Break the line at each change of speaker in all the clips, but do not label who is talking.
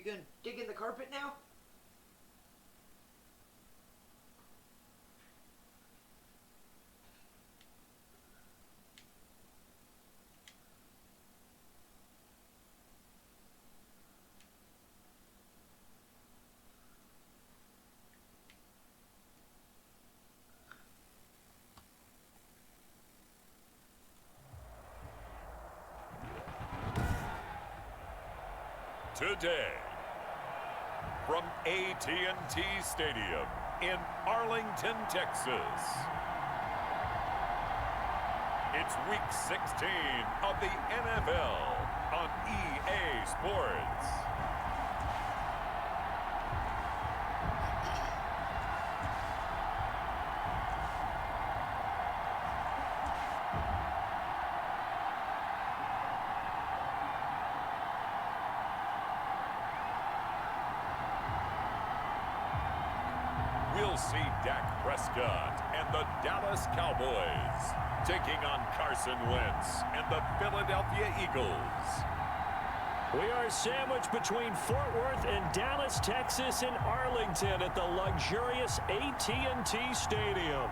you going to dig in the carpet now?
Today, from AT&T Stadium in Arlington, Texas, it's Week 16 of the NFL on EA Sports. We'll see Dak Prescott and the Dallas Cowboys taking on Carson Wentz and the Philadelphia Eagles.
We are sandwiched between Fort Worth and Dallas, Texas, and Arlington at the luxurious AT&T Stadium.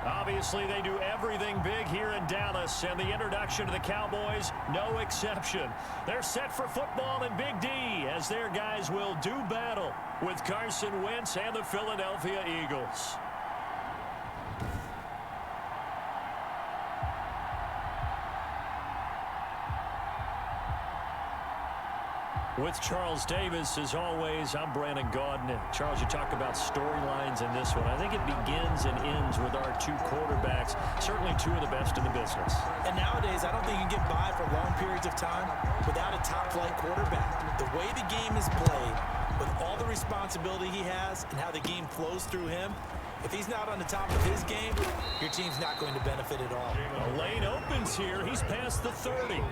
Obviously, they do everything big here in Dallas, and the introduction to the Cowboys, no exception. They're set for football in Big D, as their guys will do battle with Carson Wentz and the Philadelphia Eagles. With Charles Davis, as always, I'm Brandon Gaudin. And Charles, you talk about storylines in this one. I think it begins and ends with our two quarterbacks, certainly two of the best in the business.
And nowadays, I don't think you can get by for long periods of time without a top-flight quarterback. The way the game is played, with all the responsibility he has and how the game flows through him, if he's not on the top of his game, your team's not going to benefit at all.
The lane opens here. He's past the 30.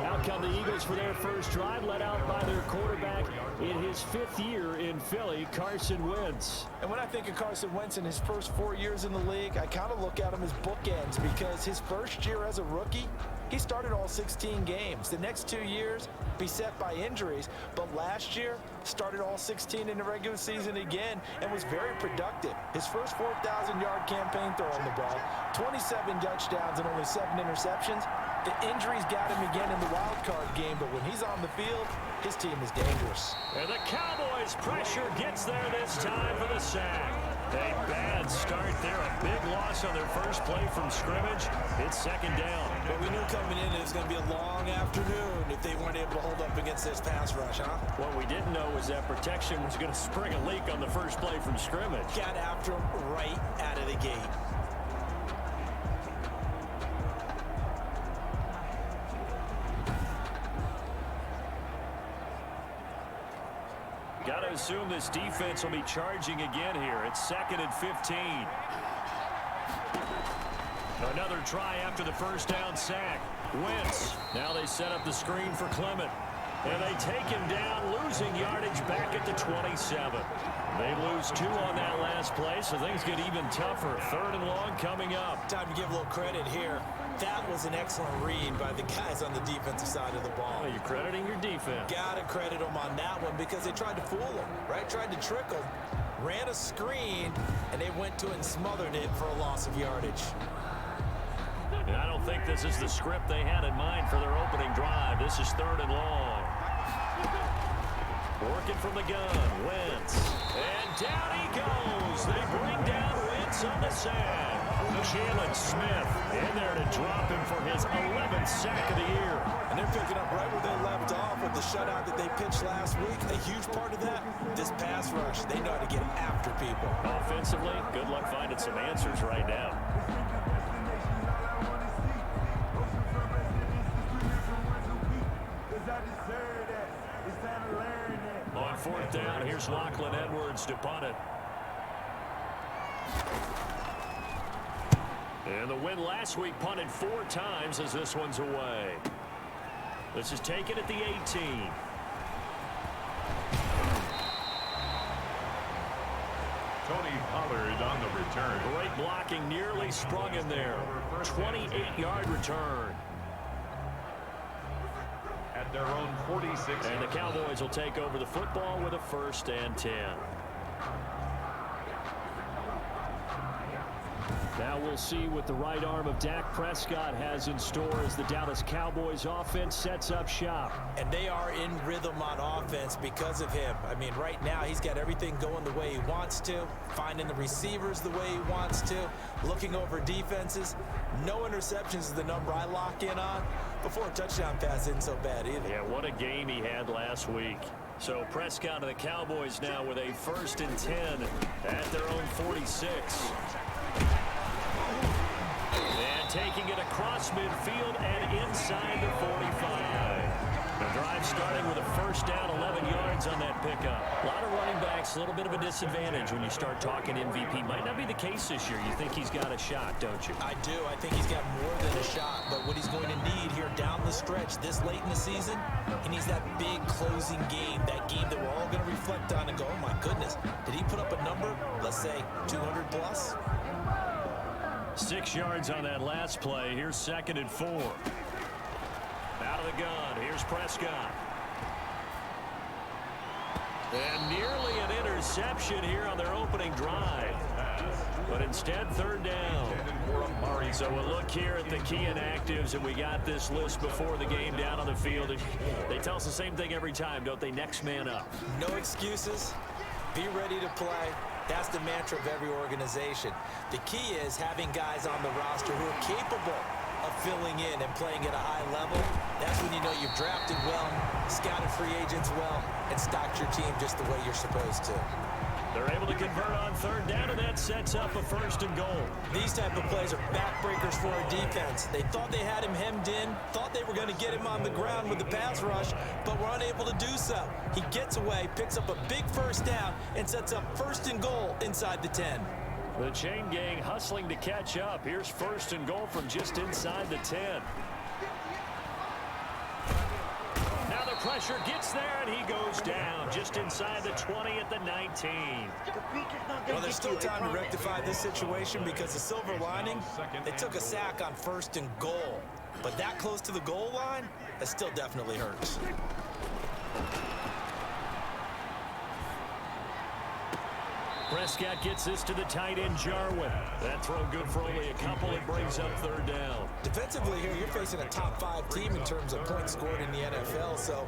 Out come the Eagles for their first drive, led out by their quarterback in his 5th year in Philly, Carson Wentz.
And when I think of Carson Wentz in his first 4 years in the league, I kind of look at him as bookends, because his first year as a rookie, he started all 16 games. The next 2 years, beset by injuries, but last year, started all 16 in the regular season again and was very productive. His first 4,000-yard campaign throwing the ball, 27 touchdowns and only 7 interceptions. The injuries got him again in the wild card game, but when he's on the field, his team is dangerous.
And the Cowboys' pressure gets there this time for the sack. A bad start there, a big loss on their first play from scrimmage. It's second down.
But we knew coming in it was going to be a long afternoon if they weren't able to hold up against this pass rush, huh?
What we didn't know was that protection was going to spring a leak on the first play from scrimmage.
Got after him right out of the gate.
Got to assume this defense will be charging again here. It's 2nd and 15. Another try after the first down sack. Wentz. Now they set up the screen for Clement. And they take him down, losing yardage back at the 27. They lose 2 on that last play, so things get even tougher. 3rd and long coming up.
Time to give a little credit here. That was an excellent read by the guys on the defensive side of the ball.
Well, you're crediting your defense.
Got to credit them on that one because they tried to fool him, right? Tried to trick him, ran a screen, and they went to it and smothered it for a loss of yardage.
And I don't think this is the script they had in mind for their opening drive. This is 3rd and long. Working from the gun, Wentz. And down he goes. They bring down Wentz on the sack. Jalen Smith in there to drop him for his 11th sack of the year.
And they're picking up right where they left off with the shutout that they pitched last week. A huge part of that, this pass rush. They know how to get after people.
Offensively, good luck finding some answers right now. On 4th down, here's Lachlan Edwards to punt it. And the win last week punted 4 times as this one's away. This is taken at the 18.
Tony Pollard on the return.
Great blocking, nearly sprung him there. 28-yard return.
At their own 46.
And the Cowboys will take over the football with a 1st and 10. Now we'll see what the right arm of Dak Prescott has in store as the Dallas Cowboys offense sets up shop.
And they are in rhythm on offense because of him. I mean, right now he's got everything going the way he wants to, finding the receivers the way he wants to, looking over defenses. No interceptions is the number I lock in on. Before a touchdown pass isn't so bad either.
Yeah, what a game he had last week. So Prescott and the Cowboys now with a 1st and 10 at their own 46. And taking it across midfield and inside the 45. The drive starting with a 1st down, 11 yards on that pickup. A lot of running backs, a little bit of a disadvantage when you start talking MVP. Might not be the case this year. You think he's got a shot, don't you?
I do. I think he's got more than a shot. But what he's going to need here down the stretch this late in the season, he needs that big closing game, that game that we're all going to reflect on and go, oh, my goodness, did he put up a number, let's say, 200 plus?
6 yards on that last play. Here's 2nd and 4. Out of the gun. Here's Prescott. And nearly an interception here on their opening drive. But instead, 3rd down. So we'll look here at the key inactives, and we got this list before the game down on the field. And they tell us the same thing every time, don't they? Next man up.
No excuses. Be ready to play. That's the mantra of every organization. The key is having guys on the roster who are capable of filling in and playing at a high level. That's when you know you've drafted well, scouted free agents well, and stocked your team just the way you're supposed to.
They're able to convert on 3rd down, and that sets up a 1st and goal.
These type of plays are backbreakers for a defense. They thought they had him hemmed in, thought they were going to get him on the ground with the pass rush, but were unable to do so. He gets away, picks up a big 1st down, and sets up 1st and goal inside the 10.
The chain gang hustling to catch up. Here's 1st and goal from just inside the 10. Now the pressure gets there, and he goes down just inside the 20 at the 19.
Well, there's still time to rectify this situation because the silver lining, they took a sack on 1st and goal. But that close to the goal line, that still definitely hurts.
Prescott gets this to the tight end, Jarwin. That throw good for only a couple. It brings up 3rd down.
Defensively here, you're facing a top 5 team in terms of points scored in the NFL. So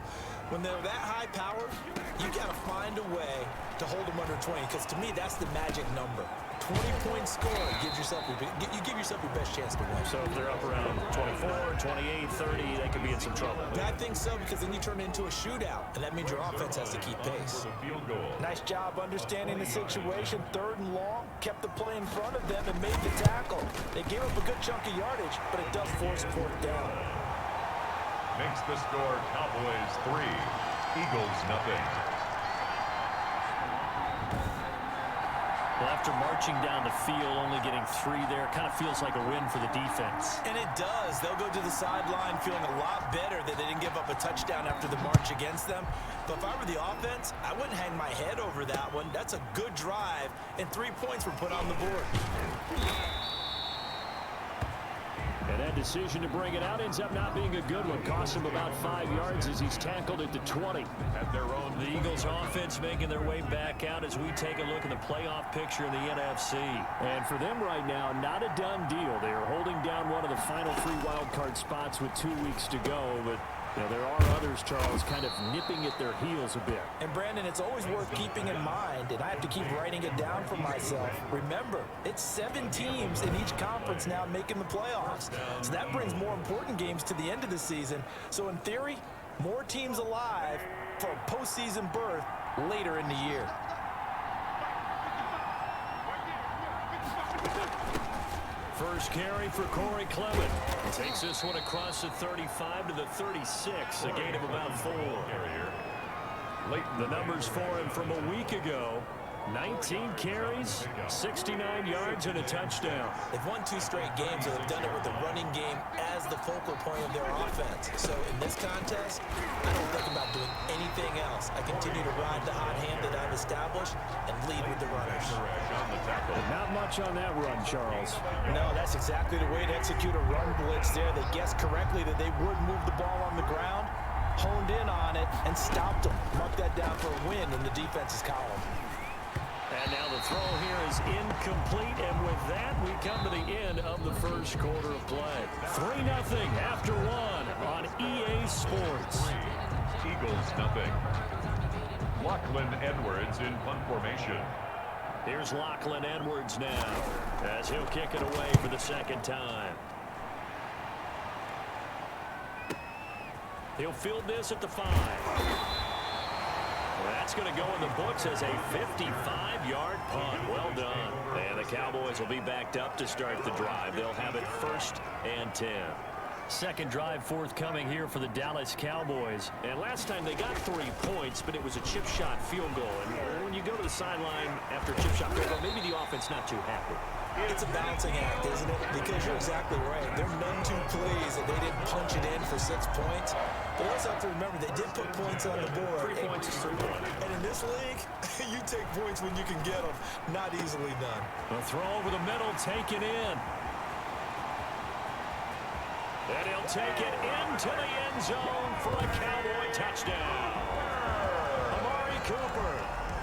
when they're that high powered, you got to find a way to hold them under 20. Because to me, that's the magic number. 20-point score gives yourself you give yourself your best chance to win.
So if they're up around 24, 28, 30, they could be in some trouble.
I think so, because then you turn it into a shootout, and that means your offense has to keep pace. Nice job understanding the situation. 3rd and long, kept the play in front of them and made the tackle. They gave up a good chunk of yardage, but it does force a 4th down.
Makes the score Cowboys 3, Eagles 0.
Well, after marching down the field, only getting 3 there, kind of feels like a win for the defense.
And it does. They'll go to the sideline feeling a lot better that they didn't give up a touchdown after the march against them. But if I were the offense, I wouldn't hang my head over that one. That's a good drive, and 3 points were put on the board.
And that decision to bring it out ends up not being a good one. Costs him about 5 yards as he's tackled at the 20.
At their own,
the Eagles offense making their way back out as we take a look at the playoff picture in the NFC. And for them right now, not a done deal. They are holding down one of the final 3 wild card spots with 2 weeks to go, but you know, there are others, Charles, kind of nipping at their heels a bit.
And, Brandon, it's always worth keeping in mind, and I have to keep writing it down for myself. Remember, it's 7 teams in each conference now making the playoffs. So that brings more important games to the end of the season. So, in theory, more teams alive for a postseason berth later in the year.
First carry for Corey Clement. Takes this one across the 35 to the 36, a gain of about 4. The numbers for him from a week ago: 19 carries, 69 yards, and a touchdown.
They've won 2 straight games, and they've done it with the running game as the focal point of their offense. So in this contest, I don't think about doing anything else. I continue to ride the hot hand that I've established and lead with the runners.
Not much on that run, Charles.
No, that's exactly the way to execute a run blitz there. They guessed correctly that they would move the ball on the ground. honed in on it and stopped them. Mark that down for a win in the defense's column.
And now the throw here is incomplete, and with that, we come to the end of the first quarter of play. 3-0 after one on EA Sports.
Eagles nothing. Lachlan Edwards in punt formation.
Here's Lachlan Edwards now, as he'll kick it away for the second time. He'll field this at the 5. That's going to go in the books as a 55-yard punt. Well done. And the Cowboys will be backed up to start the drive. They'll have it 1st and 10. Second drive forthcoming here for the Dallas Cowboys. And last time they got 3 points, but it was a chip shot field goal. And when you go to the sideline after a chip shot field goal, maybe the offense not too happy.
It's a balancing act, isn't it? Because you're exactly right. They're none too pleased that they didn't punch it in for 6 points. But we also have to remember they did put points on the board.
3 points is 3 points.
And in this league, you take points when you can get them. Not easily done.
A throw over the middle, taken in. And he'll take it into the end zone for a Cowboy touchdown. Amari Cooper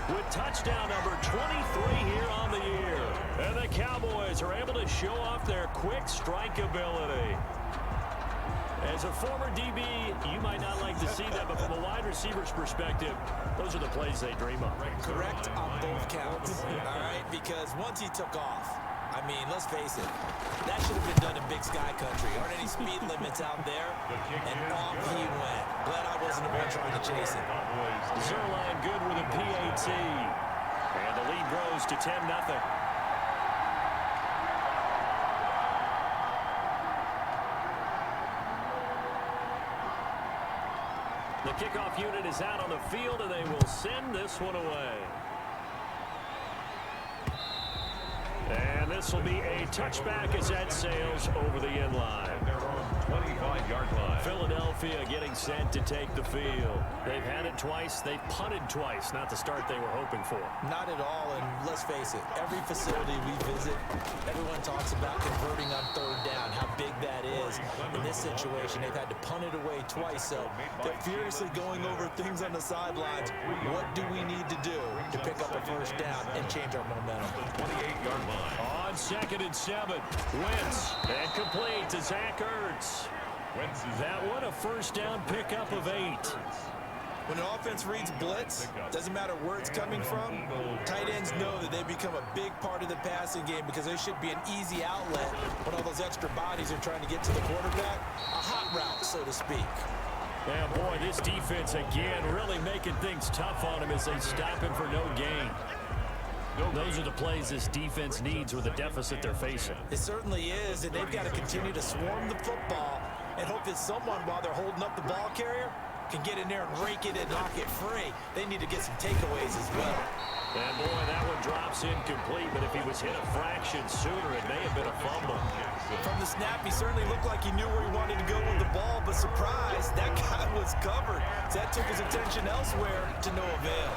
with touchdown number 23 here on the year. And the Cowboys are able to show off their quick strike ability. As a former DB, you might not like to see that, but from a wide receiver's perspective, those are the plays they dream of.
Correct on both counts, all right? Because once he took off, I mean, let's face it, that should have been done in Big Sky Country. Aren't any speed limits out there? And off he went. Glad I wasn't the one trying to chase it.
Zerline good with a PAT. And the lead grows to 10-0. The kickoff unit is out on the field, and they will send this one away. And this will be a touchback as that sails over the end line.
They're on 25-yard line.
Philadelphia getting set to take the field. They've had it twice. They've punted twice. Not the start they were hoping for.
Not at all, and let's face it, every facility we visit, everyone talks about converting on 3rd down, how big that is. In this situation, they've had to punt it away twice, so they're furiously going over things on the sidelines. What do we need to do to pick up a 1st down and change our momentum?
28-yard line.
On 2nd and 7, Wentz, and complete to Zach Ertz. That one a 1st down pickup of 8.
When an offense reads blitz, doesn't matter where it's coming from, tight ends know that they become a big part of the passing game because there should be an easy outlet when all those extra bodies are trying to get to the quarterback. A hot route, so to speak.
Yeah, boy, this defense again really making things tough on him as they stop him for no gain. Those are the plays this defense needs with the deficit they're facing.
It certainly is, and they've got to continue to swarm the football and hope that someone, while they're holding up the ball carrier, can get in there and rake it and knock it free. They need to get some takeaways as well.
And boy, that one drops incomplete, but if he was hit a fraction sooner, it may have been a fumble.
From the snap, he certainly looked like he knew where he wanted to go with the ball, but surprise, that guy was covered. So that took his attention elsewhere to no avail.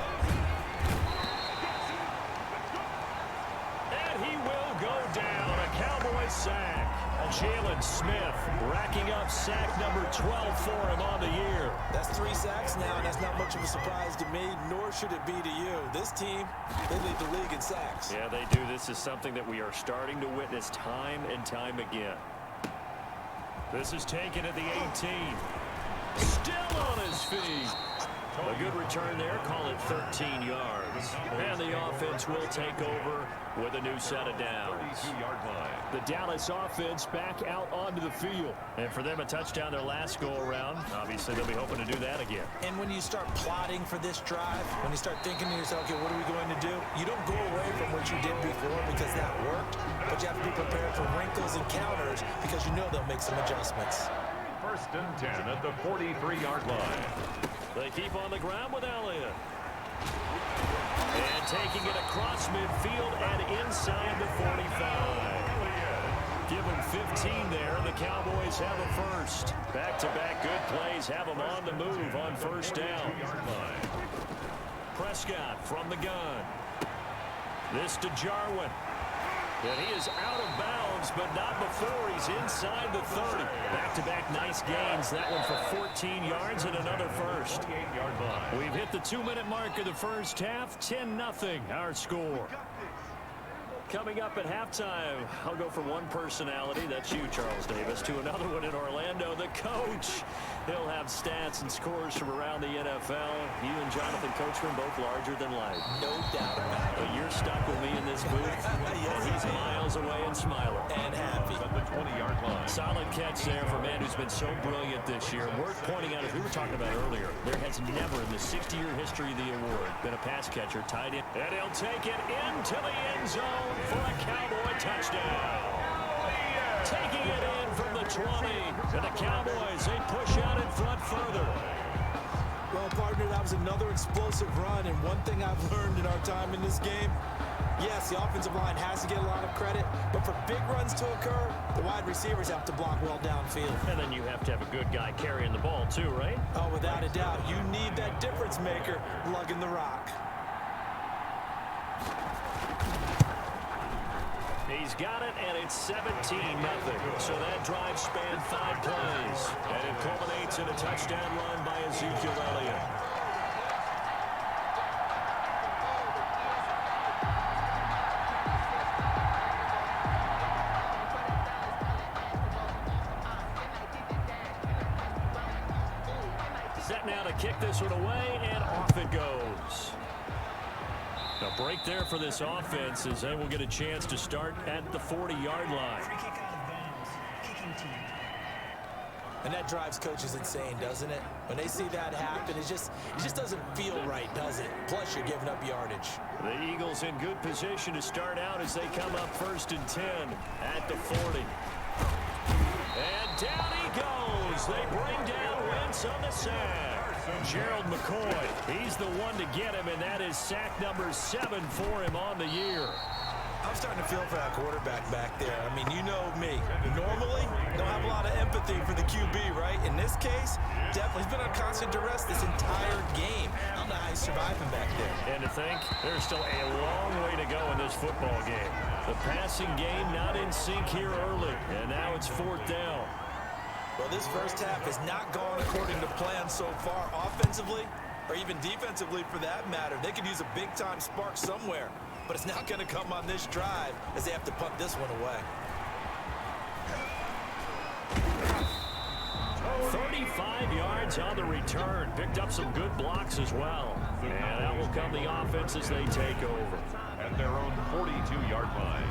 He will go down, a Cowboy sack. Jalen Smith racking up sack number 12 for him on the year.
That's 3 sacks now, and that's not much of a surprise to me, nor should it be to you. This team, they lead the league in sacks.
Yeah, they do. This is something that we are starting to witness time and time again. This is taken at the 18. Still on his feet. A good return there, call it 13 yards. And the offense will take over with a new set of downs. The Dallas offense back out onto the field. And for them, a touchdown their last go-around. Obviously, they'll be hoping to do that again.
And when you start plotting for this drive, when you start thinking to yourself, okay, what are we going to do? You don't go away from what you did before because that worked, but you have to be prepared for wrinkles and counters because you know they'll make some adjustments.
1st and 10 at the 43-yard line.
They keep on the ground with Elliott. And taking it across midfield and inside the 45. Give them 15 there, and the Cowboys have a 1st. Back-to-back good plays have them on the move on 1st down. Prescott from the gun. This to Jarwin. And he is out of bounds but not before he's inside the 30. Back-to-back nice gains. That one for 14 yards and another first. We've hit the 2-minute mark of the first half. 10-0 our score. Coming up at halftime, I'll go from one personality, that's you, Charles Davis, to another one in Orlando, the coach. He'll have stats and scores from around the NFL. You and Jonathan Coachman both larger than life.
No doubt about it.
But you're stuck with me in this booth, and he's miles away and smiling.
And happy.
At the 20-yard line.
Solid catch there for a man who's been so brilliant this year. Worth pointing out, as we were talking about earlier, there has never in the 60-year history of the award been a pass catcher tied in. And he'll take it into the end zone for a Cowboy touchdown. Taking it in from the 20. And the Cowboys, they push out in front further.
Well, partner, that was another explosive run. And one thing I've learned in our time in this game, yes, the offensive line has to get a lot of credit, but for big runs to occur, the wide receivers have to block well downfield.
And then you have to have a good guy carrying the ball too, right?
Oh, without a doubt. You need that difference maker lugging the rock.
He's got it, and it's 17-0. So that drive spanned 5 plays. And it culminates in a touchdown run by Ezekiel Elliott. Set now to kick this one away, and off it goes. A break there for this offense as they will get a chance to start at the 40-yard line.
Free kick out of bounds. Kicking team.
And that drives coaches insane, doesn't it? When they see that happen, it just doesn't feel right, does it? Plus, you're giving up yardage.
The Eagles in good position to start out as they come up 1st and 10 at the 40. And down he goes. They bring down Wentz on the sack. Gerald McCoy, he's the one to get him, and that is sack number 7 for him on the year.
I'm starting to feel for that quarterback back there. I mean, you know me. Normally, don't have a lot of empathy for the QB, right? In this case, definitely. He's been on constant duress this entire game. I don't know how he's surviving back there.
And to think, there's still a long way to go in this football game. The passing game not in sync here early, and now it's 4th down.
Well, this first half has not gone according to plan so far. Offensively, or even defensively for that matter, they could use a big-time spark somewhere. But it's not going to come on this drive as they have to punt this one away.
35 yards on the return. Picked up some good blocks as well. And out will come the offense as they take over.
At their own 42-yard line.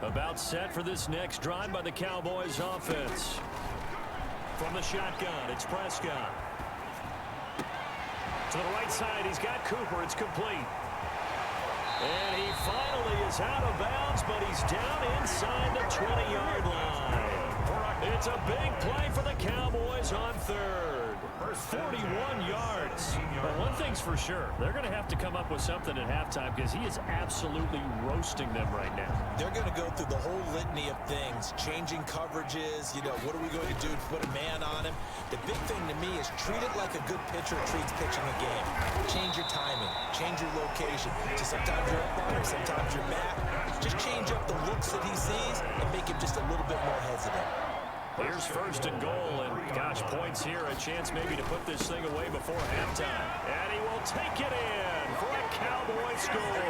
About set for this next drive by the Cowboys offense. From the shotgun, it's Prescott. To the right side, he's got Cooper. It's complete. And he finally is out of bounds, but he's down inside the 20-yard line. It's a big play for the Cowboys on 3rd. 41 yards. But one thing's for sure, they're going to have to come up with something at halftime because he is absolutely roasting them right now.
They're going to go through the whole litany of things, changing coverages, what are we going to do to put a man on him? The big thing to me is treat it like a good pitcher treats pitching a game. Change your timing, change your location. So sometimes you're up on him, sometimes you're back. Just change up the looks that he sees and make him just a little bit more hesitant.
Here's 1st and goal, and gosh, points here, a chance maybe to put this thing away before halftime. And he will take it in for a Cowboy score.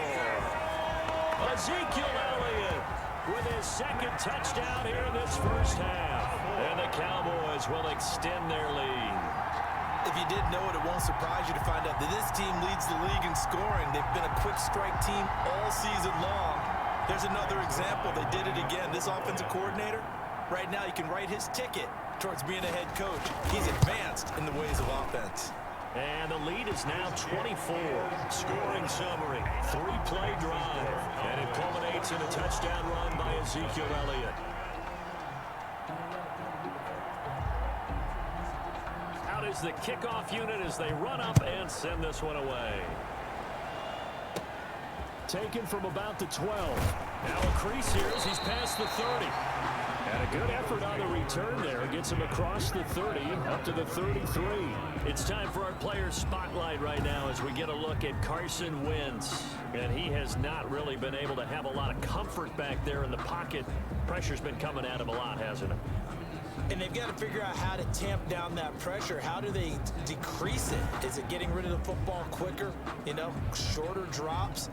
Ezekiel Elliott with his 2nd touchdown here in this first half. And the Cowboys will extend their lead.
If you didn't know it, it won't surprise you to find out that this team leads the league in scoring. They've been a quick strike team all season long. There's another example. They did it again. This offensive coordinator, right now, you can write his ticket towards being a head coach. He's advanced in the ways of offense.
And the lead is now 24. Scoring summary, 3-play drive. And it culminates in a touchdown run by Ezekiel Elliott. Out is the kickoff unit as they run up and send this one away. Taken from about the 12. Now a crease here as he's past the 30. And a good effort on the return there. Gets him across the 30, up to the 33. It's time for our player spotlight right now as we get a look at Carson Wentz. And he has not really been able to have a lot of comfort back there in the pocket. Pressure's been coming at him a lot, hasn't it?
And they've got to figure out how to tamp down that pressure. How do they decrease it? Is it getting rid of the football quicker? Shorter drops?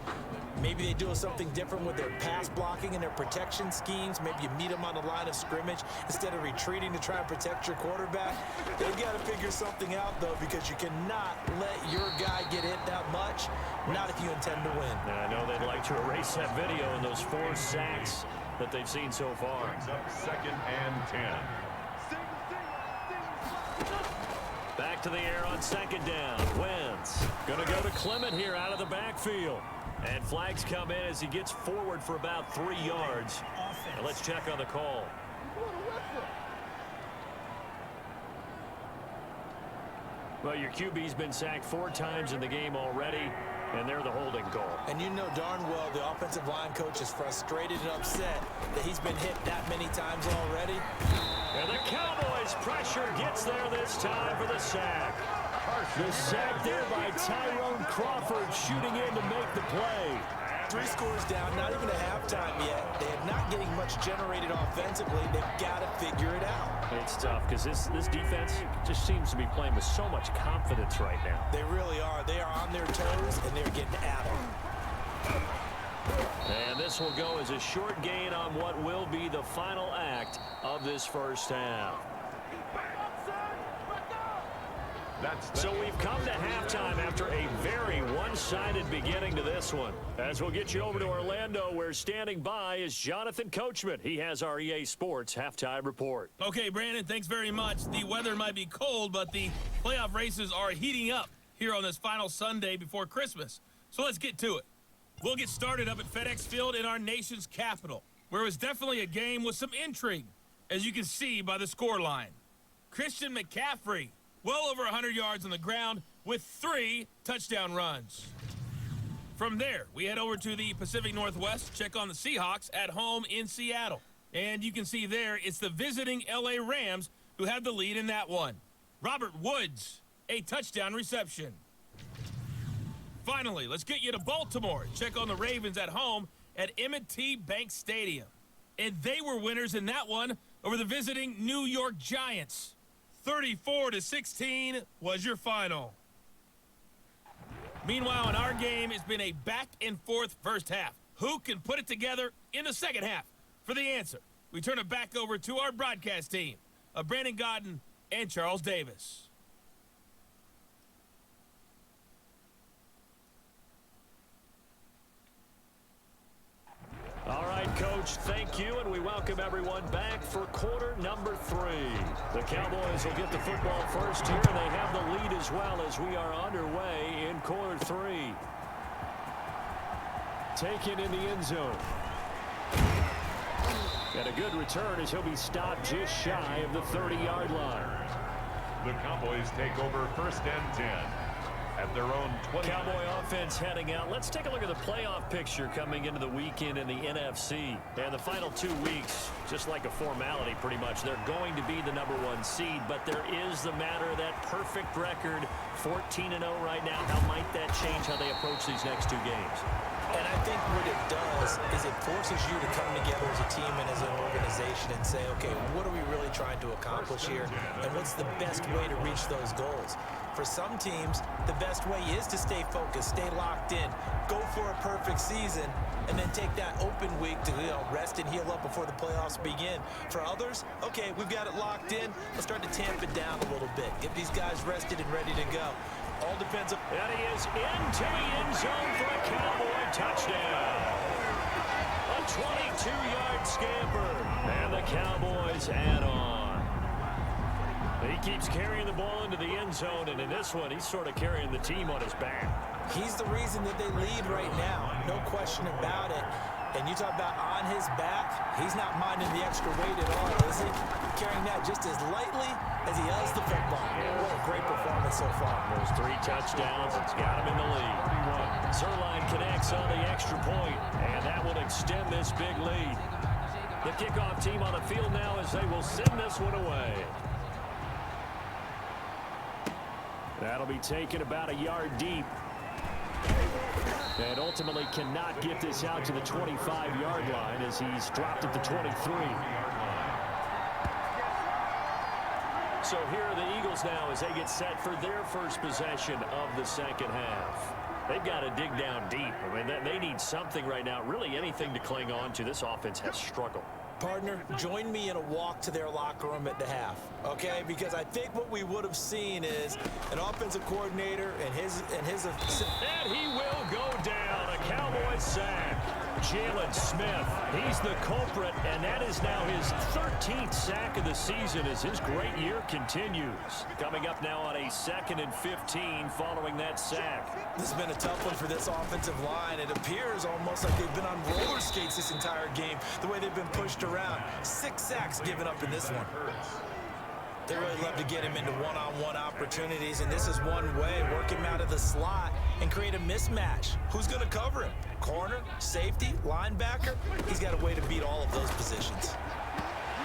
Maybe they do something different with their pass blocking and their protection schemes. Maybe you meet them on the line of scrimmage instead of retreating to try and protect your quarterback. They've got to figure something out, though, because you cannot let your guy get hit that much, not if you intend to win.
I know they'd like to erase that video and those 4 sacks that they've seen so far.
Brings up 2nd and 10.
Back to the air on 2nd down. Wentz going to go to Clement here out of the backfield. And flags come in as he gets forward for about 3 yards. Now let's check on the call. Well, your QB's been sacked 4 times in the game already, and they're the holding call.
And you know darn well the offensive line coach is frustrated and upset that he's been hit that many times already.
And the Cowboys' pressure gets there this time for the sack. The sack there by Tyrone Crawford shooting in to make the play.
3 scores down, not even a halftime yet. They are not getting much generated offensively. They've got to figure it out.
It's tough because this defense just seems to be playing with so much confidence right now.
They really are. They are on their toes, and they're getting at them.
And this will go as a short gain on what will be the final act of this first half. So we've come to halftime after a very one-sided beginning to this one. As we'll get you over to Orlando, where standing by is Jonathan Coachman. He has our EA Sports halftime report.
Okay, Brandon, thanks very much. The weather might be cold, but the playoff races are heating up here on this final Sunday before Christmas. So let's get to it. We'll get started up at FedEx Field in our nation's capital, where it was definitely a game with some intrigue, as you can see by the scoreline. Christian McCaffrey, well over 100 yards on the ground with 3 touchdown runs. From there, we head over to the Pacific Northwest, check on the Seahawks at home in Seattle. And you can see there, it's the visiting LA Rams who have the lead in that one. Robert Woods, a touchdown reception. Finally, let's get you to Baltimore. Check on the Ravens at home at M&T Bank Stadium. And they were winners in that one over the visiting New York Giants. 34-16 was your final. Meanwhile, in our game, it's been a back-and-forth first half. Who can put it together in the second half? For the answer, we turn it back over to our broadcast team of Brandon Godden and Charles Davis.
All right, Coach, thank you, and we welcome everyone back for quarter number 3. The Cowboys will get the football first here, and they have the lead as well as we are underway in quarter 3. Taken in the end zone. And a good return as he'll be stopped just shy of the 30-yard line.
The Cowboys take over 1st and 10. At their own 20.
Cowboy offense heading out. Let's take a look at the playoff picture coming into the weekend in the NFC. And the final 2 weeks, just like a formality pretty much, they're going to be the #1 seed, but there is the matter of that perfect record, 14-0 right now. How might that change how they approach these next 2 games?
And I think what it does is it forces you to come together as a team and as an organization and say, okay, what are we really trying to accomplish here? And what's the best way to reach those goals? For some teams, the best way is to stay focused, stay locked in, go for a perfect season, and then take that open week to rest and heal up before the playoffs begin. For others, okay, we've got it locked in. Let's start to tamp it down a little bit. Get these guys rested and ready to go. All depends on...
And he is into the end zone for a Cowboy touchdown. A 22-yard scamper. And the Cowboys add on. He keeps carrying the ball into the end zone, and in this one, he's sort of carrying the team on his back.
He's the reason that they lead right now. No question about it. And you talk about on his back, he's not minding the extra weight at all, is he? Carrying that just as lightly as he does the football. What a great performance so far.
Those 3 touchdowns, it's got him in the lead. Zerline connects on the extra point, and that will extend this big lead. The kickoff team on the field now as they will send this one away. That'll be taken about a yard deep. And ultimately cannot get this out to the 25-yard line as he's dropped at the 23. So here are the Eagles now as they get set for their first possession of the second half. They've got to dig down deep. I mean, they need something right now, really anything to cling on to. This offense has struggled.
Partner, join me in a walk to their locker room at the half, okay? Because I think what we would have seen is an offensive coordinator and his
And he will go down. A Cowboys sack. Jalen Smith, he's the culprit, and that is now his 13th sack of the season as his great year continues. Coming up now on a 2nd and 15 following that sack.
This has been a tough one for this offensive line. It appears almost like they've been on roller skates this entire game, the way they've been pushed around. 6 sacks given up in this one. They really love to get him into one-on-one opportunities, and this is one way. Work him out of the slot and create a mismatch. Who's going to cover him? Corner, safety, linebacker? He's got a way to beat all of those positions.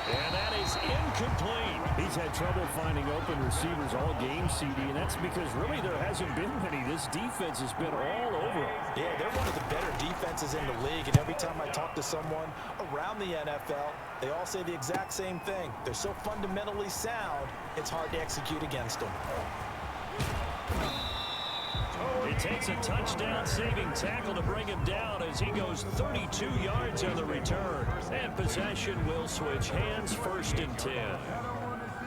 And that is incomplete.
He's had trouble finding open receivers all game, CD, and that's because really there hasn't been many. This defense has been all over him.
Yeah, they're one of the better defenses in the league, and every time I talk to someone around the NFL, they all say the exact same thing. They're so fundamentally sound, it's hard to execute against them.
It takes a touchdown-saving tackle to bring him down as he goes 32 yards on the return. And possession will switch hands, 1st and 10.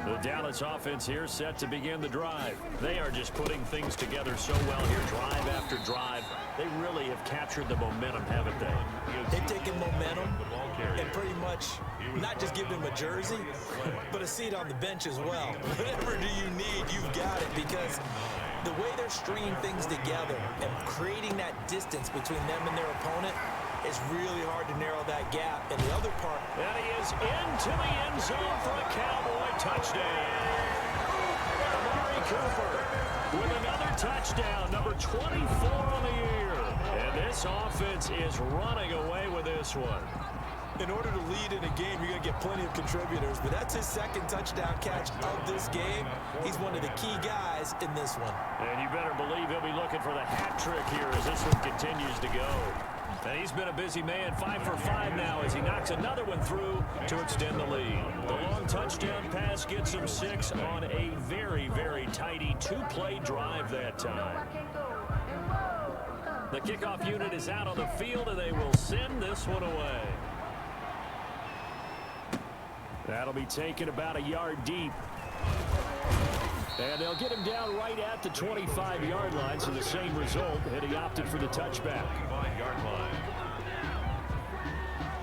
The Dallas offense here set to begin the drive. They are just putting things together so well here, drive after drive. They really have captured the momentum, haven't they?
They've taken momentum and pretty much not just given him a jersey, but a seat on the bench as well. Whatever do you need, you've got it, because the way they're stringing things together and creating that distance between them and their opponent is really hard to narrow that gap. And the other part...
And he is into the end zone for a Cowboy touchdown. Amari Cooper with another touchdown, number 24 on the year. And this offense is running away with this one.
In order to lead in a game, you're going to get plenty of contributors, but that's his 2nd touchdown catch of this game. He's one of the key guys in this one.
And you better believe he'll be looking for the hat trick here as this one continues to go. And he's been a busy man, 5 for 5 now as he knocks another one through to extend the lead. The long touchdown pass gets him 6 on a very, very tidy 2-play drive that time. The kickoff unit is out on the field, and they will send this one away. That'll be taken about a yard deep. And they'll get him down right at the 25-yard line, so the same result, and he opted for the touchback.
5-yard line.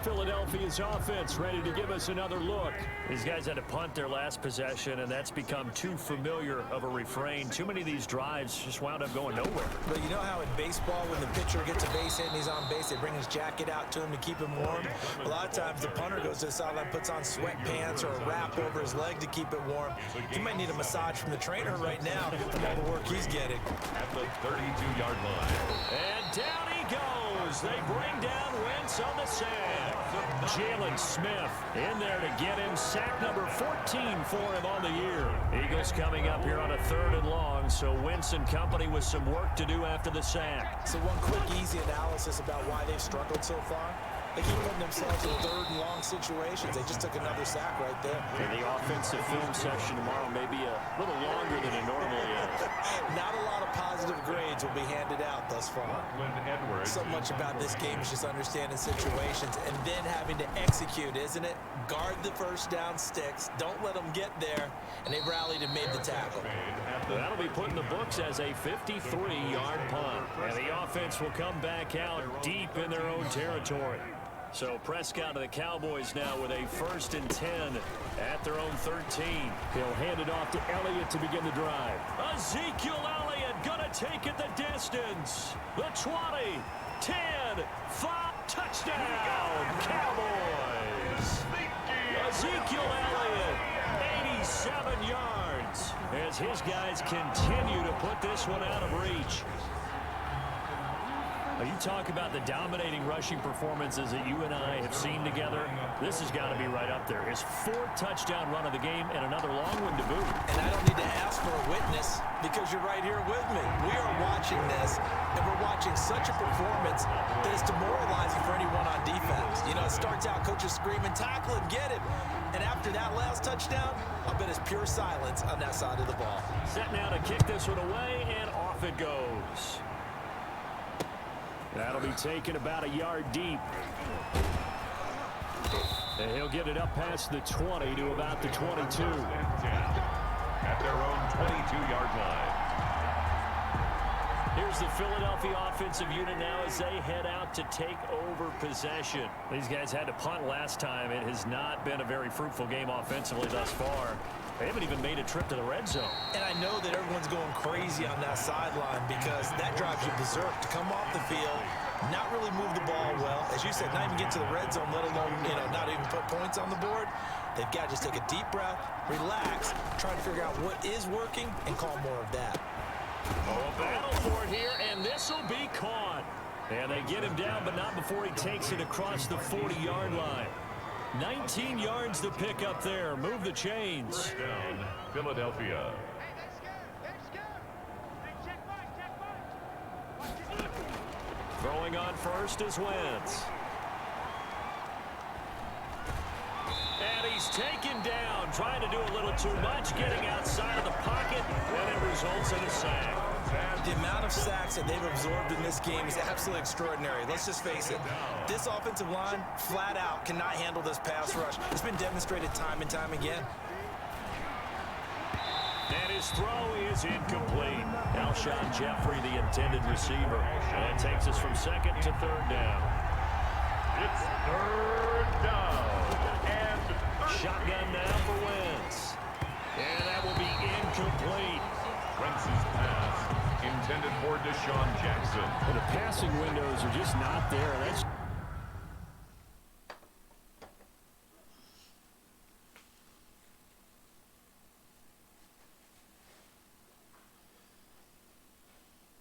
Philadelphia's offense ready to give us another look. These guys had to punt their last possession, and that's become too familiar of a refrain. Too many of these drives just wound up going nowhere.
But you know how in baseball, when the pitcher gets a base hit and he's on base, they bring his jacket out to him to keep him warm? A lot of times the punter goes to the sideline, puts on sweatpants or a wrap over his leg to keep it warm. He might need a massage from the trainer right now from all the work he's getting.
At the 32-yard line.
And down he goes. They bring down Wentz on the sack. Jalen Smith in there to get him. Sack number 14 for him on the year. Eagles coming up here on a 3rd and long, so Wentz and company with some work to do after the sack.
So one quick, easy analysis about why they've struggled so far. They keep putting themselves in 3rd and long situations. They just took another sack right there.
And the offensive film section tomorrow may be a little longer than it normally is.
Not a lot of positive grades will be handed out thus far. So much about this game is just understanding situations and then having to execute, isn't it? Guard the first down sticks. Don't let them get there. And they've rallied and made the tackle.
That'll be put in the books as a 53-yard punt. And the offense will come back out deep in their own territory. So Prescott of the Cowboys now with a 1st and 10 at their own 13.
He'll hand it off to Elliott to begin the drive.
Ezekiel Elliott gonna take it the distance. The 20, 10, 5, touchdown, Cowboys. Ezekiel Elliott, 87 yards as his guys continue to put this one out of reach. You talk about the dominating rushing performances that you and I have seen together. This has got to be right up there. His 4th touchdown run of the game and another long one to boot.
And I don't need to ask for a witness because you're right here with me. We are watching this, and we're watching such a performance that is demoralizing for anyone on defense. You know, it starts out coaches screaming, tackle him, get him. And after that last touchdown, I bet it's pure silence on that side of the ball.
Set now to kick this one away, and off it goes. That'll be taken about a yard deep. And he'll get it up past the 20 to about the 22.
At their own 22-yard line.
Here's the Philadelphia offensive unit now as they head out to take over possession. These guys had to punt last time. It has not been a very fruitful game offensively thus far. They haven't even made a trip to the red zone.
And I know that everyone's going crazy on that sideline because that drives you berserk to come off the field, not really move the ball well. As you said, not even get to the red zone, let alone, not even put points on the board. They've got to just take a deep breath, relax, try to figure out what is working, and call more of that.
Oh, a battle for it here, and this will be caught. And they get him down, but not before he takes it across the 40-yard line. 19 yards to pick up there. Move the chains.
Down, Philadelphia.
Throwing on first is Wentz. And he's taken down, trying to do a little too much, getting outside of the pocket, and it results in a sack.
The amount of sacks that they've absorbed in this game is absolutely extraordinary. Let's just face it. This offensive line, flat out, cannot handle this pass rush. It's been demonstrated time and time again.
And his throw is incomplete. Alshon Jeffrey, the intended receiver. And takes us from 2nd to 3rd down.
It's 3rd down. And
Shotgun now for Wentz. And that will be incomplete.
Wentz's pass intended for Deshaun Jackson.
Well, the passing windows are just not there. That's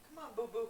Come on, boo-boo.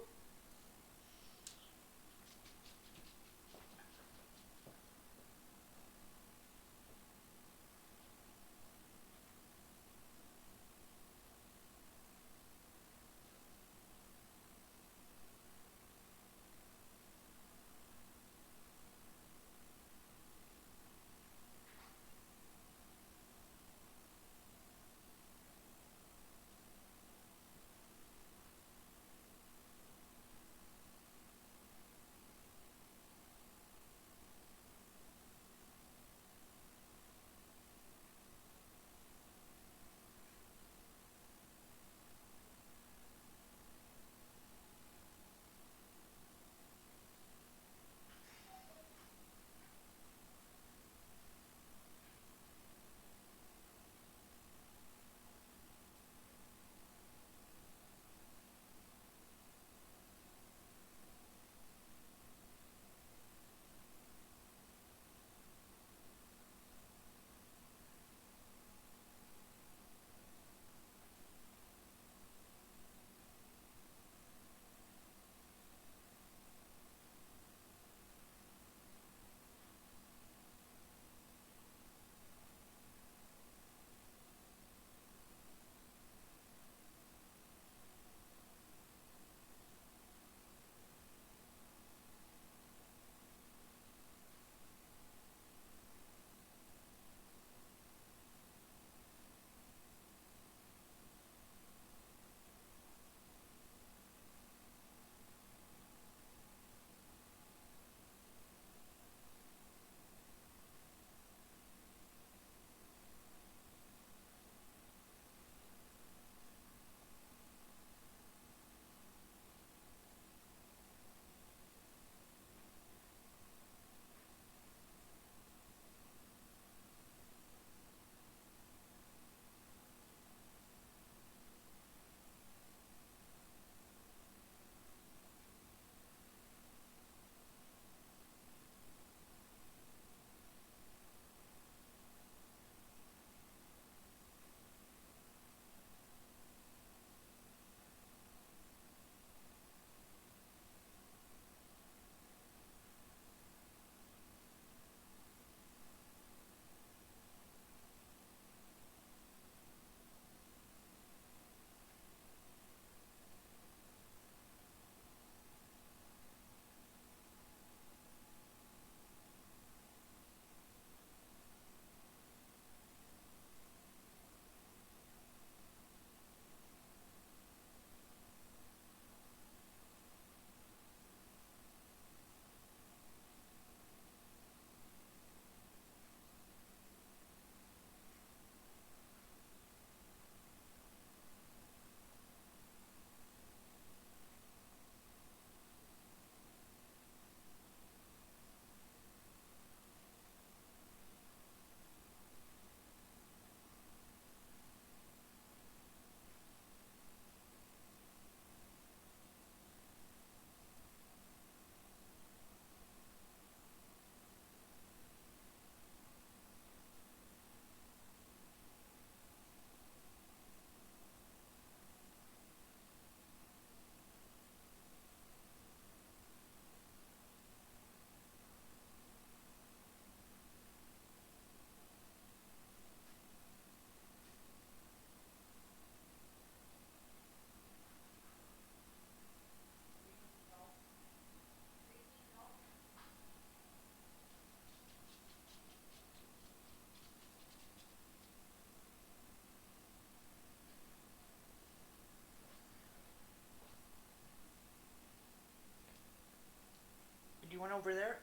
want over there?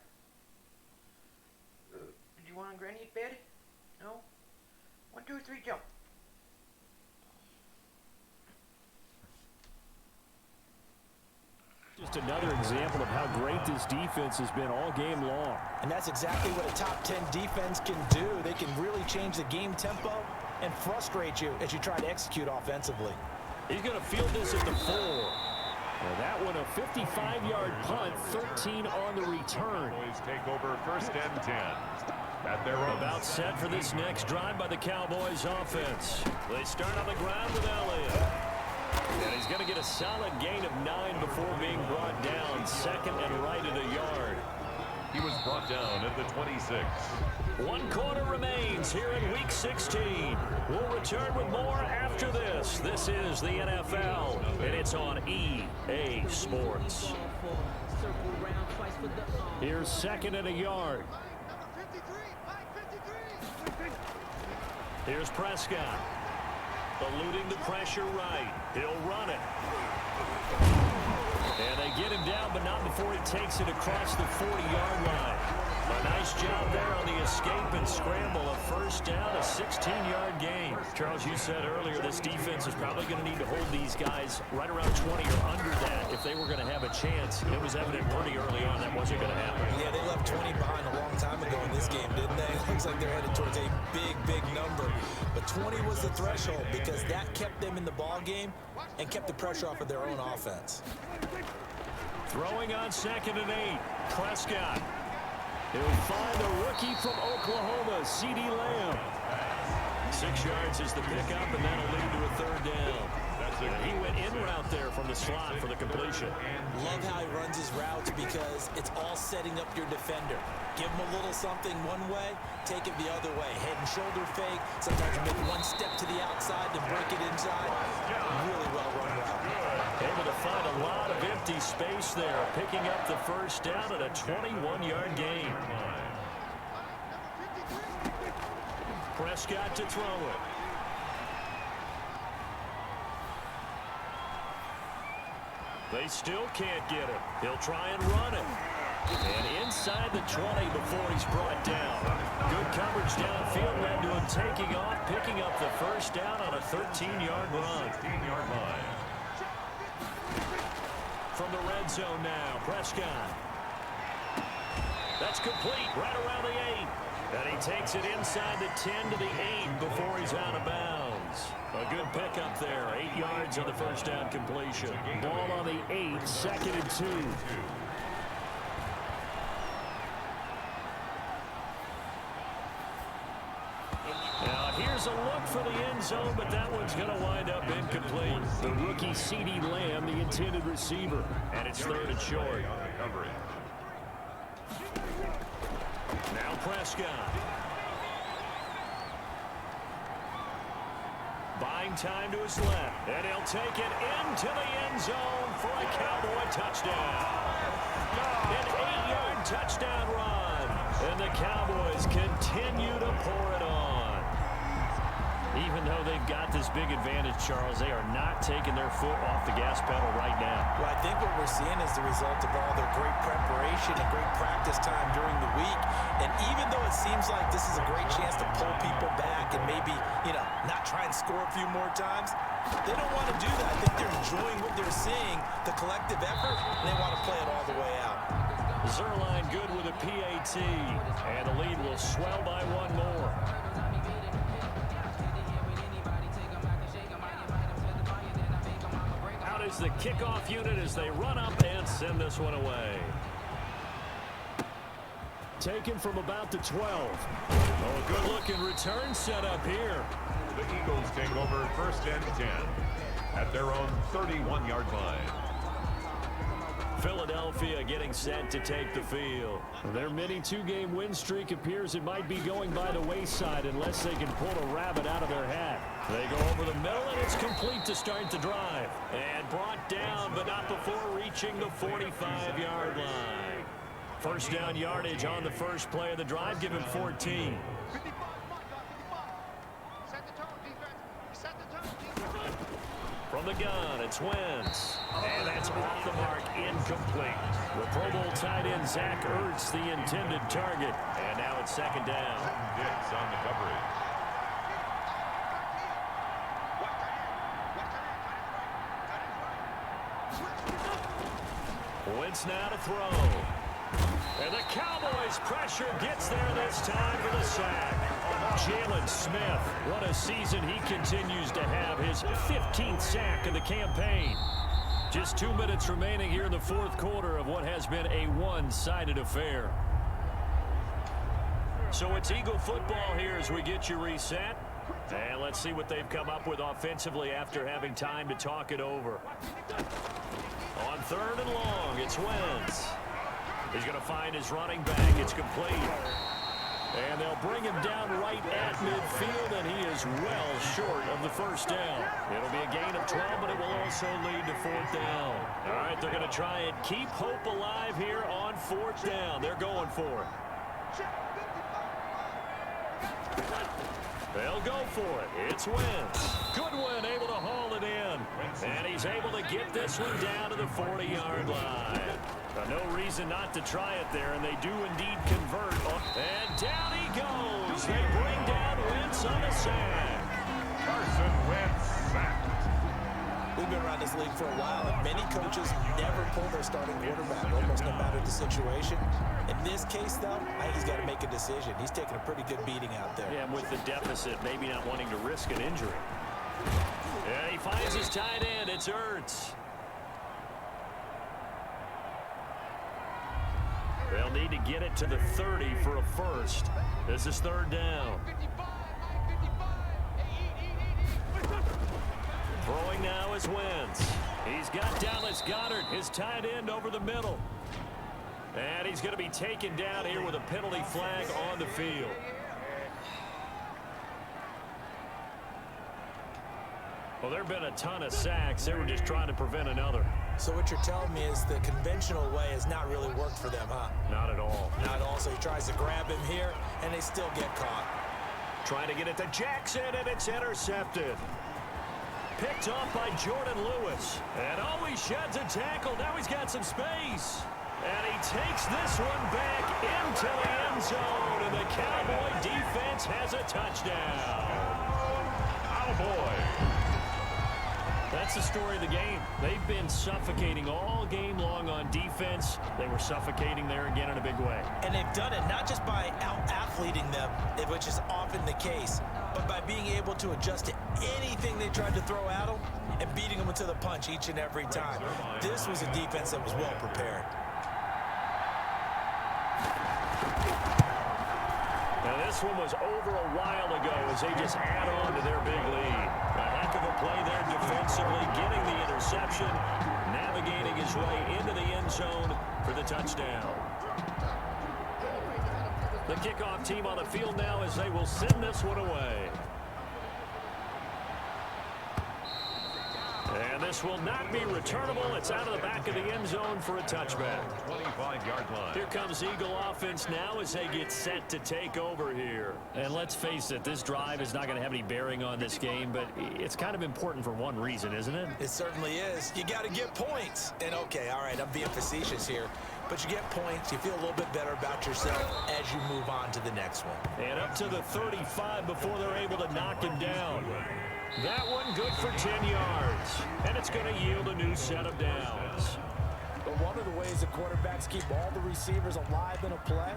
Do you want on Granny's bed? No? 1, 2, 3, jump.
Just another example of how great this defense has been all game long.
And that's exactly what a top 10 defense can do. They can really change the game tempo and frustrate you as you try to execute offensively.
He's going to field this at the 4. And that one a 55-yard punt, 13 on the return.
Cowboys take over 1st and 10. At their own.
About set for this next drive by the Cowboys offense. They start on the ground with Elliott. And he's going to get a solid gain of 9 before being brought down. Second and right at a yard.
He was brought down at the 26.
1 quarter remains here in Week 16. We'll return with more after this. This is the NFL, and it's on EA Sports.
Here's second and a yard.
Here's Prescott. Eluding the pressure right. He'll run it. And they get him down, but not before he takes it across the 40-yard line. A nice job there on the escape and scramble. A first down, a 16-yard gain. Charles, you said earlier this defense is probably going to need to hold these guys right around 20 or under that if they were going to have a chance. It was evident pretty early on that wasn't going to happen.
Yeah, they left 20 behind a long time ago in this game, didn't they? Looks like they're headed towards a big, big number. But 20 was the threshold because that kept them in the ball game and kept the pressure off of their own offense.
Throwing on 2nd and 8. Prescott. He'll find the rookie from Oklahoma, C.D. Lamb. 6 yards is the pickup, and that'll lead to a 3rd down. He went in route there from the slot for the completion.
Love how he runs his routes because it's all setting up your defender. Give him a little something one way, take it the other way. Head and shoulder fake. Sometimes you make one step to the outside, then break it inside. Really well run route.
Able to find a lot of empty space there, picking up the first down at a 21-yard gain. Prescott to throw it. They still can't get him. He'll try and run it. And inside the 20 before he's brought down. Good coverage downfield led to him taking off, picking up the first down on a 13-yard run.
16-yard line.
From the red zone now, Prescott. That's complete, right around the 8. And he takes it inside the 10 to the 8 before he's out of bounds. A good pickup there, 8 yards on the first down completion.
Ball on the 8, 2nd and 2.
Now here's a look for the end zone, but that one's going to wind up incomplete.
The rookie C.D. Lamb, the intended receiver.
And it's 3rd and short. Now Prescott. Buying time to his left. And he'll take it into the end zone for a Cowboy touchdown. An 8-yard touchdown run. And the Cowboys continue to pour it on. Even though they've got this big advantage, Charles, they are not taking their foot off the gas pedal right now.
Well, I think what we're seeing is the result of all their great preparation and great practice time during the week. And even though it seems like this is a great chance to pull people back and maybe, not try and score a few more times, they don't want to do that. I think they're enjoying what they're seeing, the collective effort, and they want to play it all the way out.
Zerline good with a PAT, and the lead will swell by 1 more. Out is the kickoff unit as they run up and send this one away.
Taken from about the 12.
Oh, a good-looking return set up here.
The Eagles take over 1st and 10 at their own 31-yard line.
Philadelphia getting set to take the field.
Their mini 2-game win streak appears it might be going by the wayside unless they can pull a rabbit out of their hat.
They go over the middle, and it's complete to start the drive. And brought down, but not before reaching the 45-yard line. First down yardage on the first play of the drive, give him 14. From the gun, it's Wentz. And that's off the mark, incomplete. The Pro Bowl tight end Zach Ertz, the intended target. And now it's second down.
Diggs on the coverage.
Wentz now to throw. And the Cowboys pressure gets there this time for the sack. Jalen Smith, what a season he continues to have. His 15th sack of the campaign. Just 2 minutes remaining here in the fourth quarter of what has been a one-sided affair. So it's Eagle football here as we get you reset. And let's see what they've come up with offensively after having time to talk it over. On third and long, it's Wentz. He's going to find his running back. It's complete. And they'll bring him down right at midfield, and he is well short of the first down. It'll be a gain of 12, but it will also lead to fourth down. All right, they're going to try and keep hope alive here on fourth down. They're going for it. They'll go for it. It's Wentz. Goodwin able to haul it in. And he's able to get this one down to the 40-yard line. No reason not to try it there, and they do indeed convert. And down he goes. They bring down Wentz on the sack.
Carson Wentz sacked.
We've been around this league for a while, and many coaches never pull their starting quarterback, almost no matter the situation. In this case, though, I think he's got to make a decision. He's taking a pretty good beating out there.
Yeah, and with the deficit, maybe not wanting to risk an injury. Yeah, he finds his tight end. It's Ertz. They'll need to get it to the 30 for a first. This is third down. Throwing now is Wentz. He's got Dallas Goedert, his tight end, over the middle. And he's going to be taken down here with a penalty flag on the field. Well, there have been a ton of sacks. They were just trying to prevent another.
So what you're telling me is the conventional way has not really worked for them, huh?
Not at all.
Not at all. So he tries to grab him here, and they still get caught.
Trying to get it to Jackson, and it's intercepted. Picked off by Jordan Lewis. And he sheds a tackle. Now he's got some space. And he takes this one back into the end zone. And the Cowboy defense has a touchdown. Cowboy. That's the story of the game. They've been suffocating all game long on defense. They were suffocating there again in a big way.
And they've done it not just by out-athleting them, which is often the case, but by being able to adjust to anything they tried to throw at them and beating them into the punch each and every time. This was a defense that was well prepared.
Now this one was over a while ago as they just add on to their big lead. A heck of a play there defensively, getting the interception, navigating his way into the end zone for the touchdown. The kickoff team on the field now as they will send this one away. And this will not be returnable. It's out of the back of the end zone for a touchback.
25-yard line.
Here comes Eagle offense now as they get set to take over here. And let's face it, this drive is not going to have any bearing on this game, but it's kind of important for one reason, isn't it?
It certainly is. You got to get points. And okay, all right, I'm being facetious here, but you get points, you feel a little bit better about yourself as you move on to the next one.
And up to the 35 before they're able to knock him down. That one good for 10 yards. And it's going to yield a new set of downs.
But one of the ways the quarterbacks keep all the receivers alive in a play,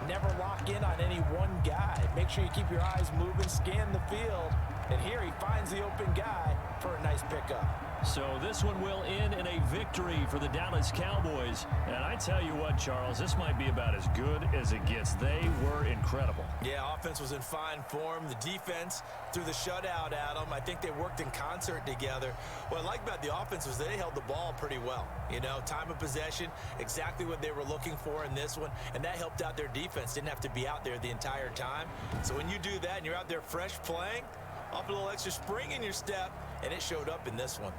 never lock in on any one guy. Make sure you keep your eyes moving, scan the field. And here he finds the open guy for a nice pickup.
So this one will end in a victory for the Dallas Cowboys. And I tell you what, Charles, this might be about as good as it gets. They were incredible.
Yeah, offense was in fine form. The defense threw the shutout at them. I think they worked in concert together. What I like about the offense was they held the ball pretty well. You know, time of possession, exactly what they were looking for in this one. And that helped out their defense. Didn't have to be out there the entire time. So when you do that and you're out there fresh playing, off a little extra spring in your step, and it showed up in this one.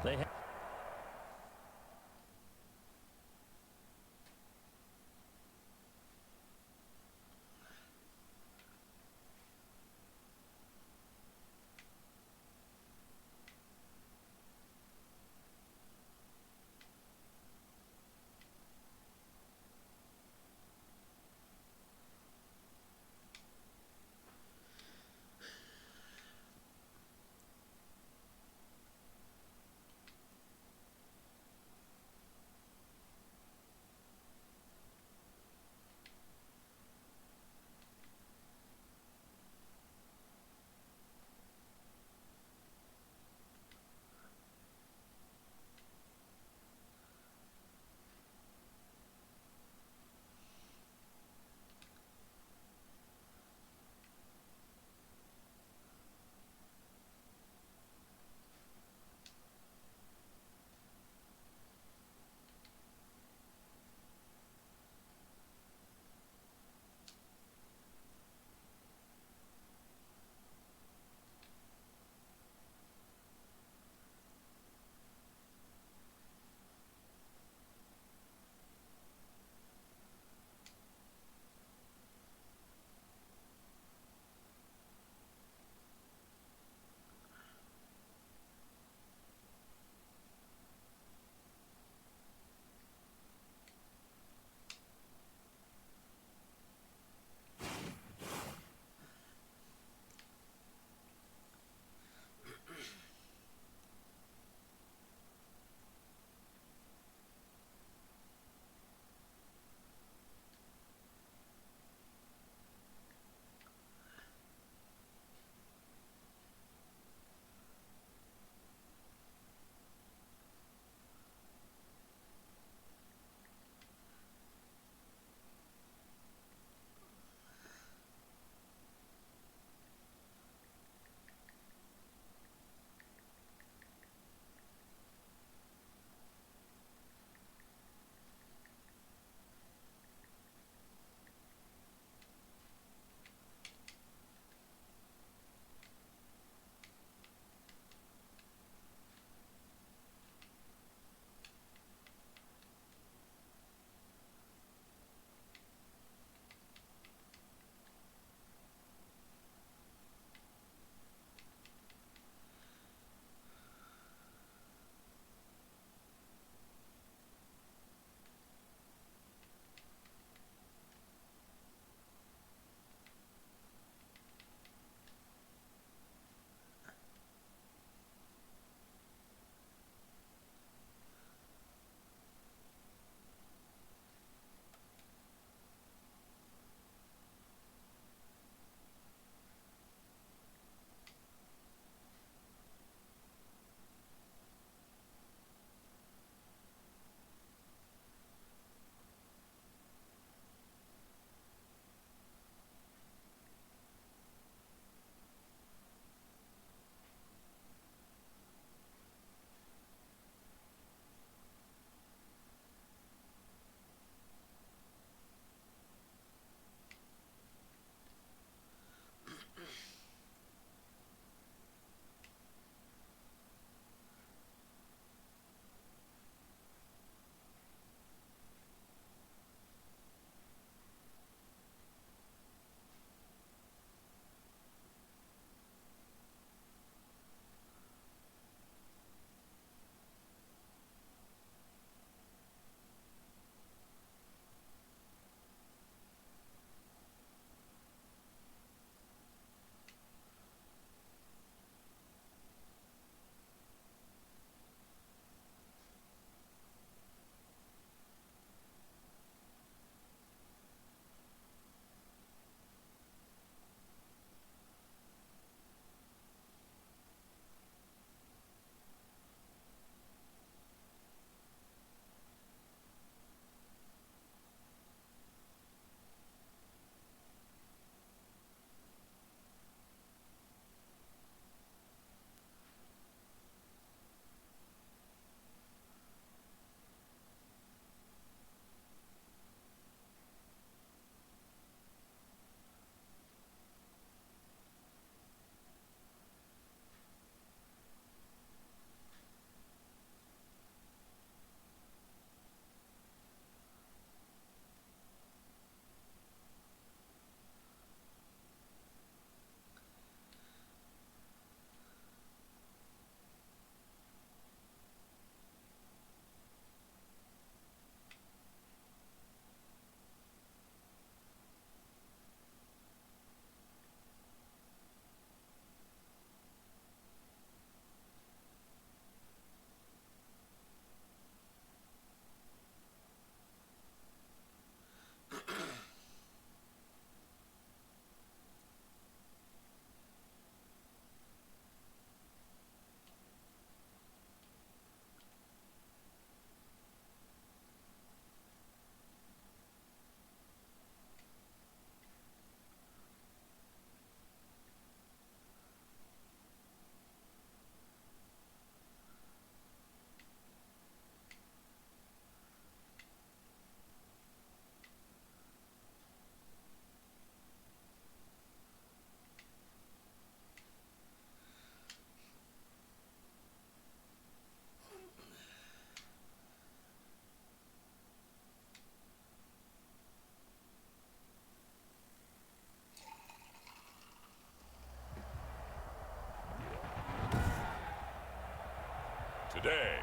Sunday.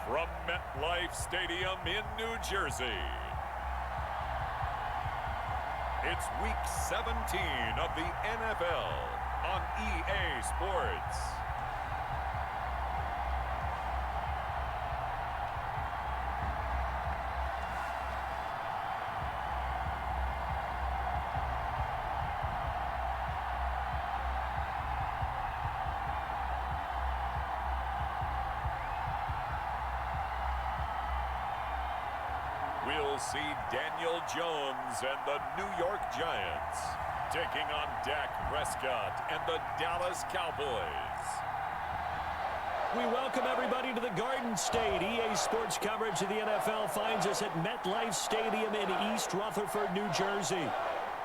From MetLife Stadium in New Jersey, it's Week 17 of the NFL on EA Sports. We'll see Daniel Jones and the New York Giants taking on Dak Prescott and the Dallas Cowboys.
We welcome everybody to the Garden State. EA Sports coverage of the NFL finds us at MetLife Stadium in East Rutherford, New Jersey.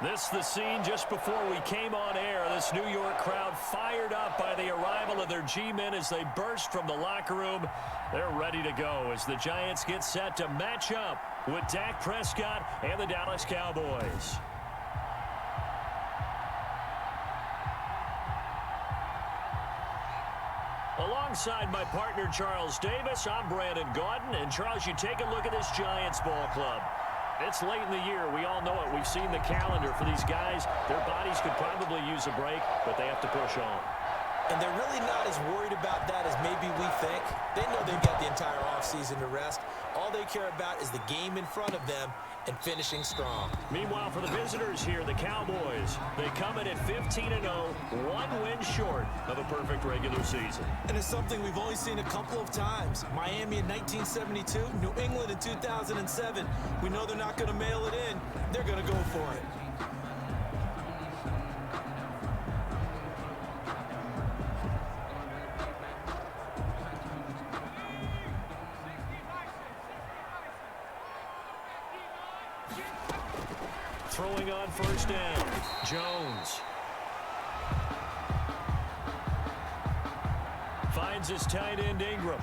This is the scene just before we came on air. This New York crowd fired up by the arrival of their G-men as they burst from the locker room. They're ready to go as the Giants get set to match up with Dak Prescott and the Dallas Cowboys. Alongside my partner, Charles Davis, I'm Brandon Gaudin. And, Charles, you take a look at this Giants ball club. It's late in the year. We all know it. We've seen the calendar for these guys. Their bodies could probably use a break, but they have to push on.
And they're really not as worried about that as maybe we think. They know they've got the entire offseason to rest. All they care about is the game in front of them and finishing strong.
Meanwhile, for the visitors here, the Cowboys, they come in at 15-0, one win short of a perfect regular season.
And it's something we've only seen a couple of times. Miami in 1972, New England in 2007. We know they're not going to mail it in. They're going to go for it.
Throwing on first down, Jones. Finds his tight end Ingram.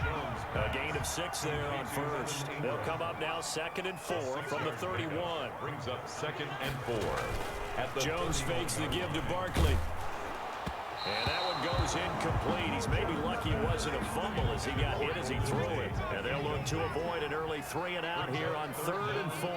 A gain of 6 there on first. They'll come up now 2nd and 4 from the 31.
Brings up 2nd and 4.
Jones fakes the give to Barkley. And that one goes incomplete. He's maybe lucky it wasn't a fumble as he got hit as he threw it. And they'll look to avoid an early 3 and out here on 3rd and 4.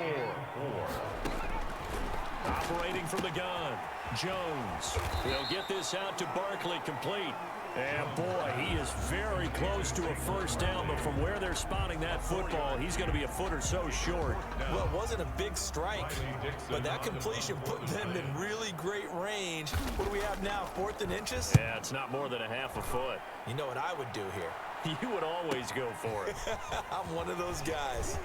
Operating from the gun, Jones. He'll get this out to Barkley, complete. And boy, he is very close to a first down, but from where they're spotting that football, he's going to be a foot or so short.
Well, it wasn't a big strike, but that completion put them in really great range. What do we have now, 4th and inches?
Yeah, it's not more than a half a foot.
You know what I would do here?
You would always go for it.
I'm one of those guys.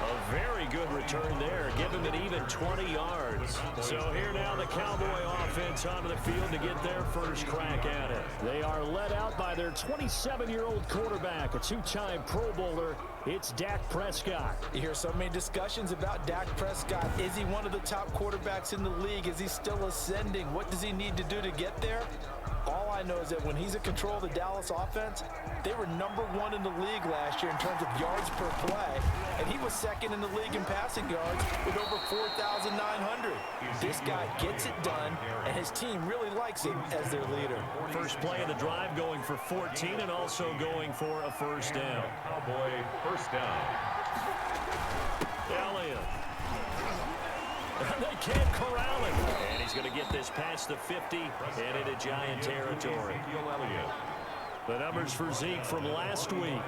A very good return there. Give him an even 20 yards. So here now the Cowboy offense onto the field to get their first crack at it.
They are led out by their 27-year-old quarterback, a 2-time Pro Bowler. It's Dak Prescott.
You hear so many discussions about Dak Prescott. Is he one of the top quarterbacks in the league? Is he still ascending? What does he need to do to get there? All I know is that when he's in control of the Dallas offense, they were #1 in the league last year in terms of yards per play, and he was 2nd in the league in passing yards with over 4,900. This guy gets it done, and his team really likes him as their leader.
First play of the drive going for 14 and also going for a first down.
Cowboy first down.
Elliott. They can't corral him. And he's going to get this past the 50 and into Giant territory. The numbers for Zeke from last week.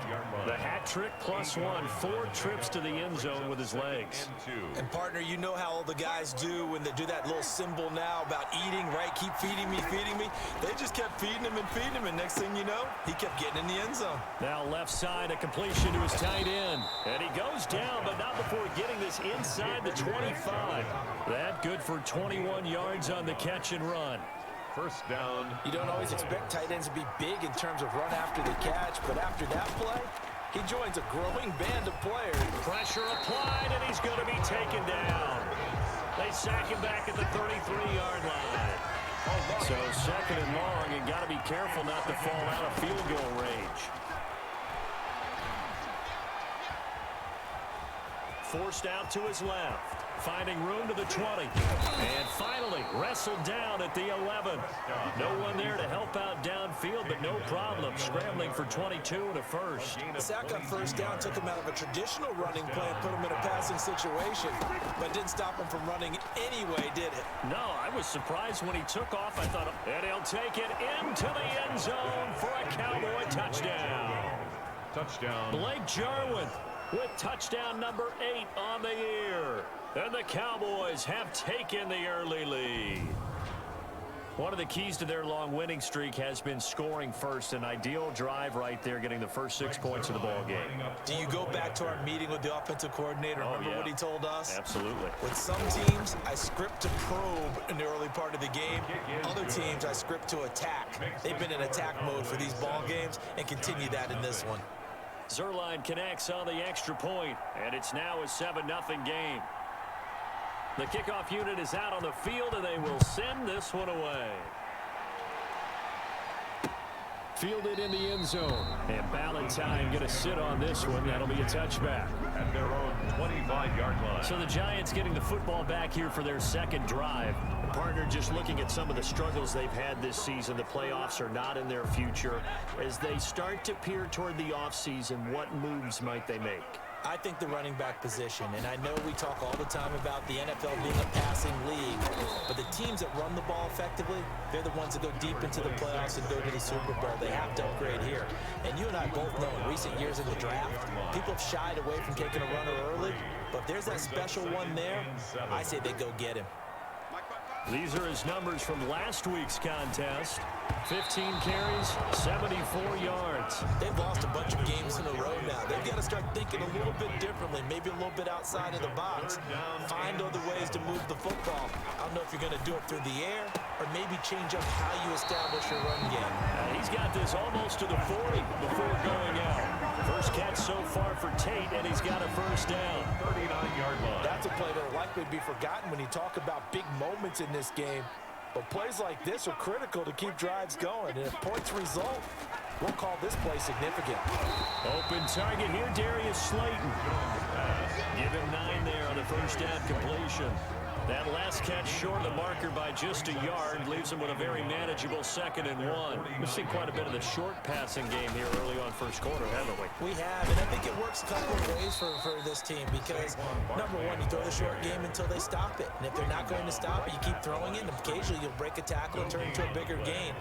The hat trick +1, 4 trips to the end zone with his legs.
And, partner, you know how all the guys do when they do that little symbol now about eating, right? Keep feeding me, feeding me. They just kept feeding him, and next thing you know, he kept getting in the end zone.
Now left side, a completion to his tight end. And he goes down, but not before getting this inside the 25. That good for 21 yards on the catch and run.
First down.
You don't always expect tight ends to be big in terms of run after the catch, but after that play, he joins a growing band of players.
Pressure applied, and he's going to be taken down. They sack him back at the 33-yard line. So 2nd and long, and got to be careful not to fall out of field goal range. forced out to his left. Finding room to the 20. And finally wrestled down at the 11. No one there to help out downfield, but no problem. Scrambling for 22 and a first.
The sack on first down took him out of a traditional running play and put him in a passing situation, but didn't stop him from running anyway, did it?
No, I was surprised when he took off. I thought, and he'll take it into the end zone for a Cowboy touchdown.
Touchdown.
Blake Jarwin with touchdown number 8 on the year. And the Cowboys have taken the early lead. One of the keys to their long winning streak has been scoring first. An ideal drive right there, getting the first 6 points of the ball game.
Do you go back to our meeting with the offensive coordinator? Remember what he told us?
Absolutely.
With some teams, I script to probe in the early part of the game. Other teams, I script to attack. They've been in attack mode for these ball games and continue that in this one.
Zerline connects on the extra point, and it's now a 7-0 game. The kickoff unit is out on the field, and they will send this one away. Fielded in the end zone. And Ballantyne going to sit on this one. That'll be a touchback.
At their own 25-yard line.
So the Giants getting the football back here for their second drive. Partner, just looking at some of the struggles they've had this season, the playoffs are not in their future. As they start to peer toward the offseason, what moves might they make?
I think the running back position, and I know we talk all the time about the NFL being a passing league, but the teams that run the ball effectively, they're the ones that go deep into the playoffs and go to the Super Bowl. They have to upgrade here. And you and I both know in recent years in the draft, people have shied away from taking a runner early, but if there's that special one there, I say they go get him.
These are his numbers from last week's contest. 15 carries, 74 yards.
They've lost a bunch of games in a row now. They've got to start thinking a little bit differently, maybe a little bit outside of the box. Find other ways to move the football. I don't know if you're going to do it through the air or maybe change up how you establish your run game.
He's got this almost to the 40 before going out. First catch so far for Tate, and he's got a first down.
39-yard line.
That's a play that will likely be forgotten when you talk about big moments in this game. But plays like this are critical to keep drives going. And if points result, we'll call this play significant.
Open target here, Darius Slayton. Give him 9 there on the first down completion. That last catch short of the marker by just a yard leaves him with a very manageable 2nd and 1. We've seen quite a bit of the short passing game here early on first quarter, haven't we?
We have, and I think it works a couple of ways for this team because, number one, you throw the short game until they stop it. And if they're not going to stop it, you keep throwing it, and occasionally you'll break a tackle and turn into a bigger gain.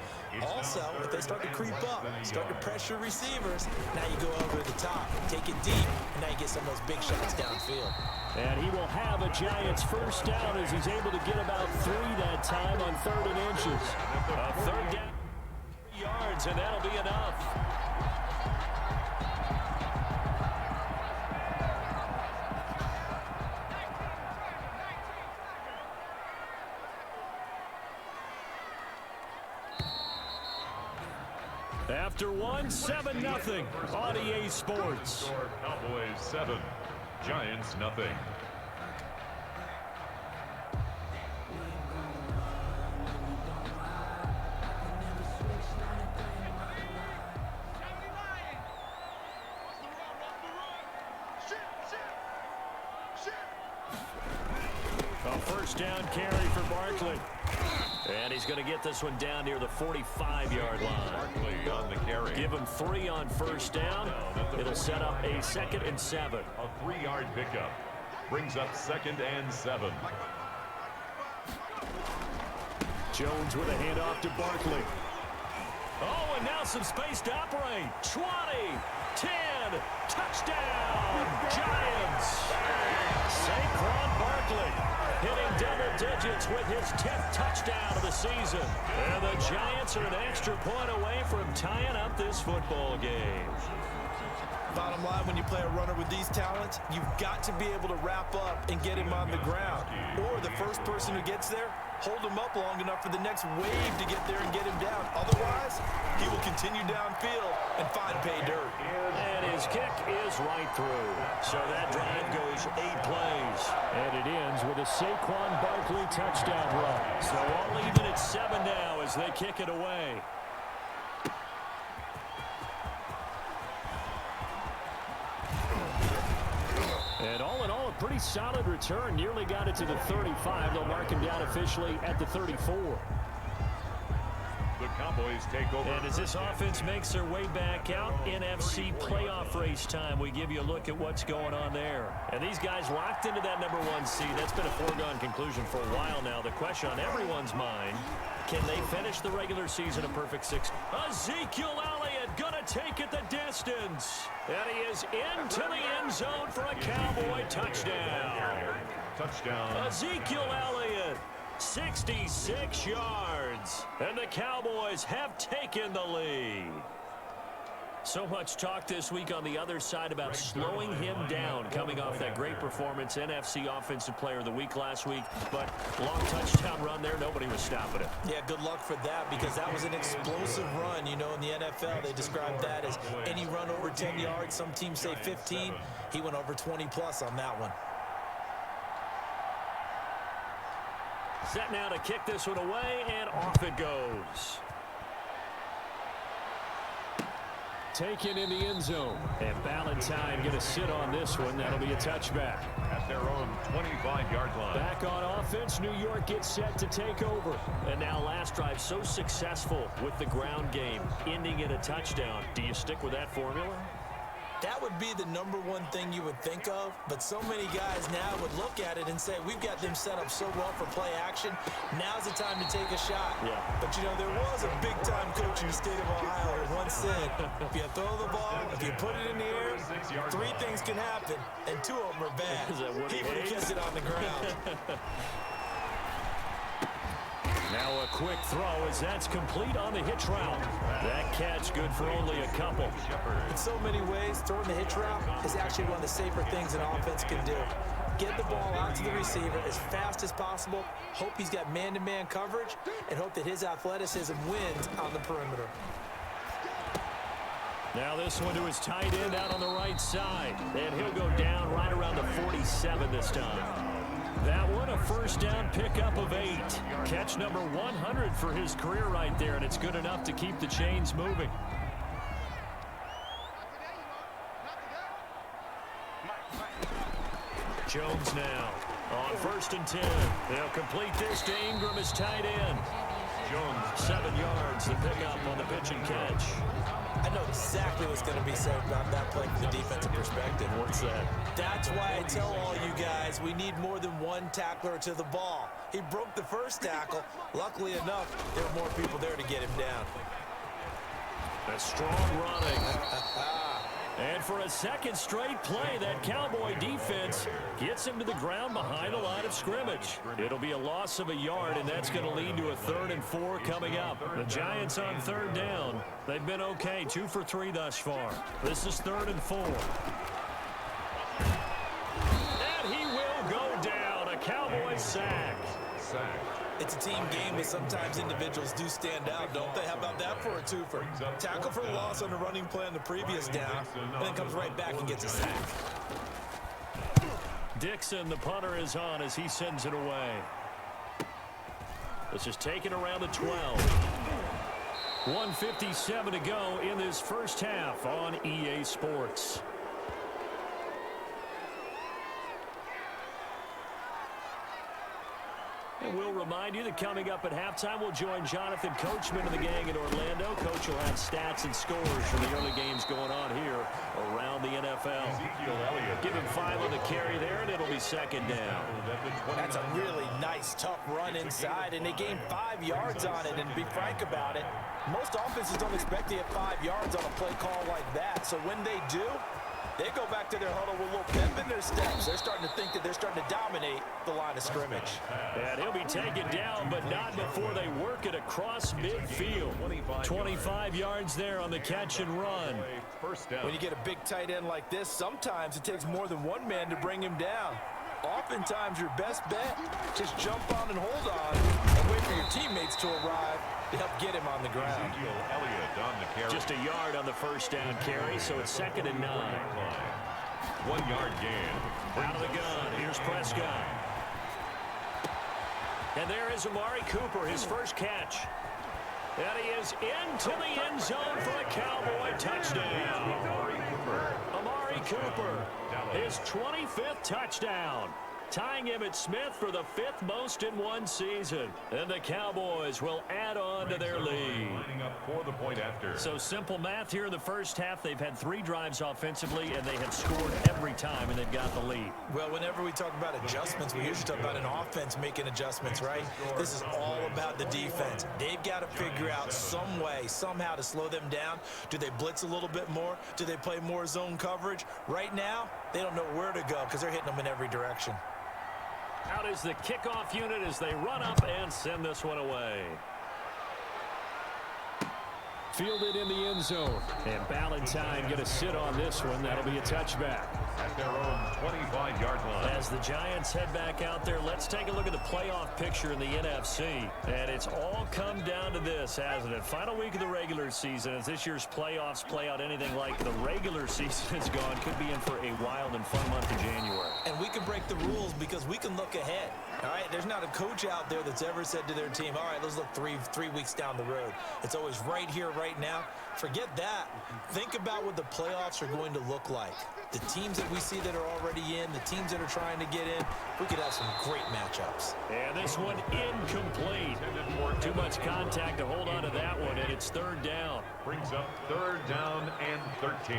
Also, if they start to creep up, start to pressure receivers, now you go over the top, take it deep, and now you get some of those big shots downfield.
And he will have a Giants first down as he's able to get about 3 that time on 3rd and inches. A 3rd down, 3 yards, and that'll be enough. After 1, 7-0 on EA Sports.
Cowboys 7, Giants nothing.
A first down carry for Barkley. And he's going to get this one down near the 45-yard line.
Barkley on the carry.
Give him 3 on first down. It'll set up a 2nd and 7.
A 3-yard pickup. Brings up 2nd and 7.
Jones with a handoff to Barkley. Oh, and now some space to operate. 20, 10, touchdown, Giants. Saquon Barkley hitting double digits with his 10th touchdown of the season. And the Giants are an extra point away from tying up this football game.
Bottom line, when you play a runner with these talents, you've got to be able to wrap up and get him on the ground. Or the first person who gets there, hold him up long enough for the next wave to get there and get him down. Otherwise, he will continue downfield and find pay dirt.
And his kick is right through. So that drive goes 8 plays. And it ends with a Saquon Barkley touchdown run. So all even at 7 now as they kick it away. And all in all, a
pretty solid return. Nearly got it to the 35. They'll mark him down officially at the 34.
The Cowboys take over.
And as this offense makes their way back out, NFC playoff race time, we give you a look at what's going on there. And these guys locked into that #1 seed. That's been a foregone conclusion for a while now. The question on everyone's mind, can they finish the regular season a perfect 6? Ezekiel Elliott gonna take it the distance. And he is into the end zone for a Cowboy touchdown.
Touchdown.
Ezekiel Elliott, 66 yards. And the Cowboys have taken the lead. So much talk this week on the other side about slowing him down, coming off that great performance, NFC Offensive Player of the Week last week. But long touchdown run there, nobody was stopping it.
Yeah, good luck for that, because that was an explosive run. You know, in the NFL, they describe that as any run over 10 yards. Some teams say 15. He went over 20-plus on that one.
Set now to kick this one away, and off it goes.
Taken in the end zone. And Valentine going to sit on this one. That'll be a touchback.
At their own 25-yard line.
Back on offense, New York gets set to take over.
And now last drive so successful with the ground game, ending in a touchdown. Do you stick with that formula?
That would be the #1 thing you would think of, but so many guys now would look at it and say, we've got them set up so well for play action. Now's the time to take a shot.
Yeah.
But, you know, there was a big-time coach in the state of Ohio who once said, if you throw the ball, if you put it in the air, 3 things can happen, and 2 of them are bad.
Is that what he
would have
hates?
kept it on the ground.
Now a quick throw as that's complete on the hitch route. That catch good for only a couple.
In so many ways, throwing the hitch route is actually one of the safer things an offense can do. Get the ball out to the receiver as fast as possible, hope he's got man-to-man coverage, and hope that his athleticism wins on the perimeter.
Now this one to his tight end out on the right side. And he'll go down right around the 47 this time. That one, a first down pickup of 8. Catch number 100 for his career right there, and it's good enough to keep the chains moving. Jones now on 1st and 10. They'll complete this to Ingram as tight end. Jones, 7 yards, the pickup on the pitch and catch.
I know exactly what's going to be said about that play from the defensive perspective.
What's that?
That's why I tell all you guys we need more than 1 tackler to the ball. He broke the first tackle. Luckily enough, there were more people there to get him down.
A strong running. And for a second straight play, that Cowboy defense gets him to the ground behind the line of scrimmage. It'll be a loss of a yard, and that's going to lead to a 3rd and 4 coming up. The Giants on 3rd down. They've been okay, 2 for 3 thus far. This is 3rd and 4. And he will go down. A Cowboy sack.
It's a team game, but sometimes individuals do stand out, don't they? How about that for a twofer? Tackle for loss on the running play on the previous down, and then comes right back and gets a sack.
Dixon, the punter, is on as he sends it away. This is taken around the 12. 1:57 to go in this first half on EA Sports. And we'll remind you that coming up at halftime, we'll join Jonathan Coachman and the gang in Orlando. Coach will have stats and scores from the early games going on here around the NFL. Give him 5 on the carry there, and it'll be 2nd down.
That's a really nice, tough run inside, and they gained 5 yards on it. And to be frank about it, most offenses don't expect to get 5 yards on a play call like that. So when they do, they go back to their huddle with a little pep in their steps. They're starting to think that they're starting to dominate the line of scrimmage.
And he'll be taken down, but not before they work it across midfield. 25 yards there on the catch and run.
When you get a big tight end like this, sometimes it takes more than 1 man to bring him down. Oftentimes, your best bet, just jump on and hold on and wait for your teammates to arrive to help get him on the ground.
Just a yard on the first down carry, so it's 2nd and 9.
1 yard gain.
Out of the gun, here's Prescott. And there is Amari Cooper, his first catch. And he is into the end zone for a Cowboy touchdown. Amari Cooper. his 25th touchdown, tying Emmitt Smith for the 5th most in one season. And the Cowboys will add on to their lead.
For the point after.
So simple math here in the first half. They've had 3 drives offensively, and they have scored every time, and they've got the lead.
Well, whenever we talk about adjustments, we usually talk about an offense making adjustments, right? This is all about the defense. They've got to figure out some way, somehow to slow them down. Do they blitz a little bit more? Do they play more zone coverage? Right now, they don't know where to go because they're hitting them in every direction.
Out is the kickoff unit as they run up and send this one away.
Fielded in the end zone.
And Ballantyne going to sit on this one. That'll be a touchback.
At their own 25-yard line.
As the Giants head back out there, let's take a look at the playoff picture in the NFC. And it's all come down to this, hasn't it? Final week of the regular season. As this year's playoffs play out anything like the regular season is gone, could be in for a wild and fun month of January.
And we can break the rules because we can look ahead. All right, there's not a coach out there that's ever said to their team, all right, let's look three weeks down the road. It's always right here, right now. Forget that. Think about what the playoffs are going to look like. The teams that we see that are already in, the teams that are trying to get in, we could have some great matchups.
And this one incomplete. Too much contact to hold on to that one, and it's 3rd down.
Brings up 3rd down and 13.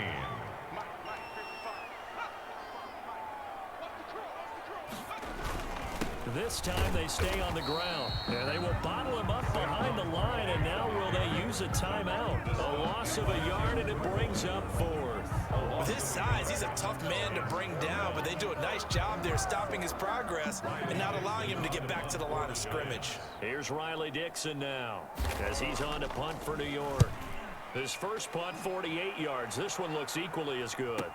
This time they stay on the ground. And they will bottle him up behind the line, and now will they use a timeout? A loss of a yard, and it brings up 4th.
With his size, he's a tough man to bring down, but they do a nice job there stopping his progress and not allowing him to get back to the line of scrimmage.
Here's Riley Dixon now as he's on to punt for New York. His first punt, 48 yards. This one looks equally as good.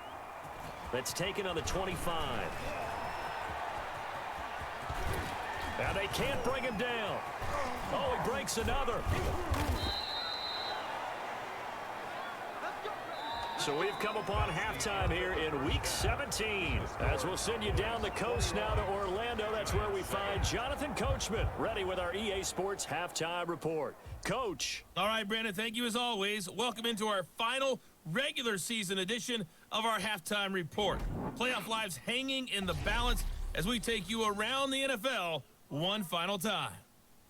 That's taken on the 25. Now they can't bring him down. Oh, he breaks another. So we've come upon halftime here in Week 17. As we'll send you down the coast now to Orlando. That's where we find Jonathan Coachman ready with our EA Sports Halftime Report. Coach.
All right, Brandon, thank you as always. Welcome into our final regular season edition of our Halftime Report. Playoff lives hanging in the balance as we take you around the NFL one final time.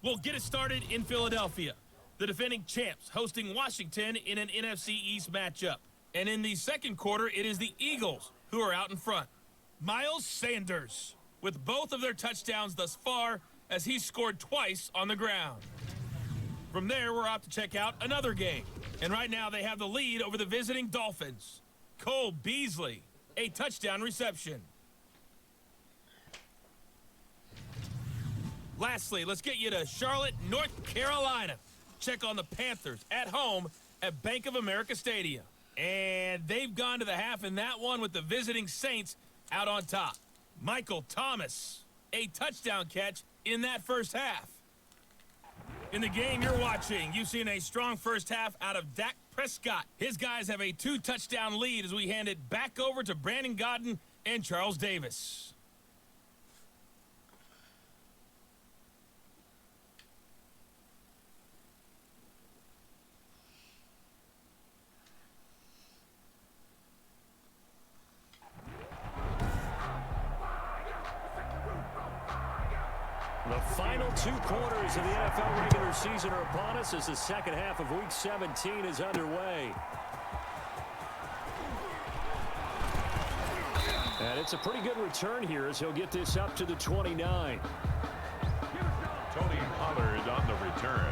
We'll get it started in Philadelphia. The defending champs hosting Washington in an NFC East matchup. And in the second quarter, it is the Eagles who are out in front. Miles Sanders with both of their touchdowns thus far as he scored twice on the ground. From there, we're off to check out another game. And right now, they have the lead over the visiting Dolphins. Cole Beasley, a touchdown reception. Lastly, let's get you to Charlotte, North Carolina. Check on the Panthers at home at Bank of America Stadium. And they've gone to the half in that one with the visiting Saints out on top. Michael Thomas, a touchdown catch in that first half. In the game you're watching, you've seen a strong first half out of Dak Prescott. His guys have a 2-touchdown lead as we hand it back over to Brandon Godden and Charles Davis.
The final 2 quarters of the NFL regular season are upon us as the second half of Week 17 is underway. And it's a pretty good return here as he'll get this up to the 29.
Tony Pollard on the return.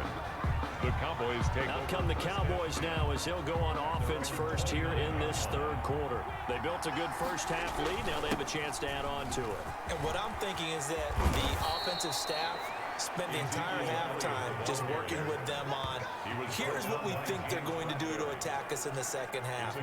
The Cowboys take
Out come the Cowboys now as they'll go on offense first here in this third quarter. They built a good first half lead. Now they have a chance to add on to it.
And what I'm thinking is that the offensive staff spent the entire halftime just working with them on, here's what we think they're going to do to attack us in the second half.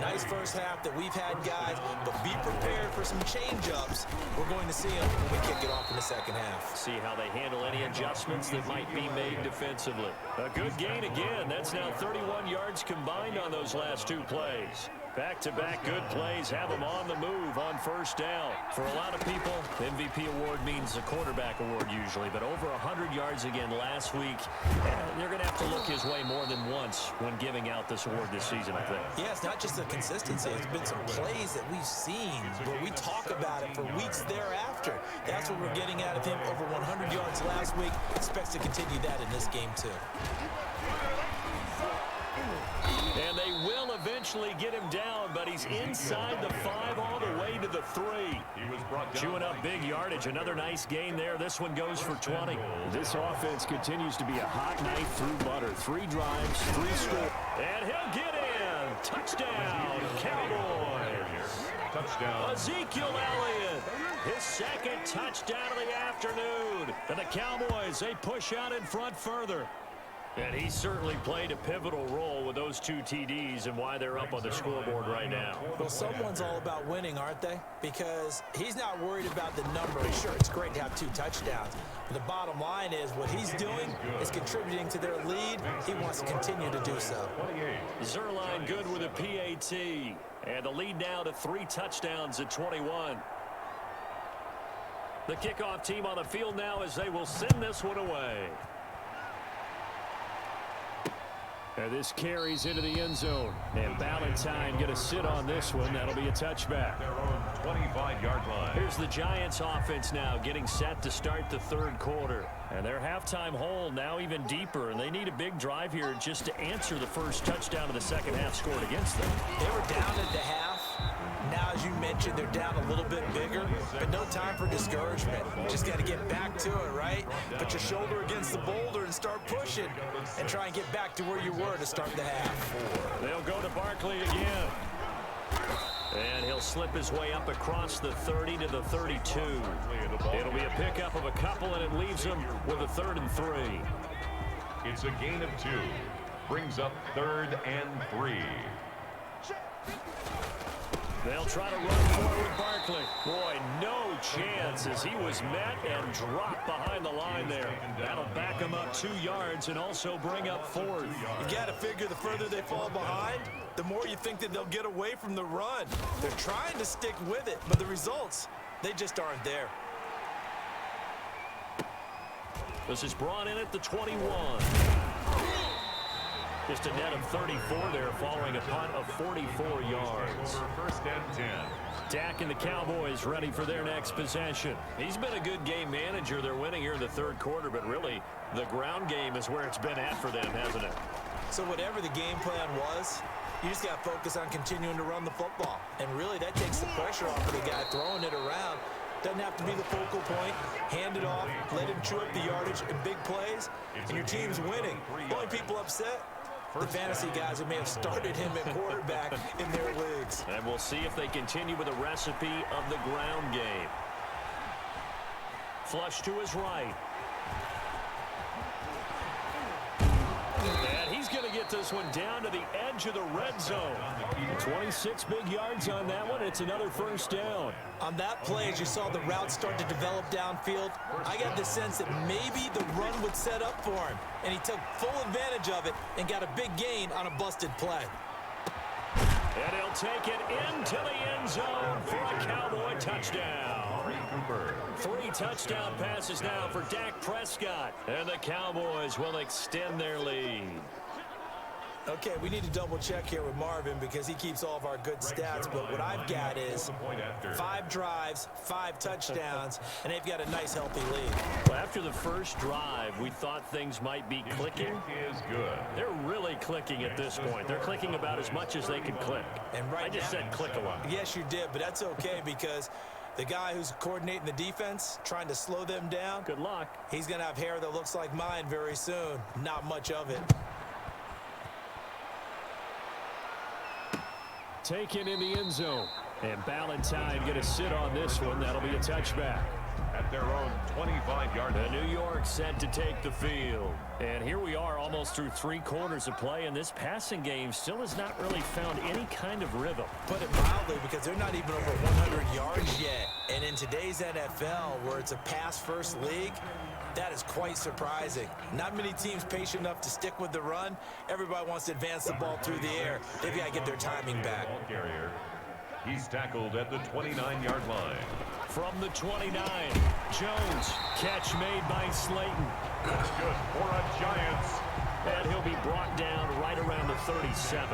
Nice first half that we've had, guys, but be prepared for some change-ups. We're going to see them when we kick it off in the second half.
See how they handle any adjustments that might be made defensively. A good gain again. That's now 31 yards combined on those last 2 plays. Back-to-back good plays have them on the move on first down. For a lot of people, MVP award means a quarterback award usually, but over 100 yards again last week. They're going to have to look his way more than once when giving out this award this season, I think.
Yeah, it's not just the consistency. It's been some plays that we've seen, but we talk about it for weeks thereafter. That's what we're getting out of him. Over 100 yards last week. Expects to continue that in this game, too.
And they will eventually get him down, but he's inside the 5 all the way to the 3. Chewing up big yardage. Another nice gain there. This one goes for 20.
This offense continues to be a hot knife through butter. 3 drives, 3 scores.
And he'll get in. Touchdown, Cowboys.
Touchdown.
Ezekiel Elliott. His second touchdown of the afternoon. And the Cowboys, they push out in front further. And he certainly played a pivotal role with those 2 TDs and why they're up on the scoreboard right now.
Well, someone's all about winning, aren't they? Because he's not worried about the number. Sure, it's great to have 2 touchdowns. But the bottom line is what he's doing is contributing to their lead. He wants to continue to do so.
Zerline good with a PAT. And the lead now to 3 touchdowns at 21. The kickoff team on the field now as they will send this one away.
And this carries into the end zone. And Ballantyne going to sit on this one. That'll be a touchback.
Their own 25-yard line.
Here's the Giants offense now getting set to start the 3rd quarter. And their halftime hole now even deeper. And they need a big drive here just to answer the first touchdown of the second half scored against them.
They were down at the half. Now, as you mentioned, they're down a little bit bigger, but no time for discouragement. Just got to get back to it, right? Put your shoulder against the boulder and start pushing and try and get back to where you were to start the half.
They'll go to Barkley again. And he'll slip his way up across the 30 to the 32. It'll be a pickup of a couple, and it leaves him with a 3rd and 3.
It's a gain of 2. Brings up 3rd and 3.
They'll try to run forward Barkley. Boy, no chance as he was met and dropped behind the line there. That'll back him up 2 yards and also bring up 4th.
You got to figure the further they fall behind, the more you think that they'll get away from the run. They're trying to stick with it, but the results, they just aren't there.
This is brought in at the 21. Just a net of 34 there following a punt of 44 yards.
1st and 10.
Dak and the Cowboys ready for their next possession. He's been a good game manager. They're winning here in the 3rd quarter, but really the ground game is where it's been at for them, hasn't it?
So whatever the game plan was, you just got to focus on continuing to run the football. And really that takes the pressure off of the guy throwing it around. Doesn't have to be the focal point. Hand it off, let him chew up the yardage in big plays, and your team's winning. Only people upset, the fantasy guys who may have started him at quarterback in their leagues.
And we'll see if they continue with a recipe of the ground game. Flush to his right. And he's going to get this one down to the edge of the red zone. 26 big yards on that one. It's another 1st down.
On that play, as you saw the route start to develop downfield, I got the sense that maybe the run would set up for him. And he took full advantage of it and got a big gain on a busted play.
And he'll take it into the end zone for a Cowboy touchdown. 3 touchdown passes now for Dak Prescott. And the Cowboys will extend their lead.
Okay, we need to double check here with Marvin because he keeps all of our good stats, but what I've got is 5 drives, 5 touchdowns, and they've got a nice, healthy lead.
Well, after the first drive, we thought things might be clicking.
Is good.
They're really clicking at this point. They're clicking about as much as they can click.
And right
I just
now,
said click a lot.
Yes, you did, but that's okay because the guy who's coordinating the defense, trying to slow them down,
Good luck.
he's going to have hair that looks like mine very soon. Not much of it.
Taken in the end zone. And Ballantyne going to sit on this one. That'll be a touchback.
At their own 25-yard line.
The New York set to take the field. And here we are almost through 3 quarters of play, and this passing game still has not really found any kind of rhythm.
Put it mildly because they're not even over 100 yards yet. And in today's NFL, where it's a pass-first league, that is quite surprising. Not many teams patient enough to stick with the run. Everybody wants to advance the ball through the air. They've got to get their timing back.
Ball carrier. He's tackled at the 29-yard line.
From the 29, Jones. Catch made by Slayton.
That's good for a Giants.
And he'll be brought down right around the 37.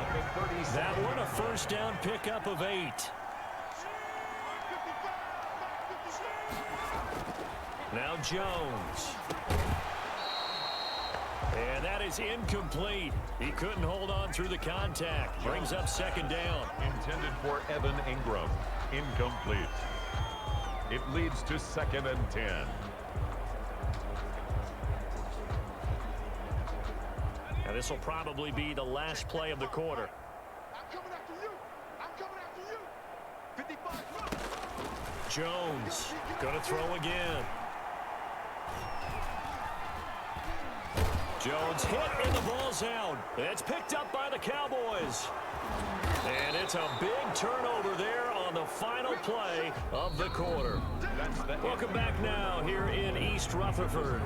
That one a first down pickup of 8. Now Jones. And that is incomplete. He couldn't hold on through the contact. Brings up second down.
Intended for Evan Ingram. Incomplete. It leads to 2nd and 10.
And this will probably be the last play of the quarter. Jones going to throw again. Jones hit and the ball's out. It's picked up by the Cowboys. And it's a big turnover there on the final play of the quarter. Welcome back now here in East Rutherford.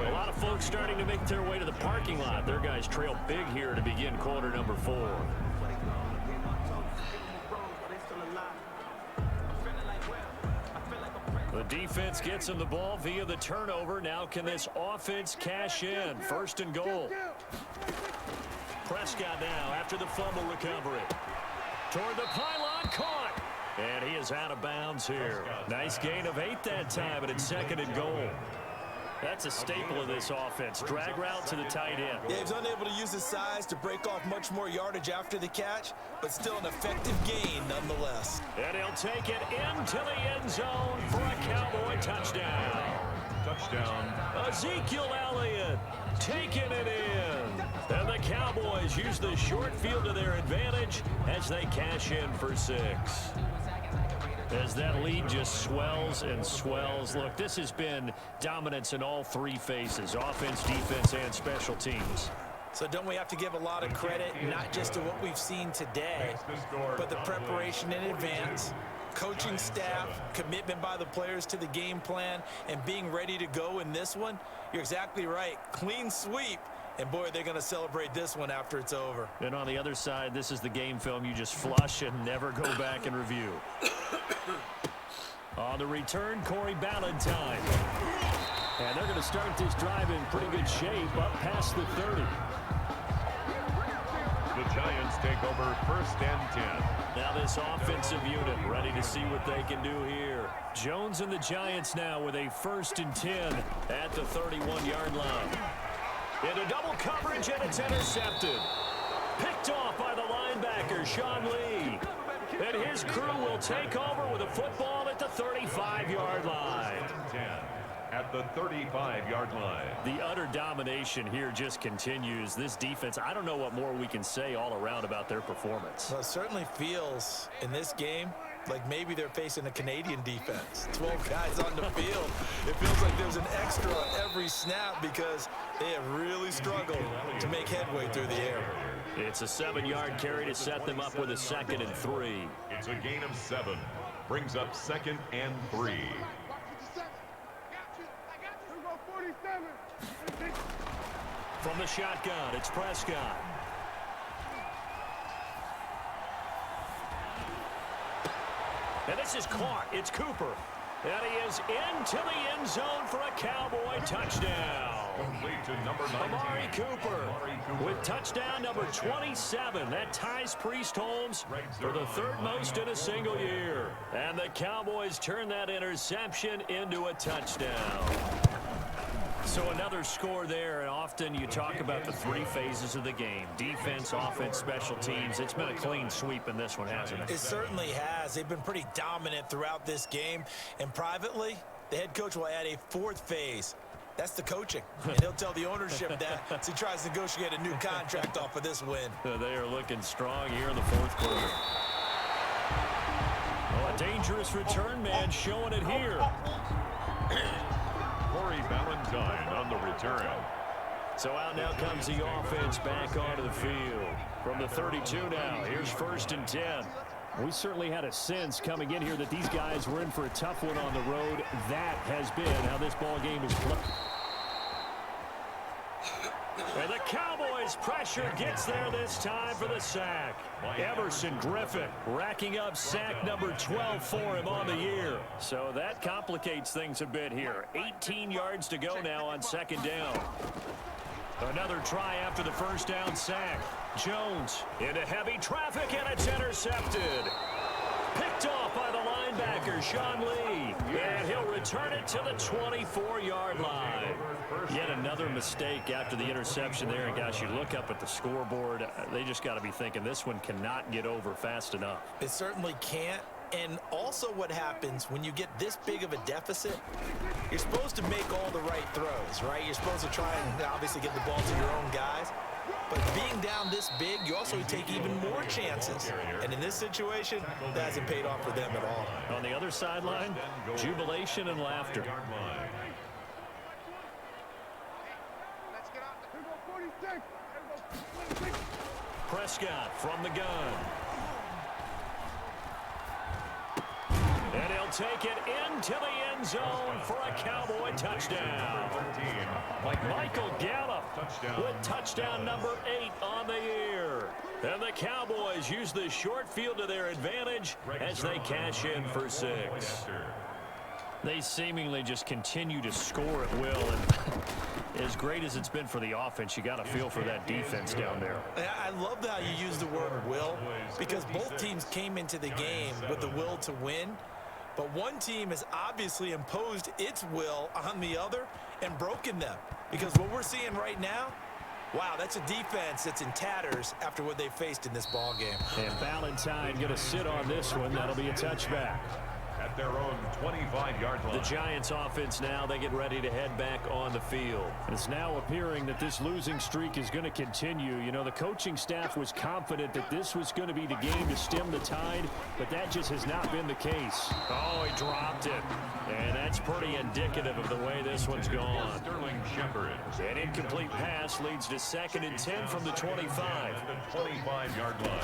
A lot of folks starting to make their way to the parking lot. Their guys trail big here to begin quarter number 4. The defense gets him the ball via the turnover. Now can this offense cash in? 1st and goal. Prescott now after the fumble recovery. Toward the pylon, caught. And he is out of bounds here. Nice gain of 8 that time, but it's 2nd and goal. That's a staple of this offense. Drag route to the tight end.
Yeah, he's unable to use his size to break off much more yardage after the catch, but still an effective gain nonetheless.
And he'll take it into the end zone for a Cowboy touchdown.
Touchdown.
Ezekiel Elliott taking it in. And the Cowboys use the short field to their advantage as they cash in for 6. As that lead just swells and swells. Look, this has been dominance in all 3 phases, offense, defense, and special teams.
So don't we have to give a lot of credit, not just to what we've seen today, but the preparation in advance, coaching staff, commitment by the players to the game plan, and being ready to go in this one? You're exactly right. Clean sweep. And, boy, they're going to celebrate this one after it's over.
And on the other side, this is the game film you just flush and never go back and review. On the return, Corey Ballantyne. And they're going to start this drive in pretty good shape up past the 30.
The Giants take over 1st and 10.
Now this offensive unit ready to see what they can do here. Jones and the Giants now with a 1st and 10 at the 31-yard line. Into double coverage, and it's intercepted. Picked off by the linebacker, Sean Lee. And his crew will take over with a football at the 35-yard line.
10 at the 35-yard line.
The utter domination here just continues. This defense, I don't know what more we can say all around about their performance.
Well, it certainly feels in this game like maybe they're facing a Canadian defense. 12 guys on the field. It feels like there's an extra on every snap because they have really struggled to make headway through the air.
It's a 7-yard carry to set them up with a 2nd and 3.
It's a gain of 7. Brings up 2nd and 3.
From the shotgun, it's Prescott. And this is caught. It's Cooper. And he is into the end zone for a Cowboy touchdown.
Complete to number 19.
Amari Cooper with touchdown number 27. That ties Priest Holmes for the 3rd most in a single year. And the Cowboys turn that interception into a touchdown. So another score there, and often you talk about the 3 phases of the game. Defense, offense, special teams. It's been a clean sweep in this one, hasn't it?
It certainly has. They've been pretty dominant throughout this game. And privately, the head coach will add a 4th phase. That's the coaching. And he'll tell the ownership that as he tries to negotiate a new contract off of this win.
They are looking strong here in the 4th quarter. Oh, a dangerous return man showing it here.
Corey Ballantyne on the return.
So out now comes the offense back onto the field. From the 32 now, here's 1st and 10.
We certainly had a sense coming in here that these guys were in for a tough one on the road. That has been how this ball game is played. And the Cowboys' pressure gets there this time for the sack. Everson Griffin racking up sack number 12 for him on the year. So that complicates things a bit here. 18 yards to go now on second down. Another try after the first down sack. Jones into heavy traffic, and it's intercepted. Picked off by the linebacker, Sean Lee. And he'll return it to the 24-yard line. Yet another mistake after the interception there. And, guys, you look up at the scoreboard, they just got to be thinking this one cannot get over fast enough.
It certainly can't. And also what happens when you get this big of a deficit, you're supposed to make all the right throws, right? You're supposed to try and obviously get the ball to your own guys. But being down this big, you also take even more chances. And in this situation, that hasn't paid off for them at all.
On the other sideline, jubilation and laughter. Prescott from the gun. And he'll take it into the end zone for a Cowboy touchdown. Michael Gallup with touchdown number 8 on the year. And the Cowboys use the short field to their advantage as they cash in for 6. They seemingly just continue to score at will. And as great as it's been for the offense, you got to feel for that defense down there.
I love how you use the word will, because both teams came into the game with the will to win. But one team has obviously imposed its will on the other and broken them. Because what we're seeing right now, wow, that's a defense that's in tatters after what they faced in this ball game.
And Valentine going to sit on this one. That'll be a touchback.
At their own 25-yard line.
The Giants offense now, they get ready to head back on the field. It's now appearing that this losing streak is going to continue. You know, the coaching staff was confident that this was going to be the game to stem the tide, but that just has not been the case. Oh, he dropped it. And that's pretty indicative of the way this one's gone.
Sterling Shepard.
An incomplete pass leads to 2nd and 10 from the 25.
The 25-yard line.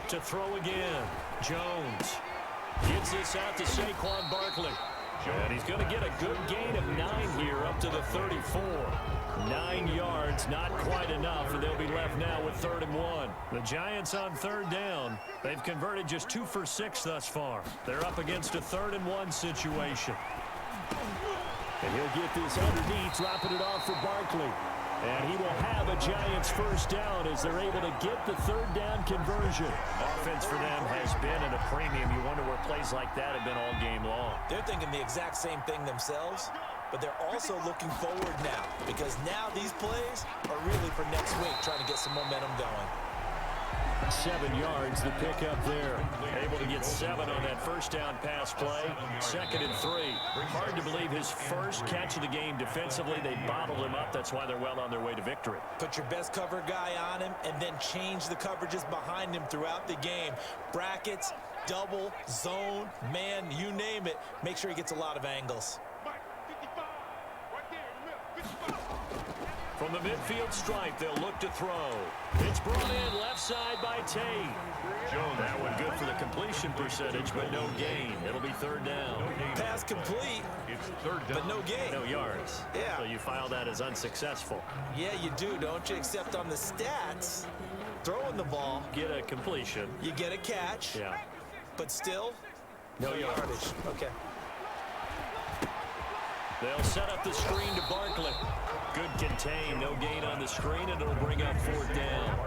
To throw again, Jones. Gets this out to Saquon Barkley. And he's going to get a good gain of 9 here up to the 34. 9 yards, not quite enough, and they'll be left now with 3rd and 1. The Giants on 3rd down. They've converted just 2 for 6 thus far. They're up against a 3rd and 1 situation. And he'll get this underneath, dropping it off for Barkley. And he will have a Giants first down as they're able to get the 3rd down conversion. Offense for them has been at a premium. You wonder where plays like that have been all game long.
They're thinking the exact same thing themselves, but they're also looking forward now, because now these plays are really for next week, trying to get some momentum going.
7 yards, the pickup there. Able to get 7 on that first down pass play. 2nd and 3. Hard to believe his first catch of the game defensively. They bottled him up. That's why they're well on their way to victory.
Put your best cover guy on him and then change the coverages behind him throughout the game. Brackets, double, zone, man, you name it. Make sure he gets a lot of angles.
From the midfield stripe, they'll look to throw. It's brought in left side by Tate. That one good for the completion percentage, but no gain. It'll be 3rd down.
Pass complete,
It's 3rd down.
but no gain.
No yards.
Yeah.
So you file that as unsuccessful.
Yeah, you do, don't you? Except on the stats, throwing the ball,
Get a completion.
you get a catch,
Yeah.
but still,
No yardage.
Okay.
They'll set up the screen to Barkley. Good contain. No gain on the screen, and it'll bring up 4th down.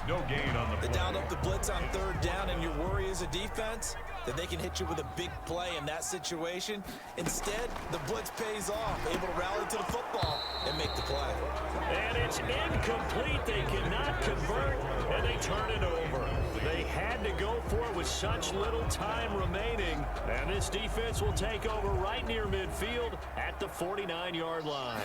No gain on the
They
play.
dialed up the blitz on 3rd down, and your worry as a defense that they can hit you with a big play in that situation. Instead, the blitz pays off, able to rally to the football and make the play.
And it's incomplete. They cannot convert, and they turn it over. They had to go for it with such little time remaining. And this defense will take over right near midfield at the 49-yard line.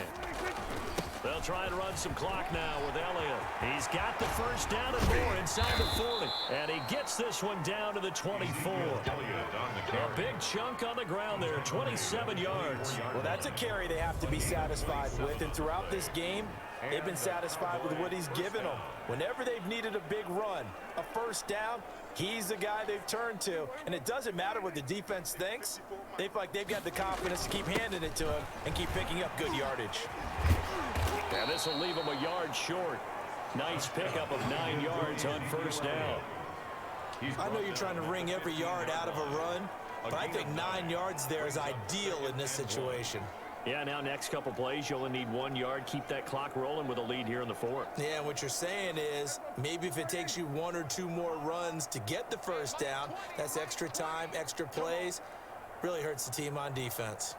They'll try and run some clock now with Elliott. He's got the first down and more inside the 40. And he gets this one down to the 24. A big chunk on the ground there, 27 yards.
Well, that's a carry they have to be satisfied with, and throughout this game, they've been satisfied with what he's given them. Whenever they've needed a big run, a first down, He's the guy they've turned to, and it doesn't matter what the defense thinks. They feel like they've got the confidence to keep handing it to him and keep picking up good yardage.
Yeah, this will leave him a yard short. Nice pickup of 9 yards on first down.
I know you're trying to wring every yard out of a run, but I think 9 yards there is ideal in this situation.
Yeah, now next couple plays, you only need 1 yard. Keep that clock rolling with a lead here in the fourth.
Yeah, and what you're saying is maybe if it takes you 1 or 2 more runs to get the first down, that's extra time, extra plays, really hurts the team on defense.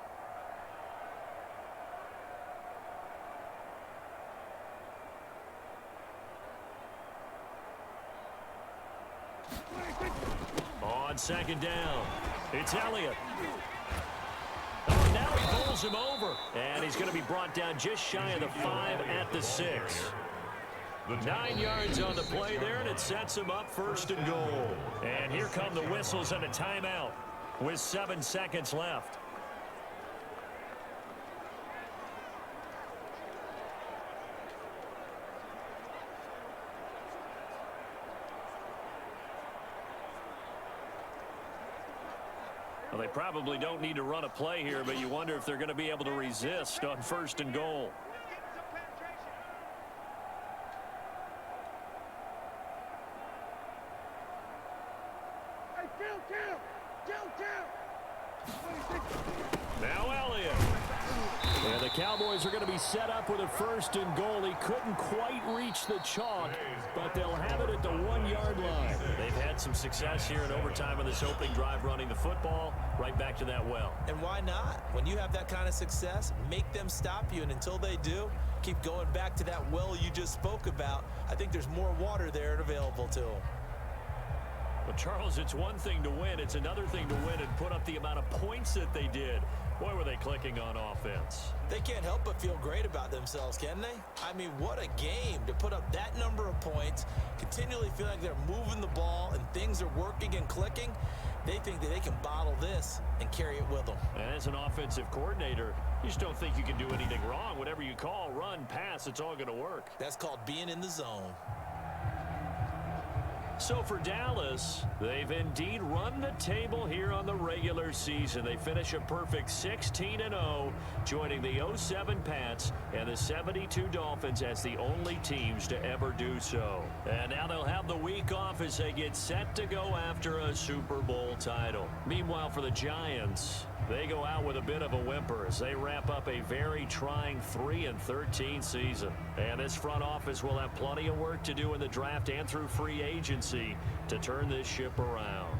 On second down, it's Elliott. Oh, now he bowls him over. And he's going to be brought down just shy of the 5 at the 6. 9 yards on the play there, and it sets him up first and goal. And here come the whistles and a timeout with 7 seconds left. Well, they probably don't need to run a play here, but you wonder if they're going to be able to resist on first and goal. Now Elliott. And the Cowboys are going to be set up with a first and goal. He couldn't quite reach the chalk, but they'll have it at the 1 yard line. They've had some success here in overtime on this opening drive running the football. Right back to that well.
And why not? When you have that kind of success, make them stop you. And until they do, keep going back to that well you just spoke about. I think there's more water there and available to them.
Well, Charles, it's one thing to win. It's another thing to win and put up the amount of points that they did. Boy, were they clicking on offense.
They can't help but feel great about themselves, can they? I mean, what a game to put up that number of points, continually feel like they're moving the ball and things are working and clicking. They think that they can bottle this and carry it with them.
And as an offensive coordinator, you just don't think you can do anything wrong. Whatever you call, run, pass, it's all going to work.
That's called being in the zone.
So for Dallas, they've indeed run the table here on the regular season. They finish a perfect 16-0, joining the 07 Pats and the 72 Dolphins as the only teams to ever do so. And now they'll have the week off as they get set to go after a Super Bowl title. Meanwhile, for the Giants, they go out with a bit of a whimper as they wrap up a very trying 3-13 season. And this front office will have plenty of work to do in the draft and through free agency to turn this ship around.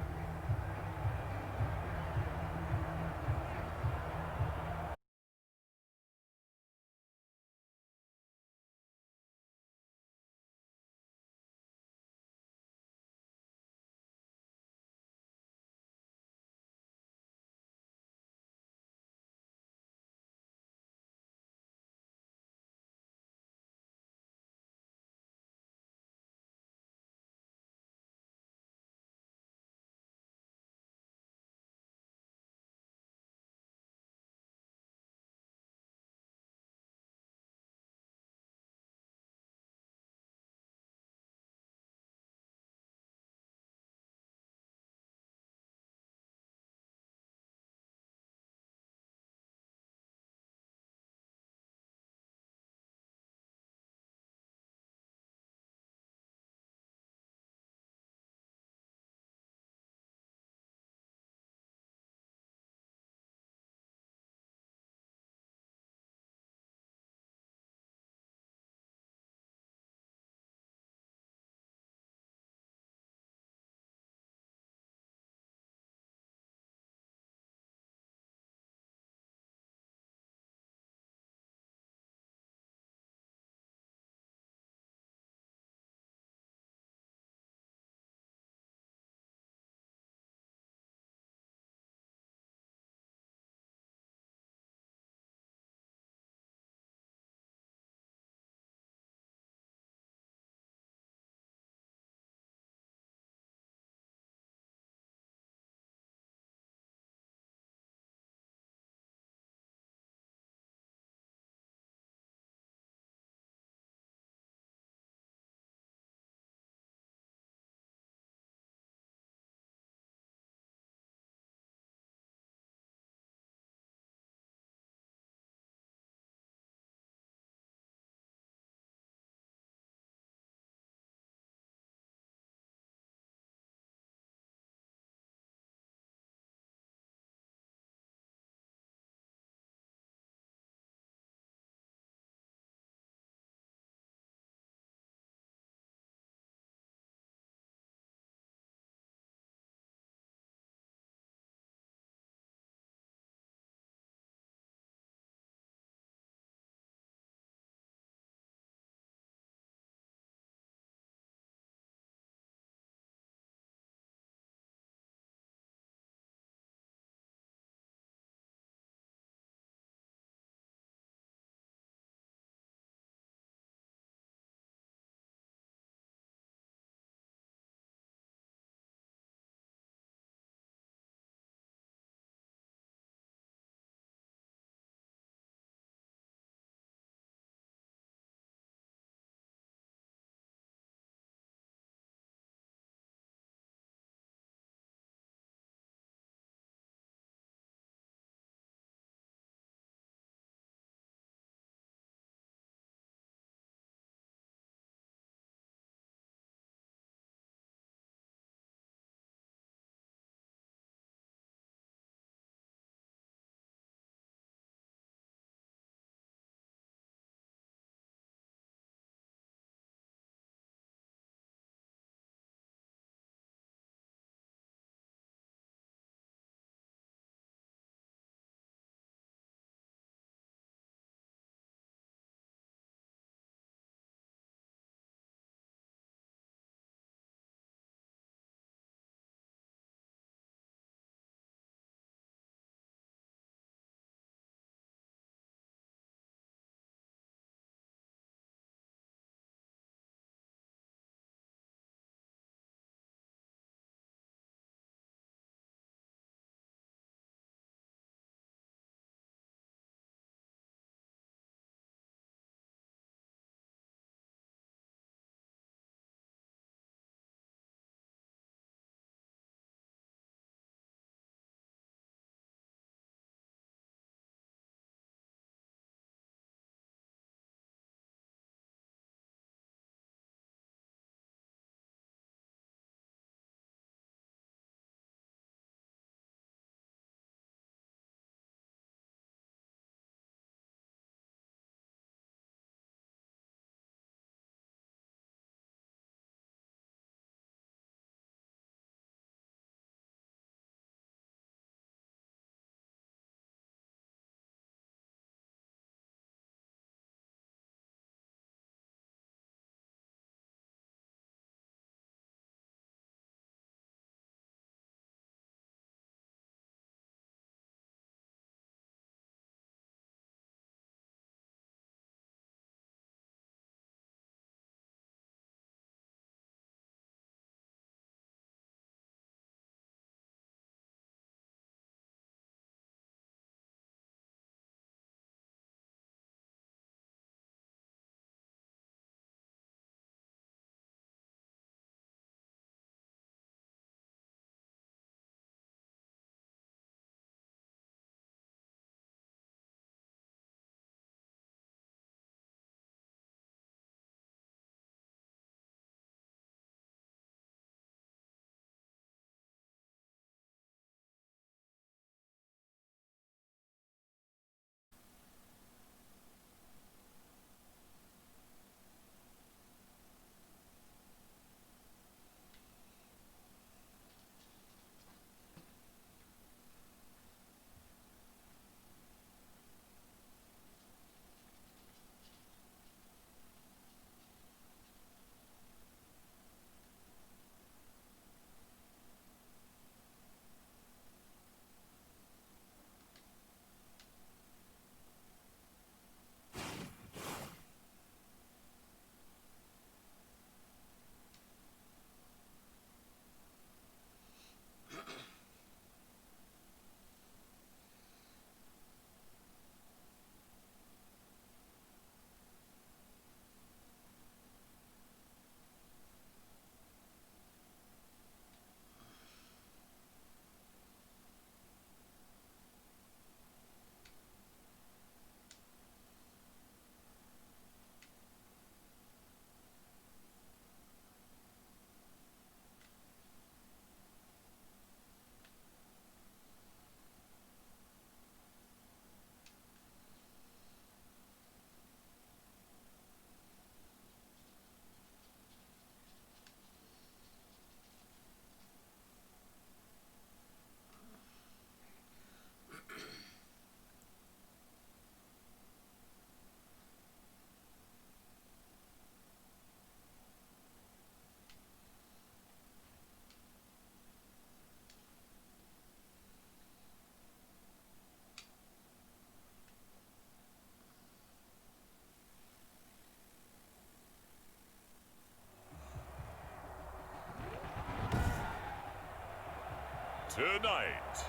Tonight,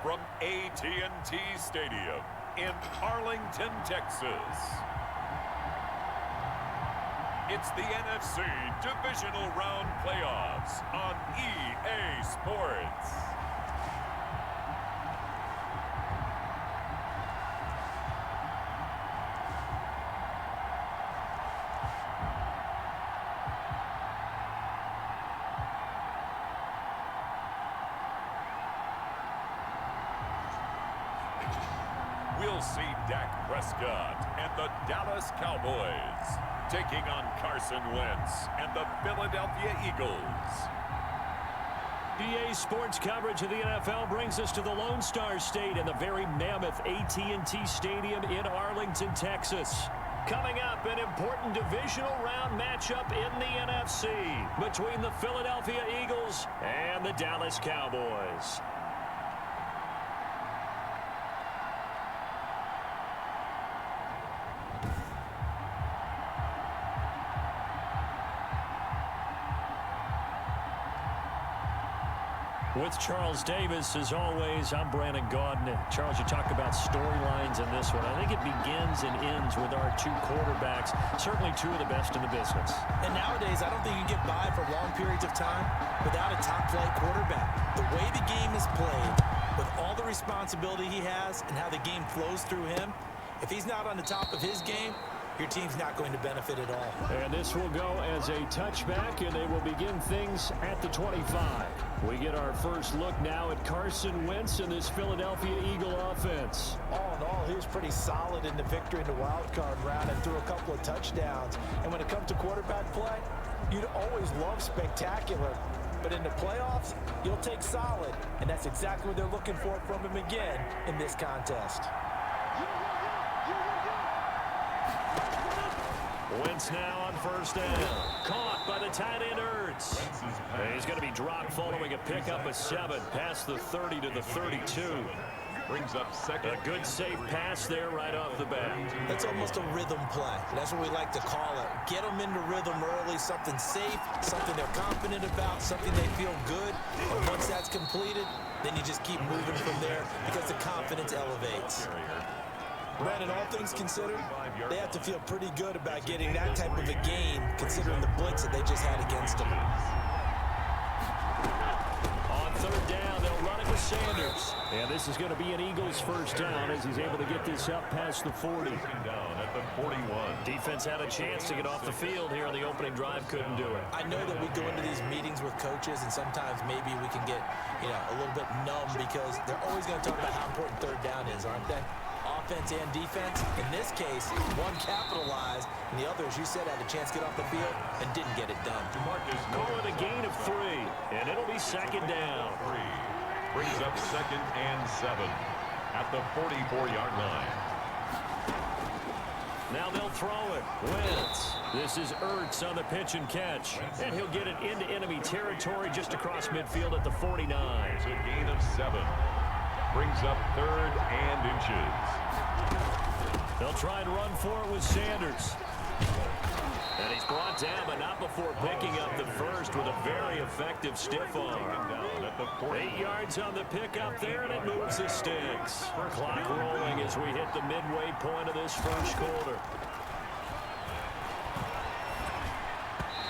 from AT&T Stadium in Arlington, Texas, it's the NFC Divisional Round Playoffs on EA Sports. We'll see Dak Prescott and the Dallas Cowboys taking on Carson Wentz and the Philadelphia Eagles.
EA Sports coverage of the NFL brings us to the Lone Star State and the very mammoth AT&T Stadium in Arlington, Texas. Coming up, an important divisional round matchup in the NFC between the Philadelphia Eagles and the Dallas Cowboys. With Charles Davis, as always, I'm Brandon Gaudin. Charles, you talk about storylines in this one. I think it begins and ends with our two quarterbacks, certainly two of the best in the business.
And nowadays, I don't think you can get by for long periods of time without a top-flight quarterback. The way the game is played, with all the responsibility he has and how the game flows through him, if he's not on the top of his game, your team's not going to benefit at all.
And this will go as a touchback, and they will begin things at the 25. We get our first look now at Carson Wentz and this Philadelphia Eagle offense.
All in all, he was pretty solid in the victory in the wild card round and threw a couple of touchdowns. And when it comes to quarterback play, you'd always love spectacular. But in the playoffs, you'll take solid. And that's exactly what they're looking for from him again in this contest.
Wentz now on first down. Caught by the tight end Ertz. He's going to be dropped following a pickup of 7 past the 30 to the 32.
Brings up second.
A good safe pass there right off the bat.
That's almost a rhythm play. That's what we like to call it. Get them into rhythm early, something safe, something they're confident about, something they feel good. And once that's completed, then you just keep moving from there because the confidence elevates. Brandon, all things considered, they have to feel pretty good about getting that type of a gain, considering the blitz that they just had against them.
On third down, they'll run it with Sanders. And this is going to be an Eagles first down as he's able to get this up past the 40.
Down at the 41.
Defense had a chance to get off the field here on the opening drive, couldn't do it.
I know that we go into these meetings with coaches, and sometimes maybe we can get, a little bit numb because they're always going to talk about how important third down is, aren't they? Offense and defense. In this case, one capitalized, and the other, as you said, had a chance to get off the field and didn't get it done.
Call it a gain of 3, and it'll be second down.
Brings up second and 7 at the 44-yard line.
Now they'll throw it. Wentz. This is Ertz on the pitch and catch. And he'll get it into enemy territory just across midfield at the 49.
There's a gain of 7. Brings up third and inches.
They'll try and run for it with Sanders. And he's brought down, but not before picking up the first with a very effective stiff arm. 8 yards on the pickup there, and it moves the sticks. Clock rolling as we hit the midway point of this first quarter.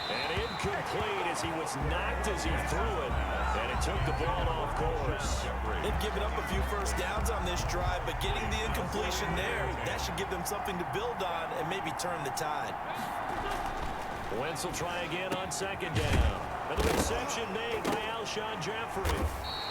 And incomplete as he was knocked as he threw it. And it took the ball off course.
They've given up a few first downs on this drive, but getting the incompletion there, that should give them something to build on and maybe turn the tide.
Wentz will try again on second down. And the reception made by Alshon Jeffrey.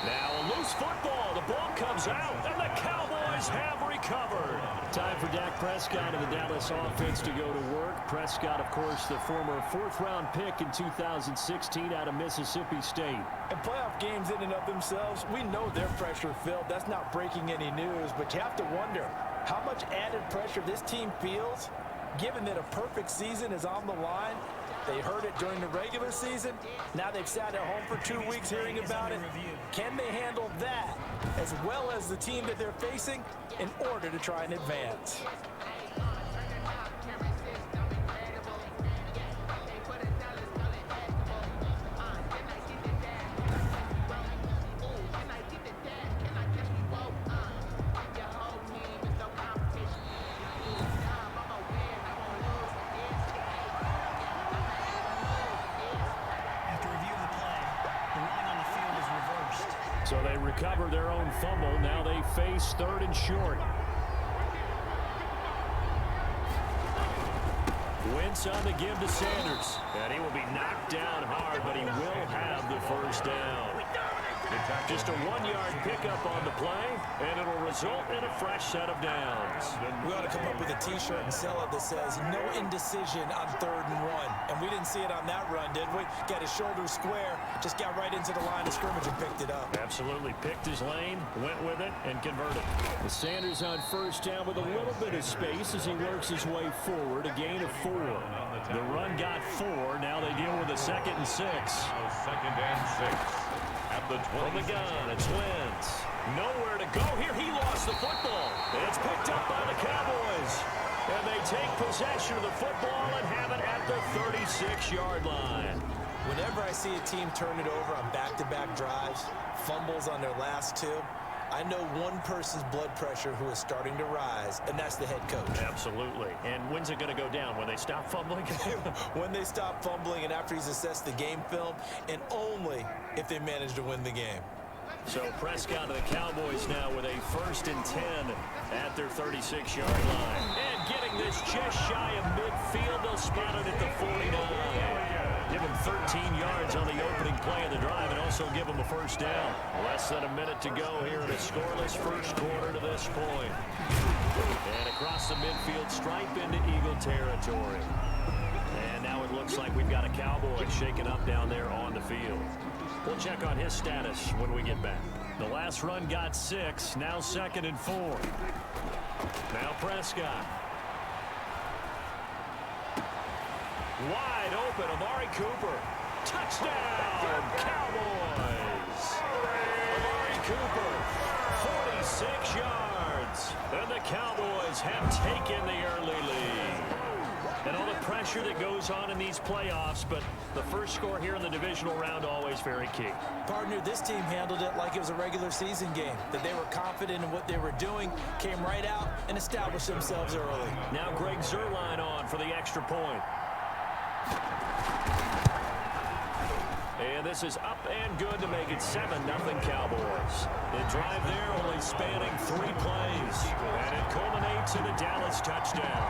Now a loose football. The ball comes out, and the Cowboys have recovered. Time for Dak Prescott and the Dallas offense to go to work. Prescott, of course, the former 4th-round pick in 2016 out of Mississippi State.
And playoff games in and of themselves, we know they're pressure-filled. That's not breaking any news, but you have to wonder how much added pressure this team feels, given that a perfect season is on the line. They heard it during the regular season. Now they've sat at home for 2 weeks hearing about it. Can they handle that as well as the team that they're facing in order to try and advance?
recover their own fumble. Now they face 3rd and short. Wentz on the give to Sanders. And he will be knocked down hard, but he will have the first down. Just a 1-yard pickup on the play, and it'll result in a fresh set of downs.
We ought to come up with a T-shirt and sell it that says, no indecision on 3rd and 1. And we didn't see it on that run, did we? Got his shoulders square, just got right into the line of scrimmage and picked it up.
Absolutely picked his lane, went with it, and converted. The Sanders on first down with a little bit of space as he works his way forward, a gain of 4. The run got 4. Now they deal with a 2nd and 6.
2nd and 6. At the 20.
From the gun, it's Wentz. Nowhere to go here. He lost the football. It's picked up by the Cowboys. And they take possession of the football and have it at the 36-yard line.
Whenever I see a team turn it over on back-to-back drives, fumbles on their last 2, I know one person's blood pressure who is starting to rise, and that's the head coach.
Absolutely. And when's it going to go down? When they stop fumbling?
When they stop fumbling and after he's assessed the game film, and only if they manage to win the game.
So Prescott to the Cowboys now with a 1st and 10 at their 36-yard line. And getting this just shy of midfield, they'll spot it at the 49. Give him 13 yards on the opening play of the drive and also give him a first down. Less than a minute to go here in a scoreless first quarter to this point. And across the midfield stripe into Eagle territory. And now it looks like we've got a Cowboy shaken up down there on the field. We'll check on his status when we get back. The last run got 6, now 2nd and 4. Now Prescott. Wide open, Amari Cooper. Touchdown, Cowboys. Amari Cooper, 46 yards. And the Cowboys have taken the early lead. And all the pressure that goes on in these playoffs, but the first score here in the divisional round always very key.
Partner, this team handled it like it was a regular season game, that they were confident in what they were doing, came right out and established themselves early.
Now Greg Zuerlein on for the extra point. And this is up and good to make it 7-0 Cowboys. The drive there only spanning 3 plays. And it culminates in a Dallas touchdown.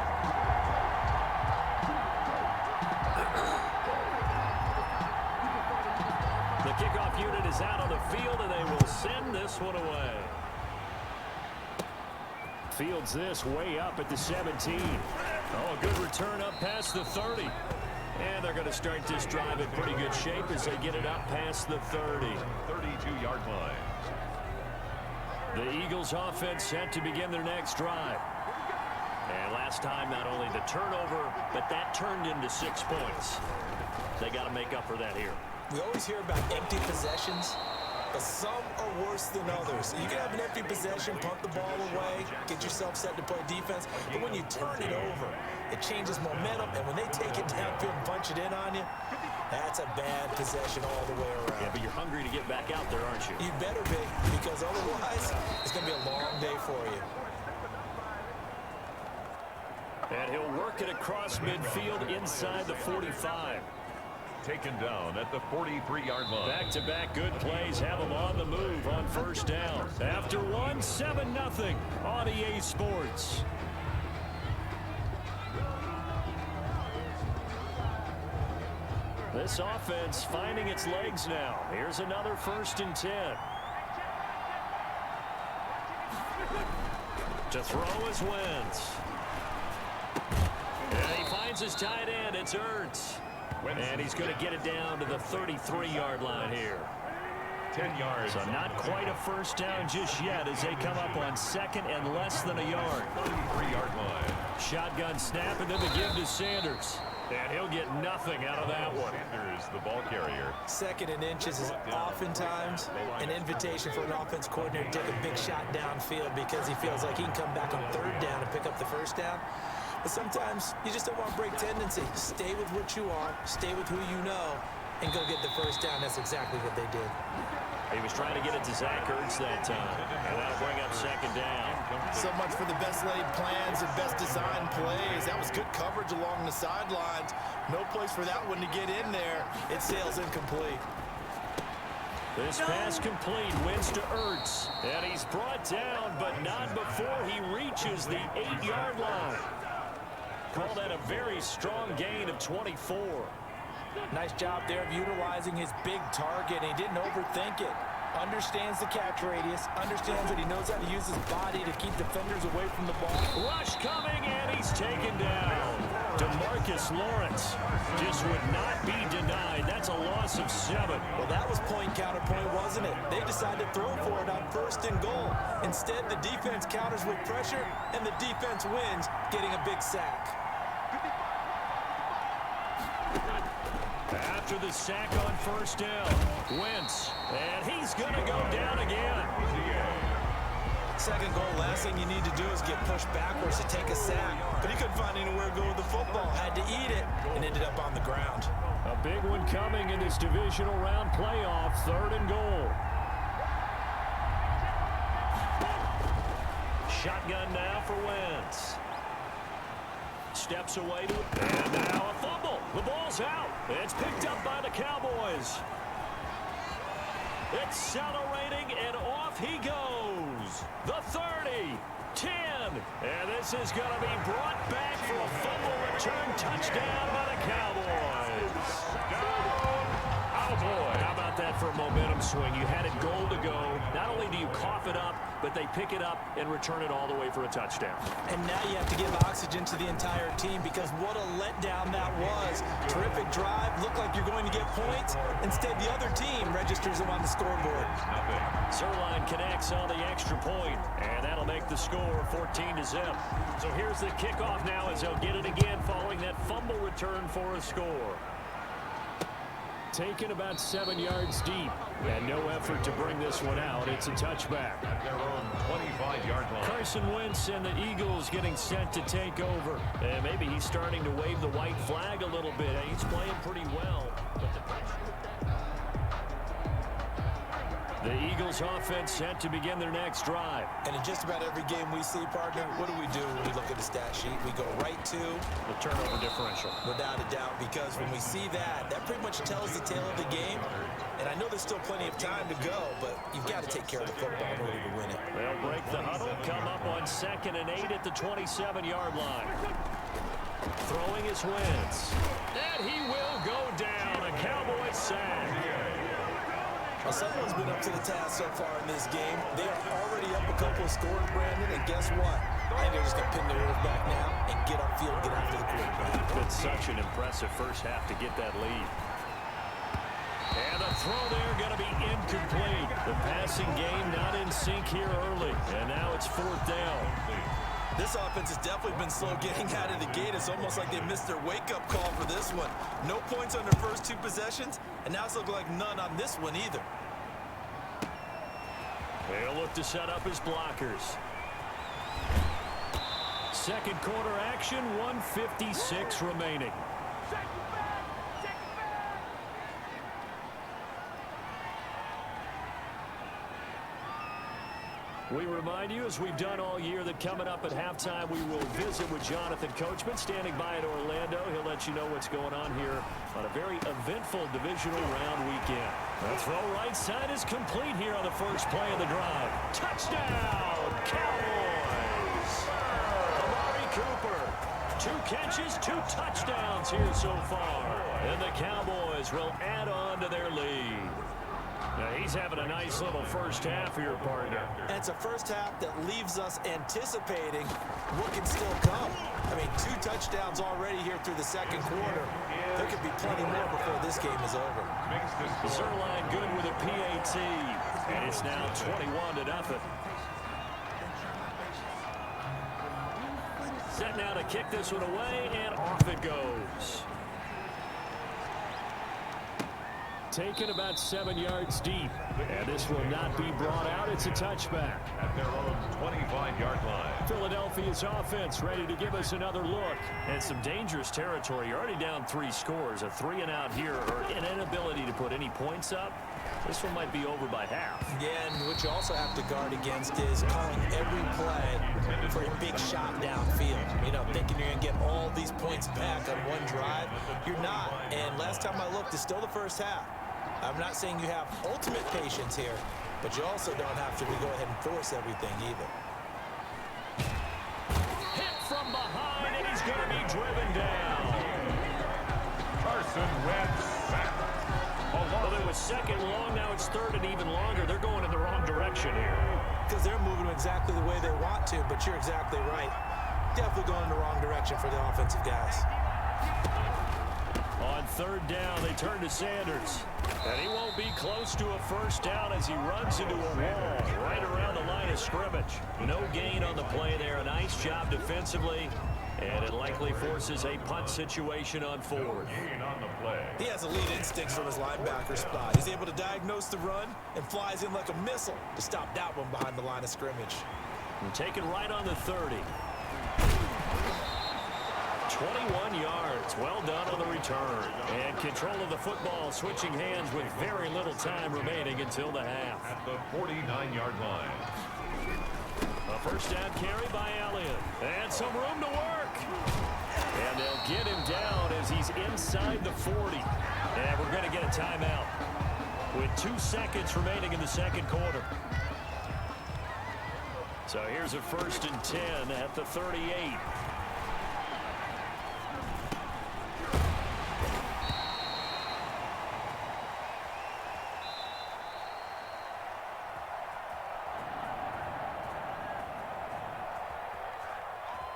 The kickoff unit is out on the field, and they will send this one away. Fields this way up at the 17. Oh, a good return up past the 30. And they're going to start this drive in pretty good shape as they get it up past the 30.
32-yard line.
The Eagles offense set to begin their next drive. And last time, not only the turnover, but that turned into 6 points. They got to make up for that here.
We always hear about empty possessions, but some are worse than others. You can have an empty possession, punt the ball away, get yourself set to play defense, but when you turn it over, it changes momentum, and when they take it downfield and punch it in on you, that's a bad possession all the way around.
Yeah, but you're hungry to get back out there, aren't you?
You better be, because otherwise, it's going to be a long day for you.
And he'll work it across midfield inside the 45.
Taken down at the 43-yard line.
Back-to-back good plays have them on the move on first down. After one, 7-0 on EA Sports. This offense finding its legs now. Here's another 1st and 10. To throw is Wentz. And he finds his tight end. It's Ertz. And he's going to get it down to the 33-yard line here.
10 yards.
So not quite a first down just yet as they come up on 2nd and less than a yard.
33-yard line.
Shotgun snap and then the give to Sanders. And he'll get nothing out of that one.
Sanders, the ball carrier.
2nd and inches is oftentimes an invitation for an offense coordinator to take a big shot downfield because he feels like he can come back on 3rd down and pick up the first down. But sometimes you just don't want to break tendency. Stay with what you are, stay with who you know, and go get the first down. That's exactly what they did.
He was trying to get it to Zach Ertz that time. And that'll bring up 2nd down.
So much for the best laid plans and best design plays. That was good coverage along the sidelines. No place for that one to get in there. It sails incomplete.
This pass complete, wins to Ertz. And he's brought down, but not before he reaches the 8-yard line. Call that a very strong gain of 24.
Nice job there of utilizing his big target. He didn't overthink it. Understands the catch radius. Understands that he knows how to use his body to keep defenders away from the ball.
Rush coming, and he's taken down. DeMarcus Lawrence just would not be denied. That's a loss of 7.
Well, that was point counterpoint, wasn't it? They decided to throw for it on 1st and goal. Instead, the defense counters with pressure, and the defense wins, getting a big sack.
After the sack on 1st down, Wentz, and he's going to go down again.
2nd goal, last thing you need to do is get pushed backwards to take a sack. But he couldn't find anywhere to go with the football. Had to eat it and ended up on the ground.
A big one coming in this divisional round playoff, 3rd and goal. Shotgun now for Wentz. Steps away to it, and now a fumble. The ball's out. It's picked up by the Cowboys. Accelerating, and off he goes. The 30, 10, and this is going to be brought back for a fumble return touchdown by the Cowboys. How about that for a momentum swing? You had it goal to go. Not only do you cough it up, but they pick it up and return it all the way for a touchdown.
And now you have to give oxygen to the entire team because what a letdown that was. Terrific drive. Looked like you're going to get points. Instead, the other team registers them on the scoreboard.
Zerline connects on the extra point, and that'll make the score 14-0. So here's the kickoff now as they'll get it again following that fumble return for a score. Taken about 7 yards deep, and no effort to bring this one out. It's a touchback.
At their own 25-yard line.
Carson Wentz and the Eagles getting set to take over. And maybe he's starting to wave the white flag a little bit. He's playing pretty well. But the Eagles offense set to begin their next drive.
And in just about every game we see, partner, what do we do when we look at the stat sheet? We go right to
the turnover differential.
Without a doubt, because when we see that, that pretty much tells the tale of the game. And I know there's still plenty of time to go, but you've got to take care of the football in order to win it.
They'll break the huddle, come up on 2nd and 8 at the 27-yard line. Throwing his Wentz. And he will go down. A Cowboy sack.
Well, someone's been up to the task so far in this game. They are already up a couple of scores, Brandon, and guess what? I think they're just going to pin their ears back now and get upfield, get after the quarterback.
It's such an impressive first half to get that lead. And the throw there going to be incomplete. The passing game not in sync here early, and now it's 4th down.
This offense has definitely been slow getting out of the gate. It's almost like they missed their wake-up call for this one. No points on their first 2 possessions, and now it's looking like none on this one either.
They'll look to set up his blockers. 2nd quarter action, 1:56 remaining. We remind you, as we've done all year, that coming up at halftime, we will visit with Jonathan Coachman, standing by in Orlando. He'll let you know what's going on here on a very eventful divisional round weekend. The throw right side is complete here on the first play of the drive. Touchdown, Cowboys! Amari Cooper, 2 catches, 2 touchdowns here so far. And the Cowboys will add on to their lead. Now he's having a nice little first half here, partner.
And it's a first half that leaves us anticipating what can still come. I mean, 2 touchdowns already here through the 2nd quarter. There could be plenty more before this game is over.
Zerline good with a PAT. And it's now 21-0. Set now to kick this one away, and off it goes. Taken about 7 yards deep. And this will not be brought out. It's a touchback.
At their own 25-yard line.
Philadelphia's offense ready to give us another look. And some dangerous territory. You're already down 3 scores. A 3-and-out here, or an inability to put any points up. This one might be over by half.
Yeah, and what you also have to guard against is calling every play for a big shot downfield. You know, thinking you're going to get all these points back on one drive. You're not. And last time I looked, it's still the first half. I'm not saying you have ultimate patience here, but you also don't have to go ahead and force everything either.
Hit from behind, and he's going to be driven down.
Carson Wentz sacked.
Well, it was second long, now it's third and even longer. They're going in the wrong direction here.
Because they're moving exactly the way they want to, but you're exactly right. Definitely going in the wrong direction for the offensive guys.
On third down, they turn to Sanders. And he won't be close to a first down as he runs into a wall right around the line of scrimmage. No gain on the play there. A nice job defensively. And it likely forces a punt situation on fourth.
He has elite instincts from his linebacker spot. He's able to diagnose the run and flies in like a missile to stop that one behind the line of scrimmage.
And taken right on the 30. 21 yards. Well done on the return. And control of the football switching hands with very little time remaining until the half.
At the 49-yard line.
A first down carry by Elliott. And some room to work. And they'll get him down as he's inside the 40. And we're going to get a timeout with 2 seconds remaining in the second quarter. So here's a 1st and 10 at the 38.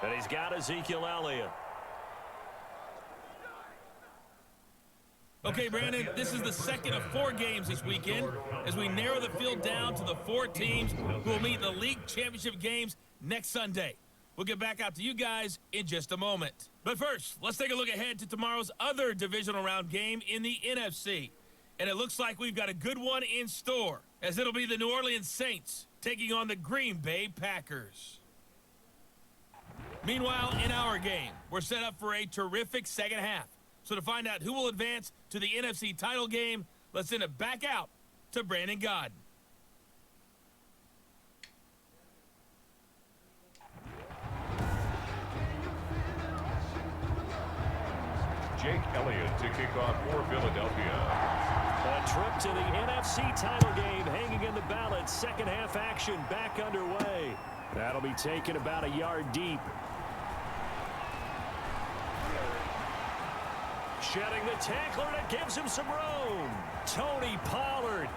And he's got Ezekiel Elliott.
Okay, Brandon, this is the second of 4 games this weekend as we narrow the field down to the 4 teams who will meet in the league championship games next Sunday. We'll get back out to you guys in just a moment. But first, let's take a look ahead to tomorrow's other divisional round game in the NFC. And it looks like we've got a good one in store, as it'll be the New Orleans Saints taking on the Green Bay Packers. Meanwhile, in our game, we're set up for a terrific second half. So to find out who will advance to the NFC title game, let's send it back out to Brandon Godden.
Jake Elliott to kick off for Philadelphia.
A trip to the NFC title game hanging in the balance. Second half action back underway. That'll be taken about a yard deep. Shedding the tackler, and it gives him some room. Tony Pollard.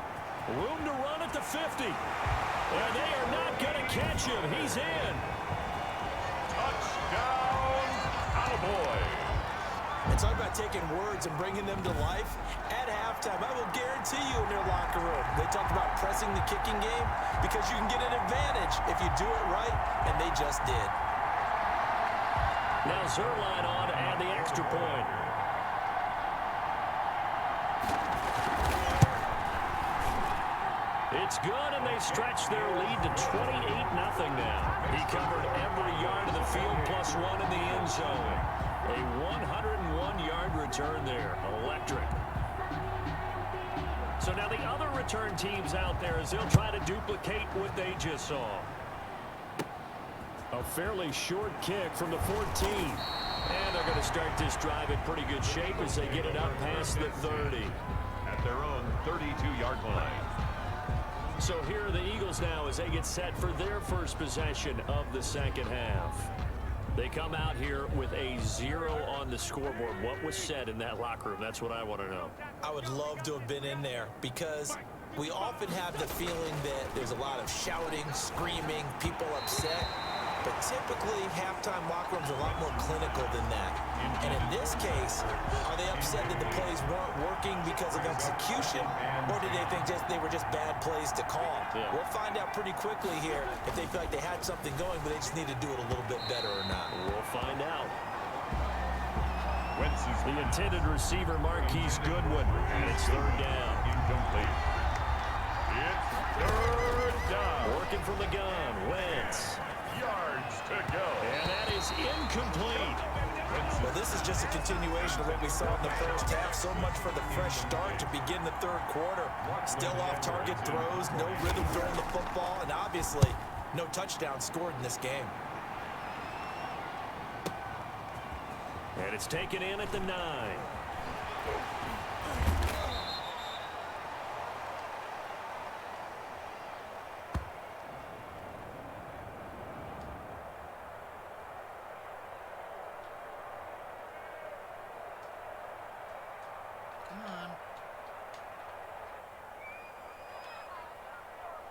Room to run at the 50. And they are not going to catch him. He's in.
Touchdown, Cowboys.
It's all about taking words and bringing them to life. At halftime, I will guarantee you in their locker room, they talked about pressing the kicking game because you can get an advantage if you do it right, and they just did.
Now Zerline on and the extra point. It's good, and they stretch their lead to 28-0 now. He covered every yard of the field plus 1 in the end zone. A 101-yard return there. Electric. So now the other return teams out there as they'll try to duplicate what they just saw. A fairly short kick from the 14. And they're going to start this drive in pretty good shape as they get it up past the 30.
At their own 32-yard line.
So here are the Eagles now as they get set for their first possession of the second half. They come out here with a 0 on the scoreboard. What was said in that locker room? That's what I want to know.
I would love to have been in there because we often have the feeling that there's a lot of shouting, screaming, people upset. But typically, halftime locker rooms are a lot more clinical than that. And in this case, are they upset that the plays weren't working because of execution, or did they think they were just bad plays to call?
Yeah.
We'll find out pretty quickly here if they feel like they had something going, but they just need to do it a little bit better or not.
We'll find out.
Wentz is
The intended receiver, Marquise Goodwin, and it's third down.
incomplete. It's third down.
Working from the gun, Wentz.
Yards to go.
And that is incomplete.
Well, this is just a continuation of what we saw in the first half. So much for the fresh start to begin the third quarter. Still off-target throws, no rhythm throwing the football, and obviously no touchdown scored in this game.
And it's taken in at the 9.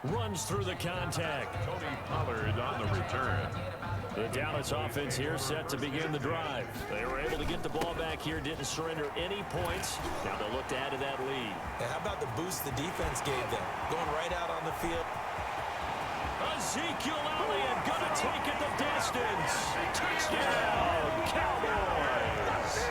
runs through the contact.
Tony Pollard on the return.
The Dallas offense here set to begin the drive. They were able to get the ball back here, didn't surrender any points. Now they'll look to add to that lead.
And how about the boost the defense gave them? Going right out on the field.
Ezekiel Elliott gonna take it the distance. Touchdown, Cowboys.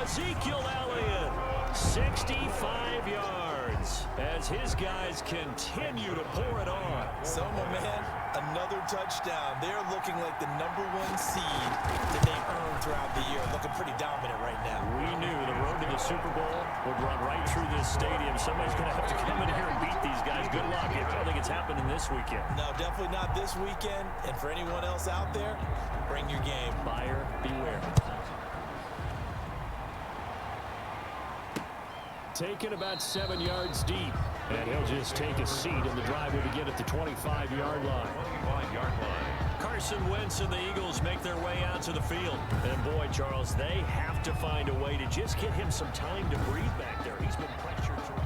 Ezekiel Elliott, 65 yards as his guys continue to pour it on.
So, my man, another touchdown. They're looking like the #1 seed that they've earned throughout the year. Looking pretty dominant right now.
We knew the road to the Super Bowl would run right through this stadium. Somebody's going to have to come in here and beat these guys. Good luck. I don't think it's happening this weekend.
No, definitely not this weekend. And for anyone else out there, bring your game.
Buyer beware. Taken about 7 yards deep. And he'll just take a seat, and the drive will begin at the 25-yard line.
25-yard line.
Carson Wentz and the Eagles make their way out to the field. And boy, Charles, they have to find a way to just get him some time to breathe back there. He's been pressured through.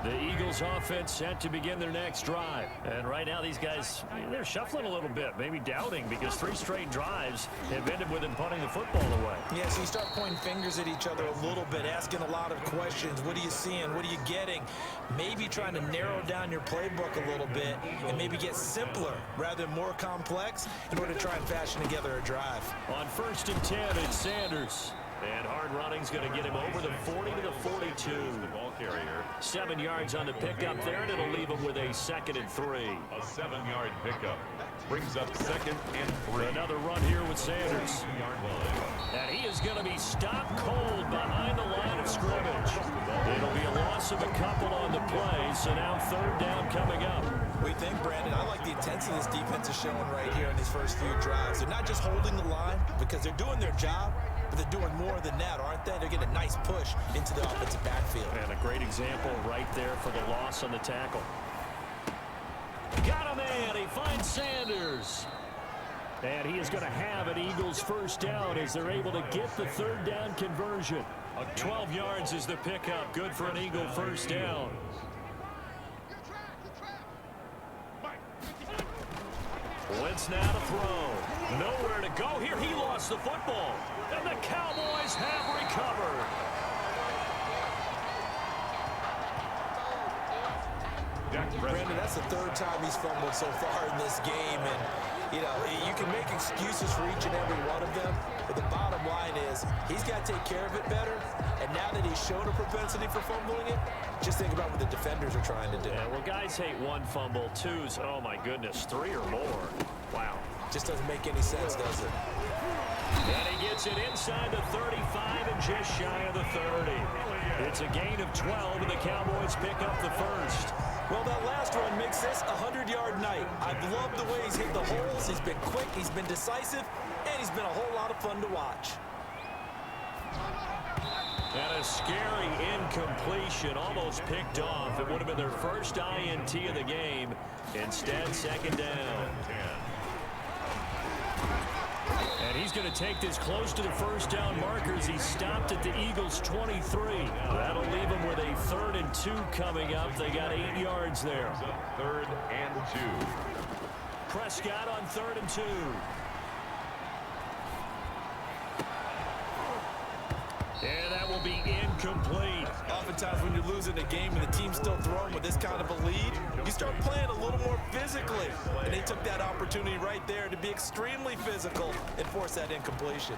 The Eagles offense set to begin their next drive. And right now these guys, they're shuffling a little bit, maybe doubting, because 3 straight drives have ended with them punting the football away.
Yeah, so you start pointing fingers at each other a little bit, asking a lot of questions. What are you seeing? What are you getting? Maybe trying to narrow down your playbook a little bit and maybe get simpler rather than more complex in order to try and fashion together a drive.
On 1st and 10, it's Sanders. And hard running's going to get him over the 40 to the 42.
The ball carrier.
7 yards on the pickup there, and it'll leave him with a 2nd and 3.
A 7-yard pickup. Brings up 2nd and 3.
Another run here with Sanders.
2-yard line.
And he is going to be stopped cold behind the line of scrimmage. It'll be a loss of a couple on the play, so now 3rd down coming up.
We think, Brandon, I like the intensity this defense is showing right here in these first few drives. They're not just holding the line because they're doing their job, but they're doing more than that, aren't they? They're getting a nice push into the offensive backfield.
And a great example right there for the loss on the tackle. Got a man. He finds Sanders. And he is going to have an Eagles 1st down as they're able to get the 3rd down conversion. 12 yards is the pickup. Good for an Eagle 1st down. Wentz now to throw. Nowhere to go here. He lost the football. And the Cowboys have recovered.
Brandon, that's the 3rd time he's fumbled so far in this game. And, you know, you can make excuses for each and every one of them. But the bottom line is he's got to take care of it better. And now that he's shown a propensity for fumbling it, just think about what the defenders are trying to do.
Yeah, well, guys hate 1 fumble, 2's, oh my goodness, 3 or more. Wow.
Just doesn't make any sense, does it?
And he gets it inside the 35 and just shy of the 30. It's a gain of 12, and the Cowboys pick up the 1st.
Well, that last run makes this a 100-yard night. I've loved the way he's hit the holes. He's been quick, he's been decisive, and he's been a whole lot of fun to watch.
And a scary incompletion, almost picked off. It would have been their first INT of the game. Instead, 2nd down. And he's going to take this close to the 1st down markers. He stopped at the Eagles' 23. That'll leave him with a 3rd and 2 coming up. They got 8 yards there.
3rd and 2.
Prescott on 3rd and 2. And that will be incomplete.
Oftentimes when you're losing a game and the team's still throwing with this kind of a lead, you start playing a little more physically. And they took that opportunity right there to be extremely physical and force that incompletion.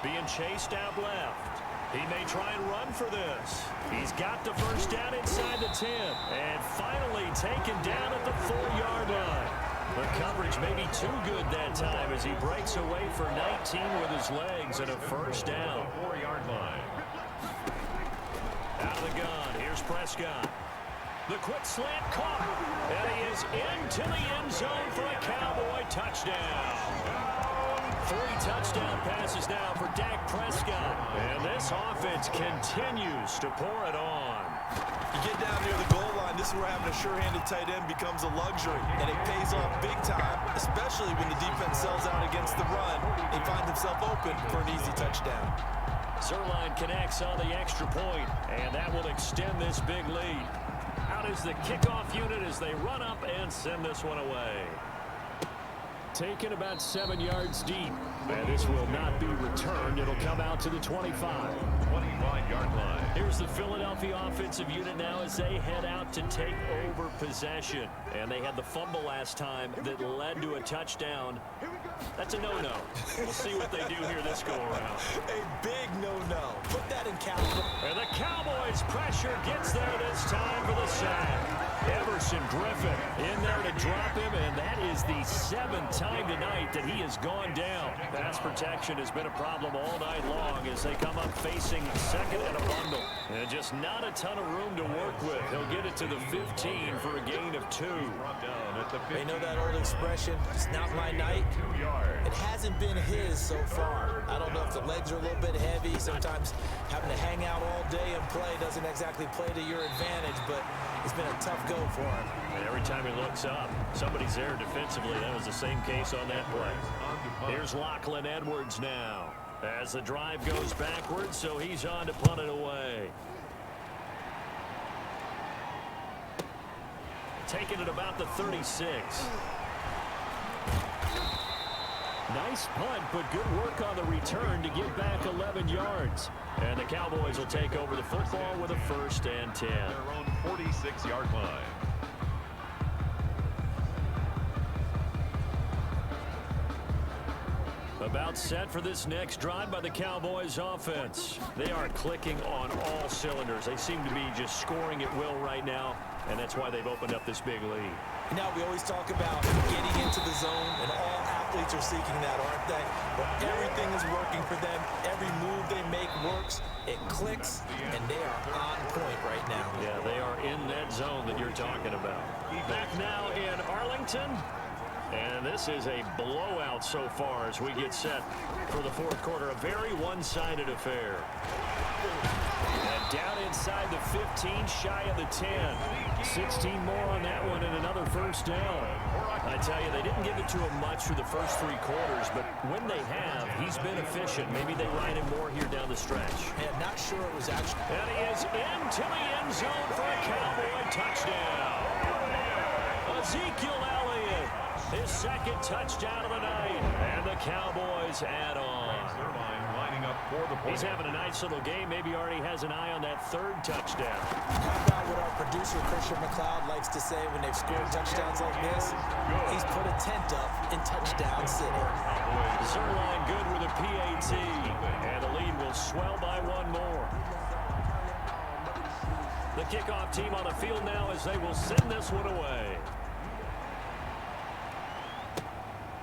Being chased out left. He may try and run for this. He's got the 1st down inside the 10. And finally taken down at the 4-yard line. The coverage may be too good that time as he breaks away for 19 with his legs and a 1st down.
4-yard line.
Out of the gun, here's Prescott. The quick slant caught, and he is into the end zone for a Cowboy touchdown. 3 touchdown passes now for Dak Prescott. And this offense continues to pour it on.
You get down near the goal line, this is where having a sure-handed tight end becomes a luxury. And it pays off big time, especially when the defense sells out against the run. He finds himself open for an easy touchdown.
Zerline connects on the extra point, and that will extend this big lead. Out is the kickoff unit as they run up and send this one away. Taken about 7 yards deep, and this will not be returned. It'll come out to the 25.
25-yard line.
Here's the Philadelphia offensive unit now as they head out to take over possession. And they had the fumble last time that led to a touchdown. That's a no-no. We'll see what they do here this go-around.
A big no-no. Put that in calendar.
And the Cowboys' pressure gets there this time for the sack. Everson Griffin in there to drop him, and that is the 7th time tonight that he has gone down. Pass protection has been a problem all night long as they come up facing second and a bundle. And just not a ton of room to work with. He'll get it to the 15 for a gain of 2.
They know that old expression, it's not my night. It hasn't been his so far. I don't know if the legs are a little bit heavy. Sometimes having to hang out all day and play doesn't exactly play to your advantage, but it's been a tough go for him.
And every time he looks up, somebody's there defensively. That was the same case on that play. Here's Lachlan Edwards now as the drive goes backwards, so he's on to punt it away. Taking it about the 36. Nice punt, but good work on the return to get back 11 yards. And the Cowboys will take over the football with a 1st and 10.
Their own 46-yard line.
About set for this next drive by the Cowboys offense. They are clicking on all cylinders. They seem to be just scoring at will right now, and that's why they've opened up this big lead.
Now, we always talk about getting into the zone, and all athletes are seeking that, aren't they? But everything is working for them. Every move they make works. It clicks, and they are on point right now.
Yeah, they are in that zone that you're talking about. Back now in Arlington. And this is a blowout so far as we get set for the 4th quarter. A very one-sided affair. And down inside the 15, shy of the 10. 16 more on that one and another 1st down. I tell you, they didn't give it to him much for the first 3 quarters, but when they have, he's been efficient. Maybe they ride him more here down the stretch.
Yeah, not sure it was actually.
And he is into the end zone for a Cowboy touchdown. Ezekiel Elliott. His 2nd touchdown of the night, and the Cowboys add on. He's having a nice little game. Maybe already has an eye on that 3rd touchdown.
How about what our producer, Christian McLeod, likes to say when they've scored touchdowns like this? He's put a tent up in Touchdown City.
Zerline good with a PAT, and the lead will swell by 1 more. The kickoff team on the field now as they will send this one away.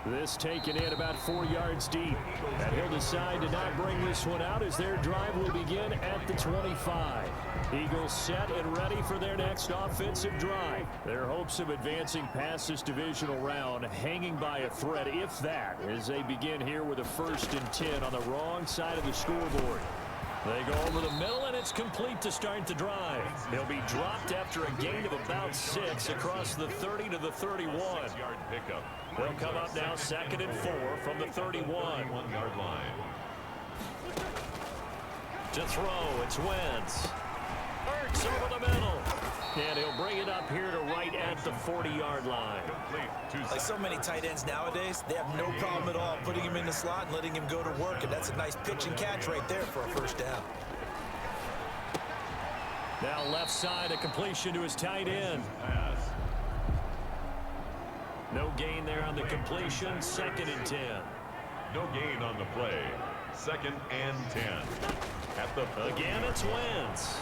This taken in about 4 yards deep. And he'll decide to not bring this one out as their drive will begin at the 25. Eagles set and ready for their next offensive drive. Their hopes of advancing past this divisional round hanging by a thread, if that, as they begin here with a 1st and 10 on the wrong side of the scoreboard. They go over the middle, and it's complete to start the drive. He'll be dropped after a gain of about 6 across the 30 to the 31. They'll come up now 2nd and 4 from the 31.
1-yard line.
To throw, it's Wentz. Hurts over the middle. And he'll bring it up here to right at the 40-yard line.
Like so many tight ends nowadays, they have no problem at all putting him in the slot and letting him go to work, and that's a nice pitch and catch right there for a 1st down.
Now left side, a completion to his tight end. No gain there on the completion. 2nd and 10.
No gain on the play. 2nd and 10. At the
again, it's Wentz.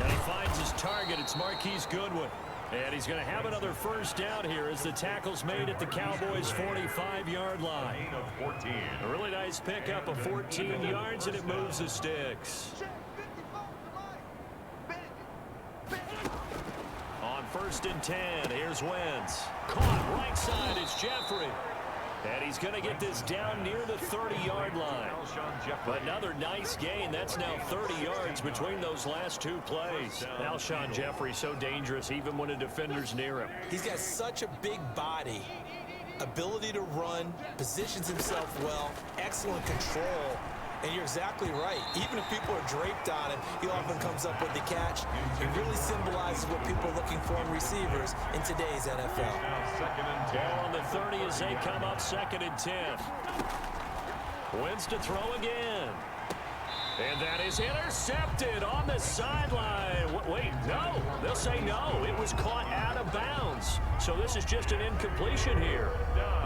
And he finds his target. It's Marquise Goodwin. And he's going to have another 1st down here as the tackle's made at the Cowboys' 45-yard line. A really nice pickup of 14 yards, and it moves the sticks. On 1st and 10, here's Wentz. Caught right side, it's Jeffrey. And he's going to get this down near the 30-yard line. Another nice gain. That's now 30 yards between those last 2 plays. Alshon Jeffrey so dangerous even when a defender's near him.
He's got such a big body, ability to run, positions himself well, excellent control. And you're exactly right. Even if people are draped on him, he often comes up with the catch. It really symbolizes what people are looking for in receivers in today's NFL.
Ball on the 30 as they come up 2nd and 10. Wins to throw again. And that is intercepted on the sideline. Wait, no. They'll say no. It was caught out of bounds. So this is just an incompletion here.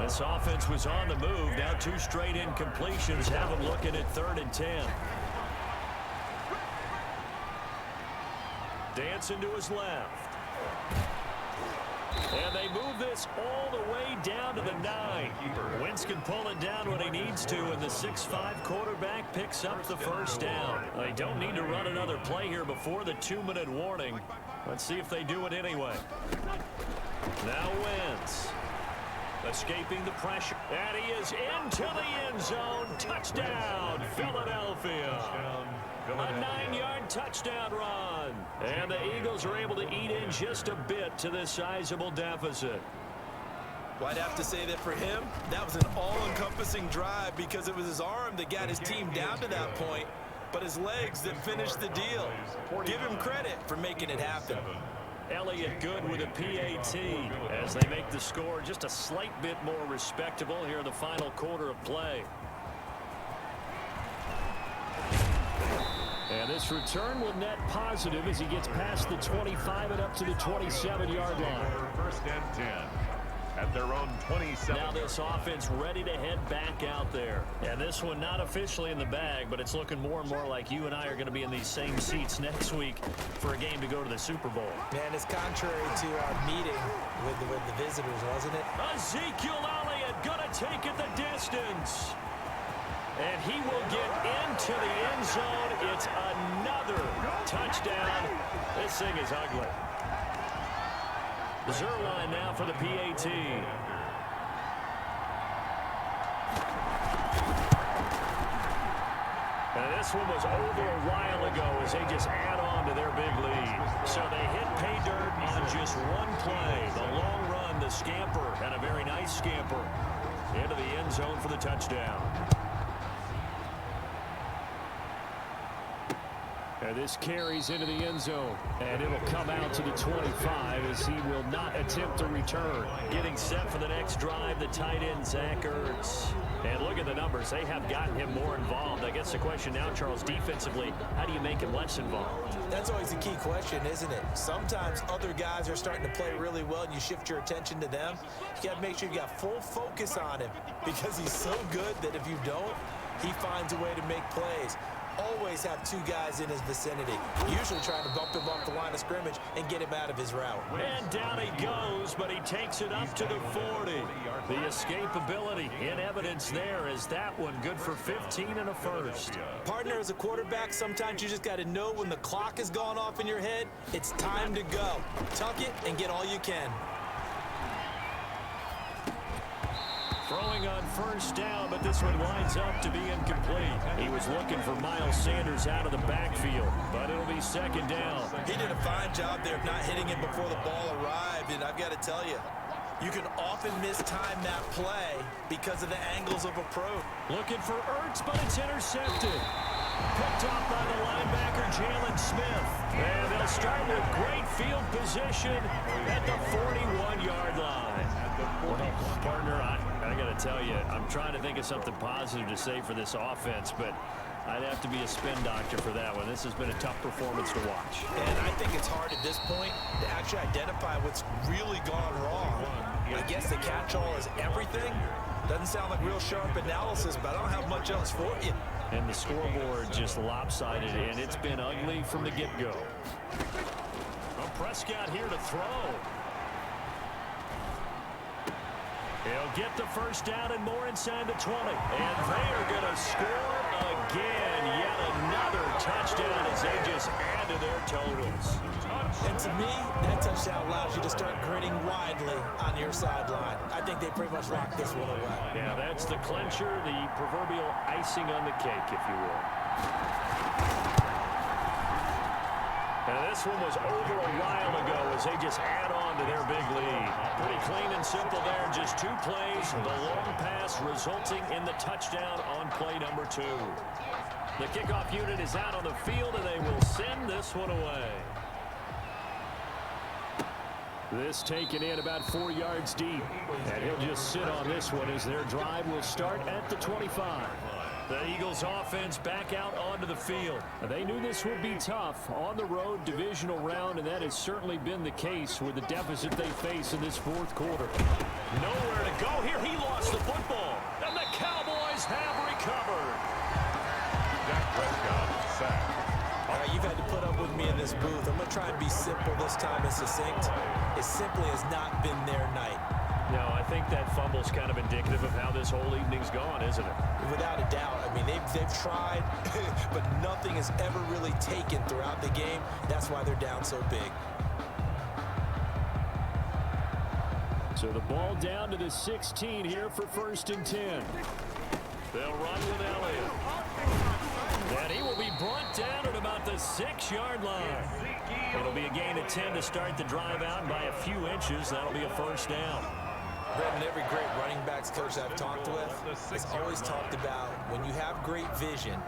This offense was on the move. Now 2 straight incompletions have them looking at 3rd and 10. Dancing to his left. And they move this all the way down to the 9. Wentz can pull it down when he needs to, and the 6'5" quarterback picks up the first down. They don't need to run another play here before the 2-minute warning. Let's see if they do it anyway. Now Wentz. Escaping the pressure. And he is into the end zone. Touchdown, Philadelphia. A 9-yard touchdown run. And the Eagles are able to eat in just a bit to this sizable deficit.
Well, I'd have to say that for him, that was an all-encompassing drive because it was his arm that got his team down to that point, but his legs that finished the deal. Give him credit for making it happen.
Elliott good with a PAT as they make the score just a slight bit more respectable here in the final quarter of play. And this return will net positive as he gets past the 25 and up to the 27-yard line.
1st and 10 at their own 27.
Now this offense ready to head back out there. And this one not officially in the bag, but it's looking more and more like you and I are going to be in these same seats next week for a game to go to the Super Bowl.
Man, it's contrary to our meeting with the visitors, wasn't it?
Ezekiel Elliott going to take it the distance. And he will get into the end zone. It's another touchdown. This thing is ugly. Zerline now for the PAT. And this one was over a while ago as they just add on to their big lead. So they hit pay dirt on just one play. The long run, the scamper, and a very nice scamper into the end zone for the touchdown. And this carries into the end zone. And it'll come out to the 25 as he will not attempt to return. Getting set for the next drive, the tight end, Zach Ertz. And look at the numbers. They have gotten him more involved. I guess the question now, Charles, defensively, how do you make him less involved?
That's always a key question, isn't it? Sometimes other guys are starting to play really well and you shift your attention to them. You got to make sure you got full focus on him because he's so good that if you don't, he finds a way to make plays. Always have 2 guys in his vicinity, usually trying to bump him off the line of scrimmage and get him out of his route.
And down he goes, but he takes it up to the 40. The escapability in evidence there is that one good for 15 and a first.
Partner, as a quarterback, sometimes you just got to know when the clock has gone off in your head, it's time to go. Tuck it and get all you can.
Throwing on first down, but this one winds up to be incomplete. He was looking for Miles Sanders out of the backfield, but it'll be 2nd down.
He did a fine job there of not hitting it before the ball arrived, and I've got to tell you, you can often mistime that play because of the angles of approach.
Looking for Ertz, but it's intercepted. Picked off by the linebacker, Jalen Smith. And they'll start with great field position at the 41-yard line. Well, partner, I got to tell you, I'm trying to think of something positive to say for this offense, but I'd have to be a spin doctor for that one. This has been a tough performance to watch.
And I think it's hard at this point to actually identify what's really gone wrong. I guess the catch-all is everything. Doesn't sound like real sharp analysis, but I don't have much else for you.
And the scoreboard just lopsided, and it's been ugly from the get-go. Well, Prescott here to throw. He'll get the first down and more inside the 20. And they are going to score again. Yet another touchdown as they just add to their totals.
And to me, that touchdown allows you to start grinning widely on your sideline. I think they pretty much locked this one away.
Yeah, that's the clincher, the proverbial icing on the cake, if you will. And this one was over a while ago as they just add on to their big lead. Pretty clean and simple there. Just 2 plays. The long pass resulting in the touchdown on play number 2. The kickoff unit is out on the field, and they will send this one away. This taken in about 4 yards deep. And he'll just sit on this one as their drive will start at the 25. The Eagles offense back out onto the field. They knew this would be tough on the road divisional round, and that has certainly been the case with the deficit they face in this fourth quarter. Nowhere to go here. He lost the football, and the Cowboys have recovered.
Dak Prescott sacked.
All right, you've had to put up with me in this booth. I'm going to try and be simple this time and succinct. It simply has not been their night.
No, I think that fumble's kind of indicative of how this whole evening's gone, isn't it?
Without a doubt. I mean, they've tried, but nothing has ever really taken throughout the game. That's why they're down so big.
So the ball down to the 16 here for 1st and 10. They'll run with Elliott. And he will be brought down at about the 6-yard line. It'll be a gain of 10 to start the drive out, and by a few inches, that'll be a 1st down.
Brendan, every great running backs coach I've talked with has always talked about when you have great vision,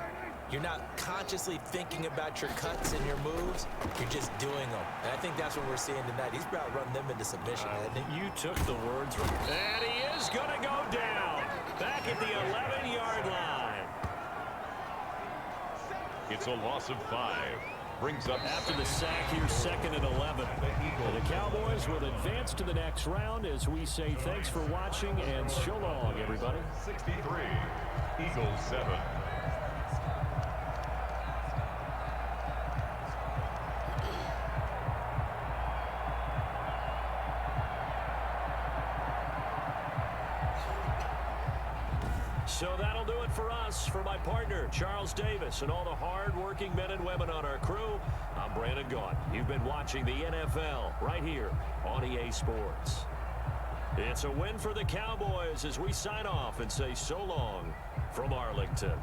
you're not consciously thinking about your cuts and your moves, you're just doing them. And I think that's what we're seeing tonight. He's about to run them into submission, hasn't he?
You took the words from him. And he is going to go down back at the 11-yard line.
It's a loss of 5. Brings up
after the sack here, 2nd and 11. The Cowboys will advance to the next round as we say thanks for watching and so long, everybody.
63. Eagles 7.
So that'll do it for us. For my partner, Charles Davis, and all the hard-working men and women on our crew, I'm Brandon Gaudin. You've been watching the NFL right here on EA Sports. It's a win for the Cowboys as we sign off and say so long from Arlington.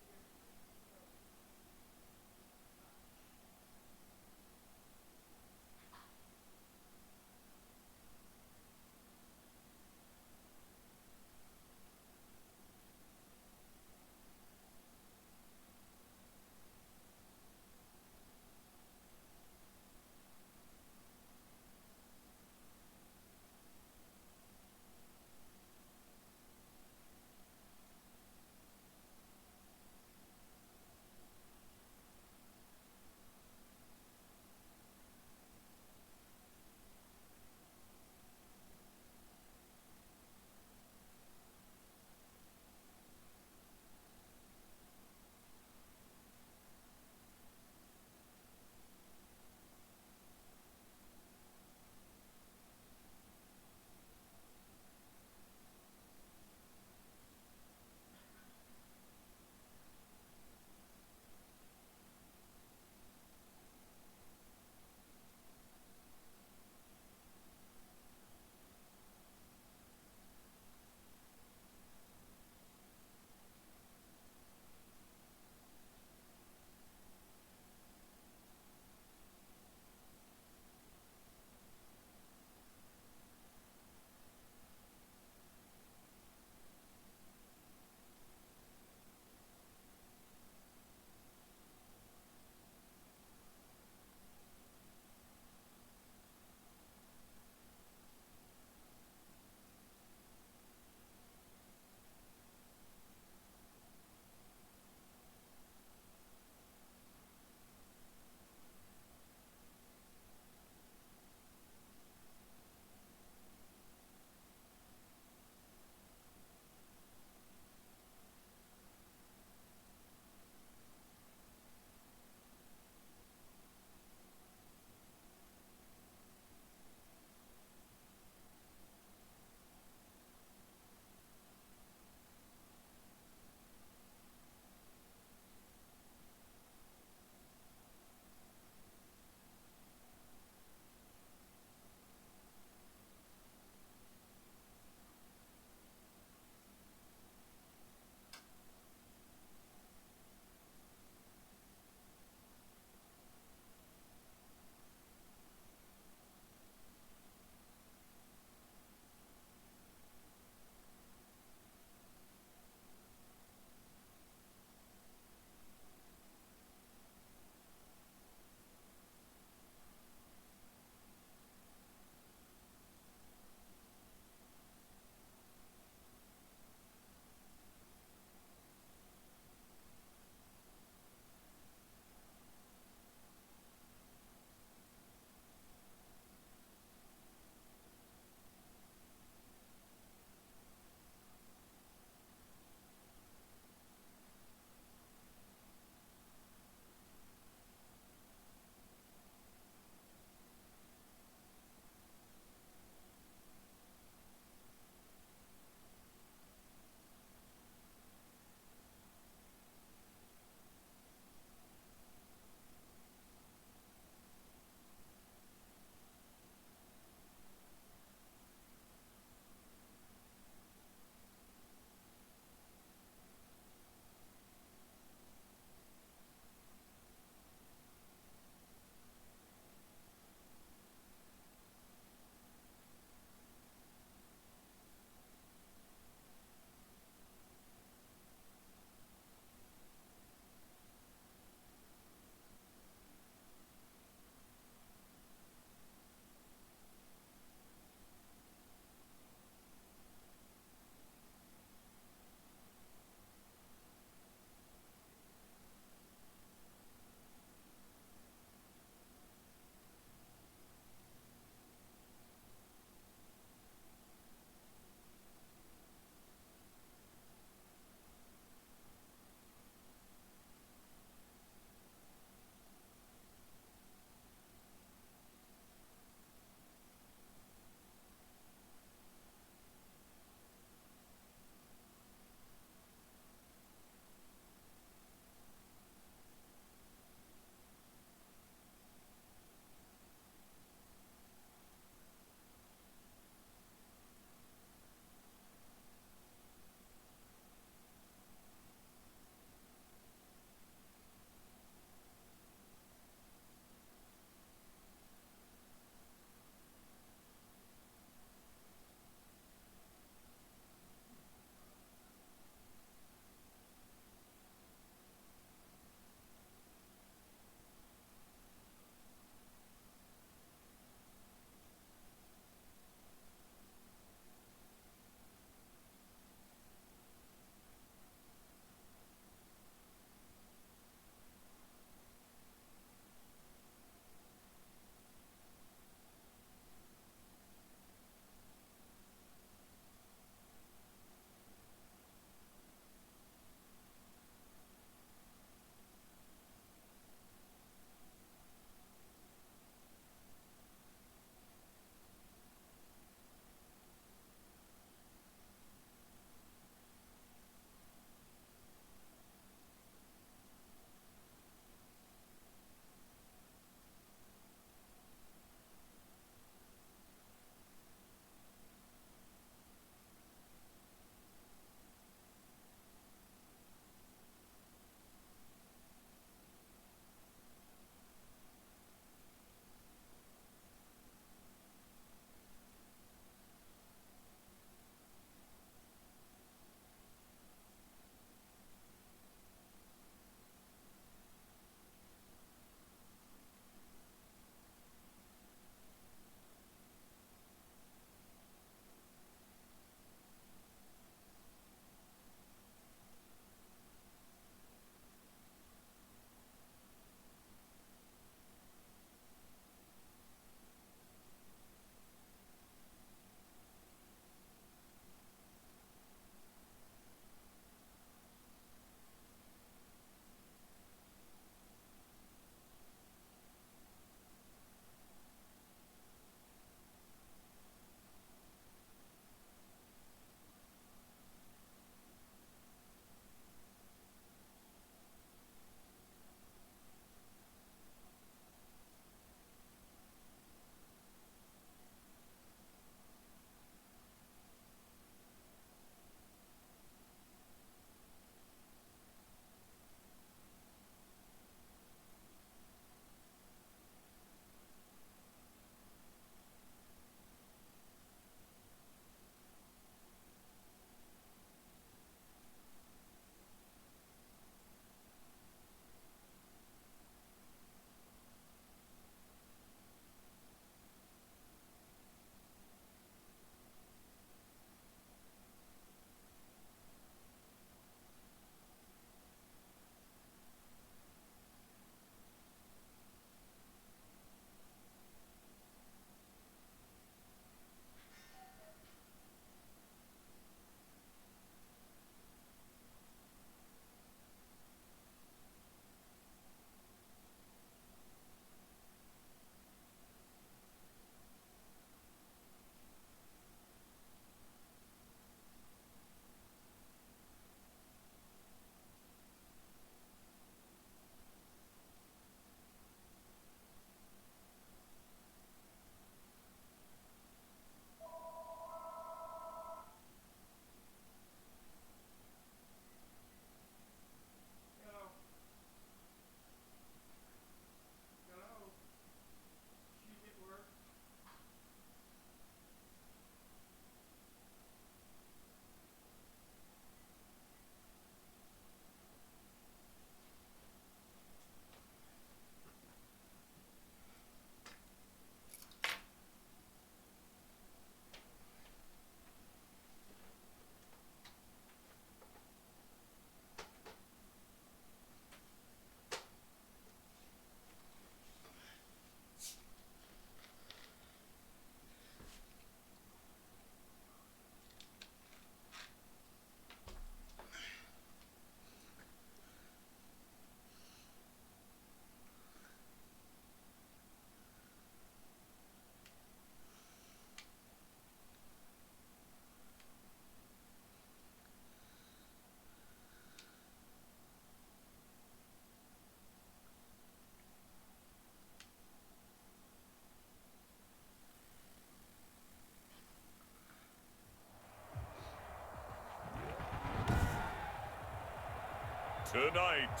Tonight,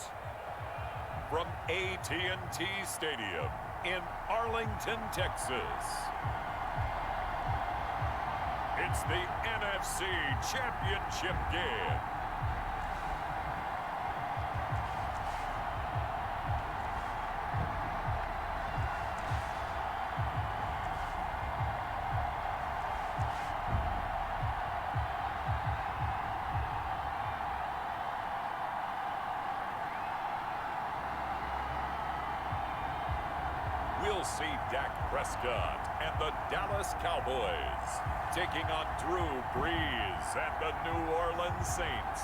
from AT&T Stadium in Arlington, Texas, it's the NFC Championship game. We'll see Dak Prescott and the Dallas Cowboys taking on Drew Brees and the New Orleans Saints.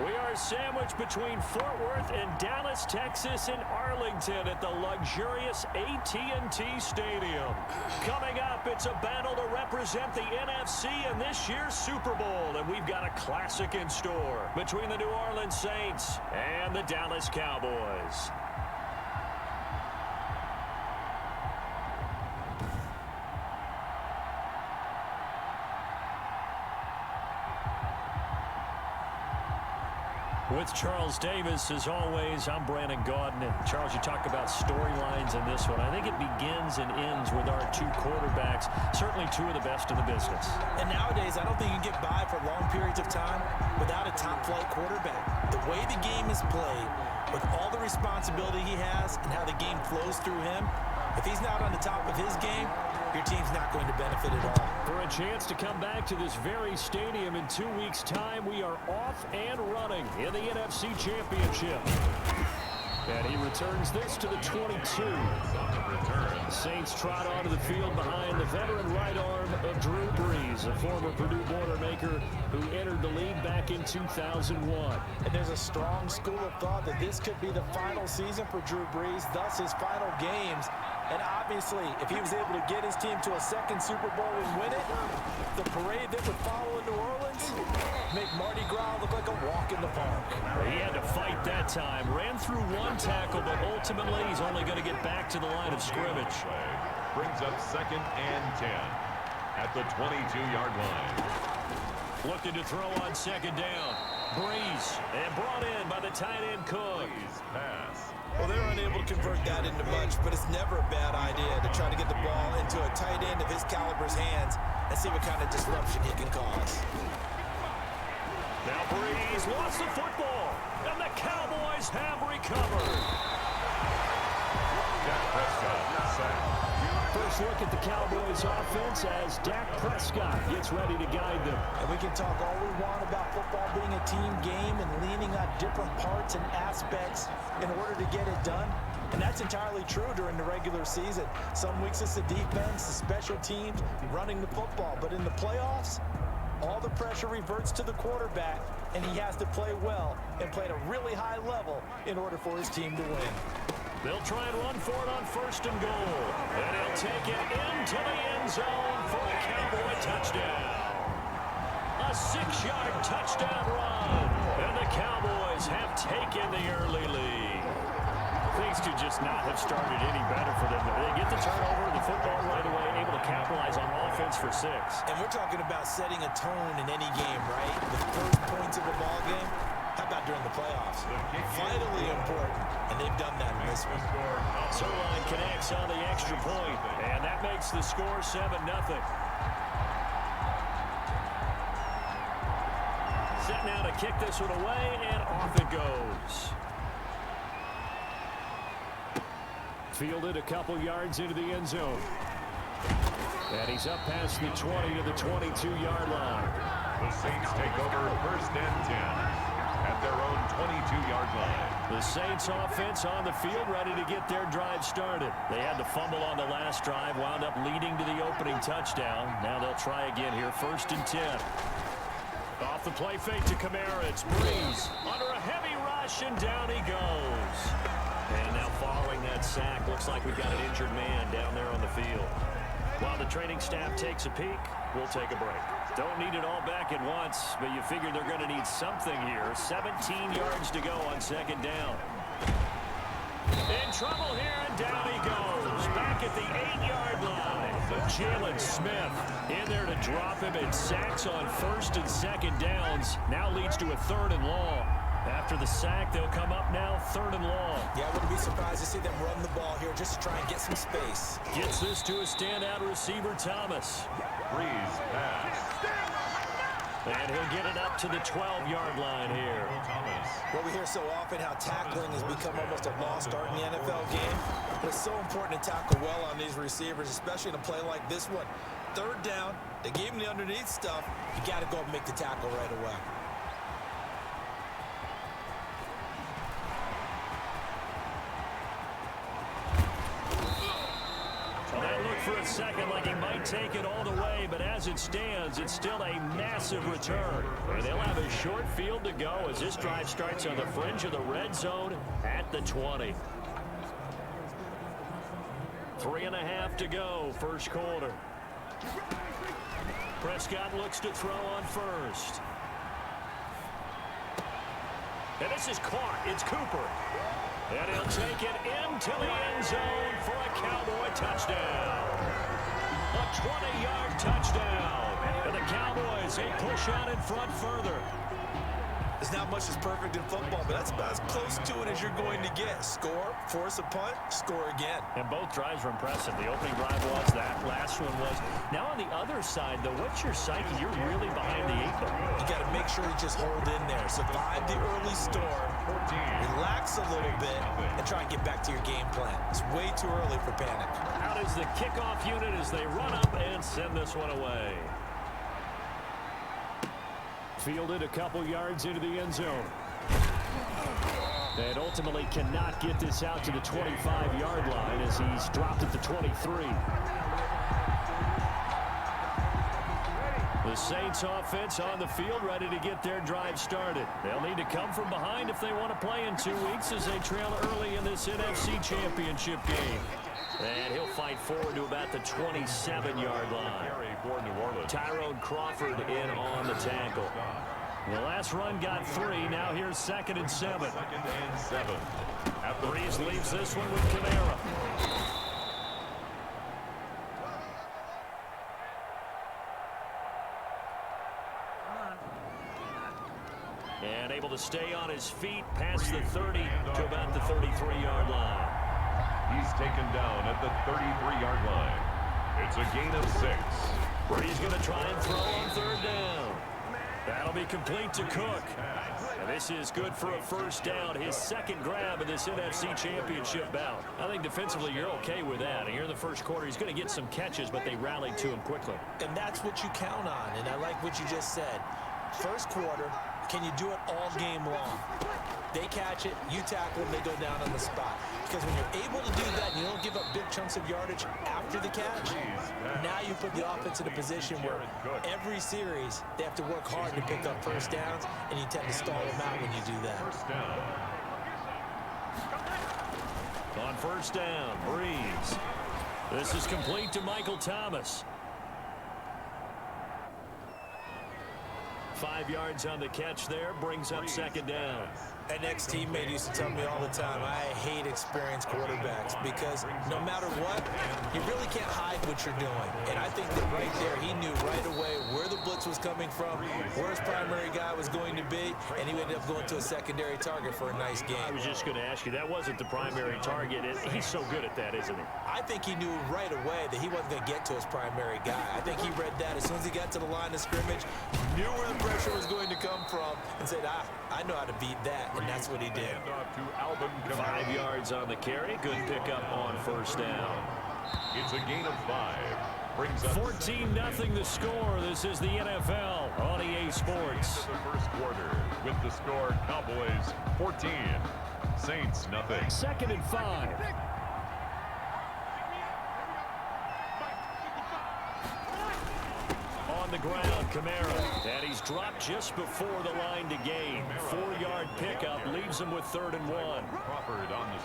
We are sandwiched between Fort Worth and Dallas, Texas, and Arlington at the luxurious AT&T Stadium. Coming up, it's a battle to represent the NFC in this year's Super Bowl, and we've got a classic in store between the New Orleans Saints and the Dallas Cowboys. With Charles Davis, as always, I'm Brandon Gaudin. And Charles, you talk about storylines in this one. I think it begins and ends with our two quarterbacks, certainly two of the best in the business.
And nowadays, I don't think you can get by for long periods of time without a top-flight quarterback. The way the game is played, with all the responsibility he has and how the game flows through him, if he's not on the top of his game, your team's not going to benefit at all.
For a chance to come back to this very stadium in 2 weeks' time, we are off and running in the NFC Championship. And he returns this to the 22. Saints trot onto the field behind the veteran right arm of Drew Brees, a former Purdue Boilermaker who entered the league back in 2001.
And there's a strong school of thought that this could be the final season for Drew Brees, thus his final games. And obviously, if he was able to get his team to a second Super Bowl and win it, the parade that would follow in New Orleans make Mardi Gras look like a walk in the park.
He had to fight that time. Ran through one tackle, but ultimately he's only going to get back to the line of scrimmage.
Brings up 2nd and 10 at the 22-yard line.
Looking to throw on 2nd down. Brees, and brought in by the tight end Cook.
Pass.
Well, they're unable to convert that into much, but it's never a bad idea to try to get the ball into a tight end of his caliber's hands and see what kind of disruption he can cause.
Now Brees lost the football, and the Cowboys have recovered.
Dak Prescott sacked.
First look at the Cowboys offense as Dak Prescott gets ready to guide them.
And we can talk all we want about football being a team game and leaning on different parts and aspects in order to get it done. And that's entirely true during the regular season. Some weeks it's the defense, the special teams, running the football. But in the playoffs, all the pressure reverts to the quarterback, and he has to play well and play at a really high level in order for his team to win.
They'll try and run for it on 1st and goal. And he'll take it into the end zone for a Cowboy touchdown. A 6-yard touchdown run. And the Cowboys have taken the early lead. Things could just not have started any better for them. They get the turnover, the football right away, able to capitalize on offense for 6.
And we're talking about setting a tone in any game, right? The first points of a ball game. How about during the playoffs? Vitally important, and they've done that in this one.
Zerline connects on the extra point, and that makes the score 7-0. Set now to kick this one away, and off it goes. Fielded a couple yards into the end zone. And he's up past the 20 to the 22-yard line.
The Saints take over 1st and 10. At their own 22-yard line.
The Saints offense on the field ready to get their drive started. They had to fumble on the last drive, wound up leading to the opening touchdown. Now they'll try again here, 1st and 10. Off the play fake to Kamara, it's Brees under a heavy rush, and down he goes. And now following that sack, looks like we've got an injured man down there on the field. While the training staff takes a peek, we'll take a break. Don't need it all back at once, but you figure they're going to need something here. 17 yards to go on 2nd down. In trouble here, and down he goes. Back at the 8-yard line. Jalen Smith in there to drop him, and sacks on 1st and 2nd downs. Now leads to a 3rd and long. After the sack, they'll come up now 3rd and long.
Yeah, I wouldn't be surprised to see them run the ball here just to try and get some space.
Gets this to a standout receiver, Thomas.
Breeze pass.
And he'll get it up to the 12-yard line here.
What we hear so often, how tackling has become almost a lost art in the NFL game. But it's so important to tackle well on these receivers, especially in a play like this one. 3rd down, they gave him the underneath stuff. You got to go and make the tackle right away.
That looked for a second like he might take it all the way, but as it stands, it's still a massive return. And they'll have a short field to go as this drive starts on the fringe of the red zone at the 20. 3.5 to go, first quarter. Prescott looks to throw on first. And this is caught. It's Cooper. And he'll take it into the end zone for a Cowboy touchdown. A 20-yard touchdown. And the Cowboys, they push on in front further.
There's not much that's perfect in football, but that's about as close to it as you're going to get. Score, force a punt, score again.
And both drives were impressive. The opening drive was, that last one was. Now on the other side, though, what's your psyche? You're really behind the 8 ball.
You got to make sure you just hold in there. Survive the early storm, relax a little bit, and try and get back to your game plan. It's way too early for panic.
Out is the kickoff unit as they run up and send this one away. Fielded a couple yards into the end zone. And ultimately cannot get this out to the 25-yard line as he's dropped at the 23. The Saints offense on the field ready to get their drive started. They'll need to come from behind if they want to play in 2 weeks as they trail early in this NFC Championship game. And he'll fight forward to about the 27-yard line. Tyrone Crawford in on the tackle. The last run got 3. Now here's 2nd and 7. Breeze leaves this one with Kamara. And able to stay on his feet past the 30 to about the 33-yard line.
He's taken down at the 33-yard line. It's a gain of 6.
Brady's going to try and throw on 3rd down. That'll be complete to Cook. And this is good for a first down. His 2nd grab in this NFC Championship bout. I think defensively you're okay with that. And here in the first quarter, he's going to get some catches, but they rallied to him quickly.
And that's what you count on. And I like what you just said. First quarter, can you do it all game long? They catch it, you tackle them, they go down on the spot. Because when you're able to do that and you don't give up big chunks of yardage after the catch, now you put the offense in a position where every series they have to work hard to pick up first downs, and you tend to stall them out when you do that.
On first down, Breeze. This is complete to Michael Thomas. 5 yards on the catch there, brings up 2nd down.
An ex-teammate used to tell me all the time, I hate experienced quarterbacks because no matter what, you really can't hide what you're doing. And I think that right there, he knew right away where the blitz was coming from, where his primary guy was going to be, and he ended up going to a secondary target for a nice game.
I was just going to ask you, that wasn't the primary target. He's so good at that, isn't he?
I think he knew right away that he wasn't going to get to his primary guy. I think he read that as soon as he got to the line of scrimmage, knew where the pressure was going to come from, and said, I know how to beat that. And that's what he did.
5 yards on the carry. Good pickup on first down.
It's a gain of 5. Brings up
14-0 the score. This is the NFL on EA Sports.
The first quarter with the score Cowboys 14, Saints nothing.
2nd and 5. On the ground, Kamara. And he's dropped just before the line to gain. 4-yard pickup leaves him with 3rd and 1.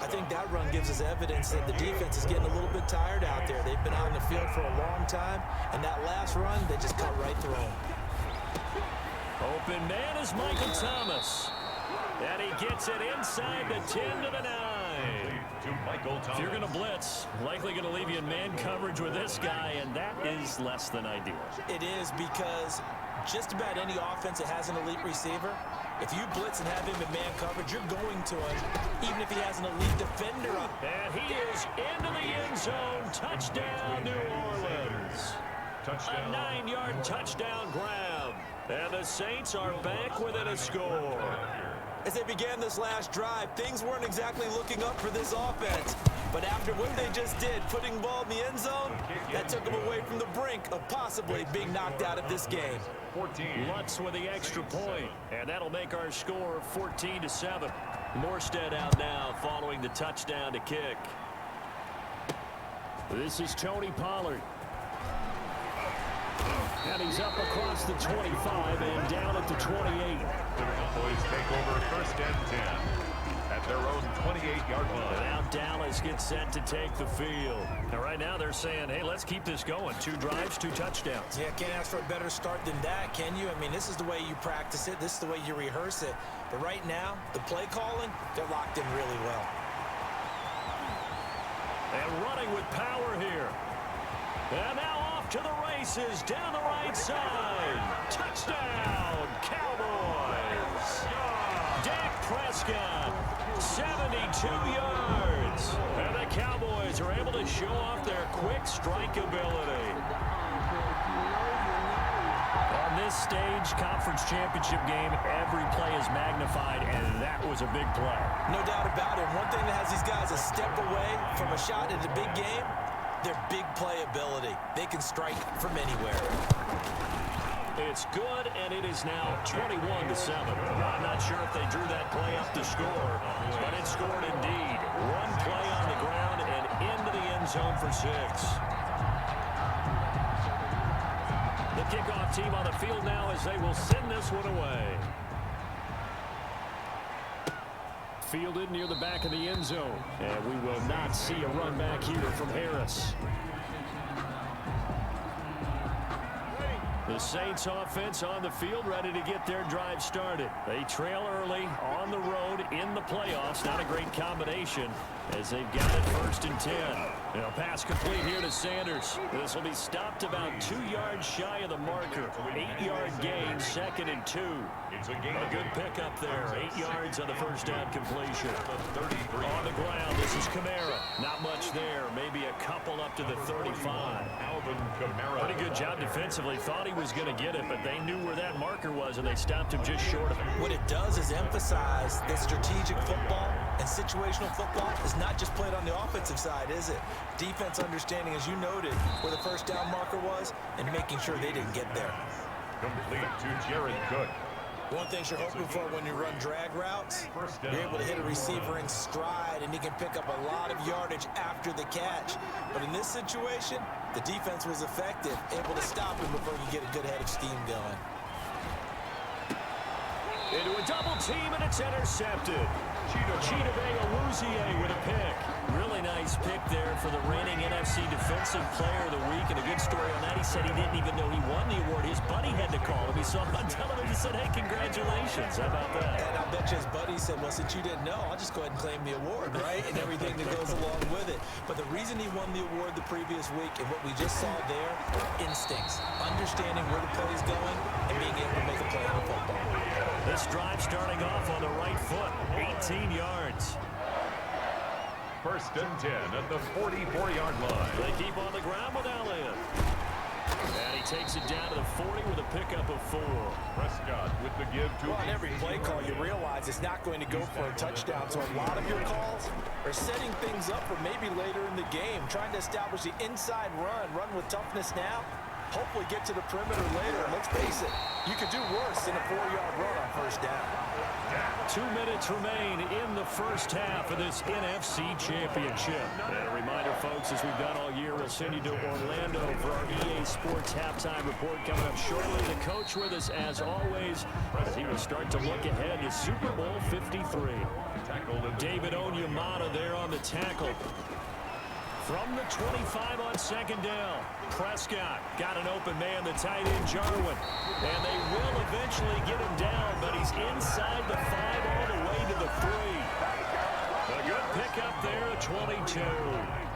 I think that run gives us evidence that the defense is getting a little bit tired out there. They've been out on the field for a long time, and that last run, they just cut right through him.
Open man is Michael Thomas. And he gets it inside the 10 to the 9. If you're going to blitz, likely going to leave you in man coverage with this guy, and that is less than ideal.
It is because just about any offense that has an elite receiver, if you blitz and have him in man coverage, you're going to him, even if he has an elite defender on.
And he is into the end zone. Touchdown, New Orleans.
Touchdown.
A 9-yard touchdown grab. And the Saints are back within a score.
As they began this last drive, things weren't exactly looking up for this offense. But after what they just did, putting the ball in the end zone, that took them away from the brink of possibly being knocked out of this game.
14.
Lutz with the extra point, and that'll make our score 14-7. Morstead out now following the touchdown to kick. This is Tony Pollard. And he's up across the 25 and down at the 28.
The Cowboys take over first and 10 at their own 28-yard line.
And now Dallas gets set to take the field. And right now they're saying, hey, let's keep this going. 2 drives, 2 touchdowns.
Yeah, can't ask for a better start than that, can you? I mean, this is the way you practice it. This is the way you rehearse it. But right now, the play calling, they're locked in really well.
And running with power here. And now off to the races down the right side. Touchdown, Cowboys. Dak Prescott, 72 yards. And the Cowboys are able to show off their quick strike ability. On this stage, conference championship game, every play is magnified, and that was a big play.
No doubt about it. One thing that has these guys a step away from a shot at a big game, their big play ability. They can strike from anywhere.
It's good, and it is now 21-7. I'm not sure if they drew that play up to score, but it scored indeed. One play on the ground and into the end zone for 6. The kickoff team on the field now as they will send this one away. Fielded near the back of the end zone. And we will not see a run back here from Harris. The Saints offense on the field ready to get their drive started. They trail early on the road in the playoffs. Not a great combination as they've got it first and 10. And a pass complete here to Sanders. This will be stopped about 2 yards shy of the marker. 8-yard gain, 2nd and 2. A good pickup there. 8 yards on the first down completion. On the ground, this is Kamara. Not much there. Maybe a couple up to the 35. Pretty good job defensively. Thought he was going to get it, but they knew where that marker was, and they stopped him just short of it.
What it does is emphasize that strategic football and situational football is not just played on the offensive side, is it? Defense understanding, as you noted, where the first down marker was and making sure they didn't get there.
Complete to Jared Cook.
One thing you're hoping for when you run drag routes, you're able to hit a receiver in stride, and he can pick up a lot of yardage after the catch. But in this situation, the defense was effective, able to stop him before you get a good head of steam going.
Into a double team, and it's intercepted. Chidobe Awuzie with a pick. Really nice pick there for the reigning NFC Defensive Player of the Week. And a good story on that, he said he didn't even know he won the award. His buddy had to call him. He saw him on television and said, hey, congratulations. How about that?
And I bet you his buddy said, well, since you didn't know, I'll just go ahead and claim the award, right? And everything that goes along with it. But the reason he won the award the previous week and what we just saw there, instincts. Understanding where the play is going and being able to make a play on the football.
This drive starting off on the right foot, 18 yards.
First and 10 at the 44-yard line.
They keep on the ground with Allen. And he takes it down to the 40 with a pickup of 4.
Prescott with the give to
on every play call, you realize it's not going to go for a touchdown. So a lot of your calls are setting things up for maybe later in the game, trying to establish the inside run with toughness now. Hopefully get to the perimeter later. And let's face it, you could do worse than a 4-yard run on first down.
2 minutes remain in the first half of this NFC Championship. And a reminder, folks, as we've done all year, we'll send you to Orlando for our EA Sports halftime report coming up shortly. The coach with us, as always, as he will start to look ahead to Super Bowl 53. David Onyemata there on the tackle. From the 25 on second down, Prescott got an open man, the tight end Jarwin. And they will eventually get him down, but he's inside the 5 all the way to the 3. A good pickup there at 22.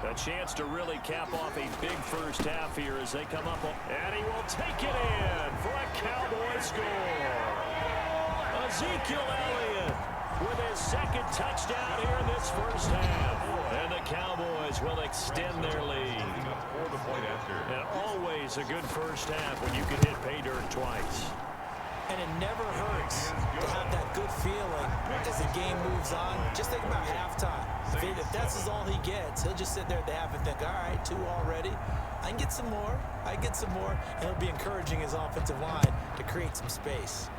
A chance to really cap off a big first half here as they come up. And he will take it in for a Cowboy
score. Ezekiel Elliott with his second touchdown here in this first half. And the Cowboys will extend their lead. And always a good first half when you can hit pay dirt twice.
And it never hurts to have that good feeling as the game moves on. Just think about halftime. If that's all he gets, he'll just sit there at the half and think, all right, 2 already. I can get some more. I can get some more. And he'll be encouraging his offensive line to create some space.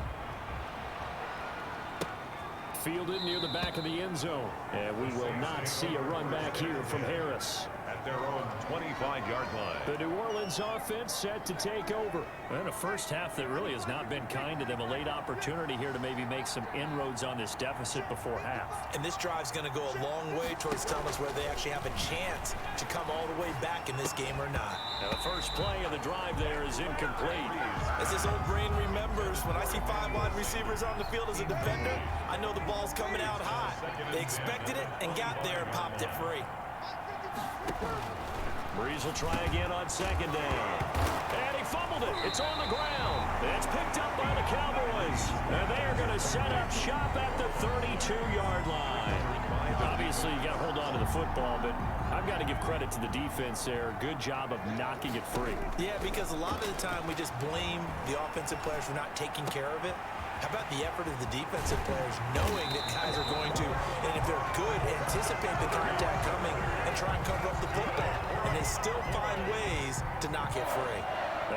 Fielded near the back of the end zone. And we will not see a run back here from Harris.
At their own 25-yard line.
The New Orleans offense set to take over.
And a first half that really has not been kind to them. A late opportunity here to maybe make some inroads on this deficit before half.
And this drive's going to go a long way towards telling us whether they actually have a chance to come all the way back in this game or not.
Now the first play of the drive there is incomplete.
As this old brain remembers, when I see 5 wide receivers on the field as a defender, I know the ball's coming out hot. They expected it and got there and popped it free.
Breeze will try again on second down. And he fumbled it. It's on the ground. It's picked up by the Cowboys. And they are going to set up shop at the 32-yard line. Obviously, you got to hold on to the football, but I've got to give credit to the defense there. Good job of knocking it free.
Yeah, because a lot of the time we just blame the offensive players for not taking care of it. How about the effort of the defensive players knowing that guys are going to, and if they're good, anticipate the contact coming and try and cover up the football. And they still find ways to knock it free.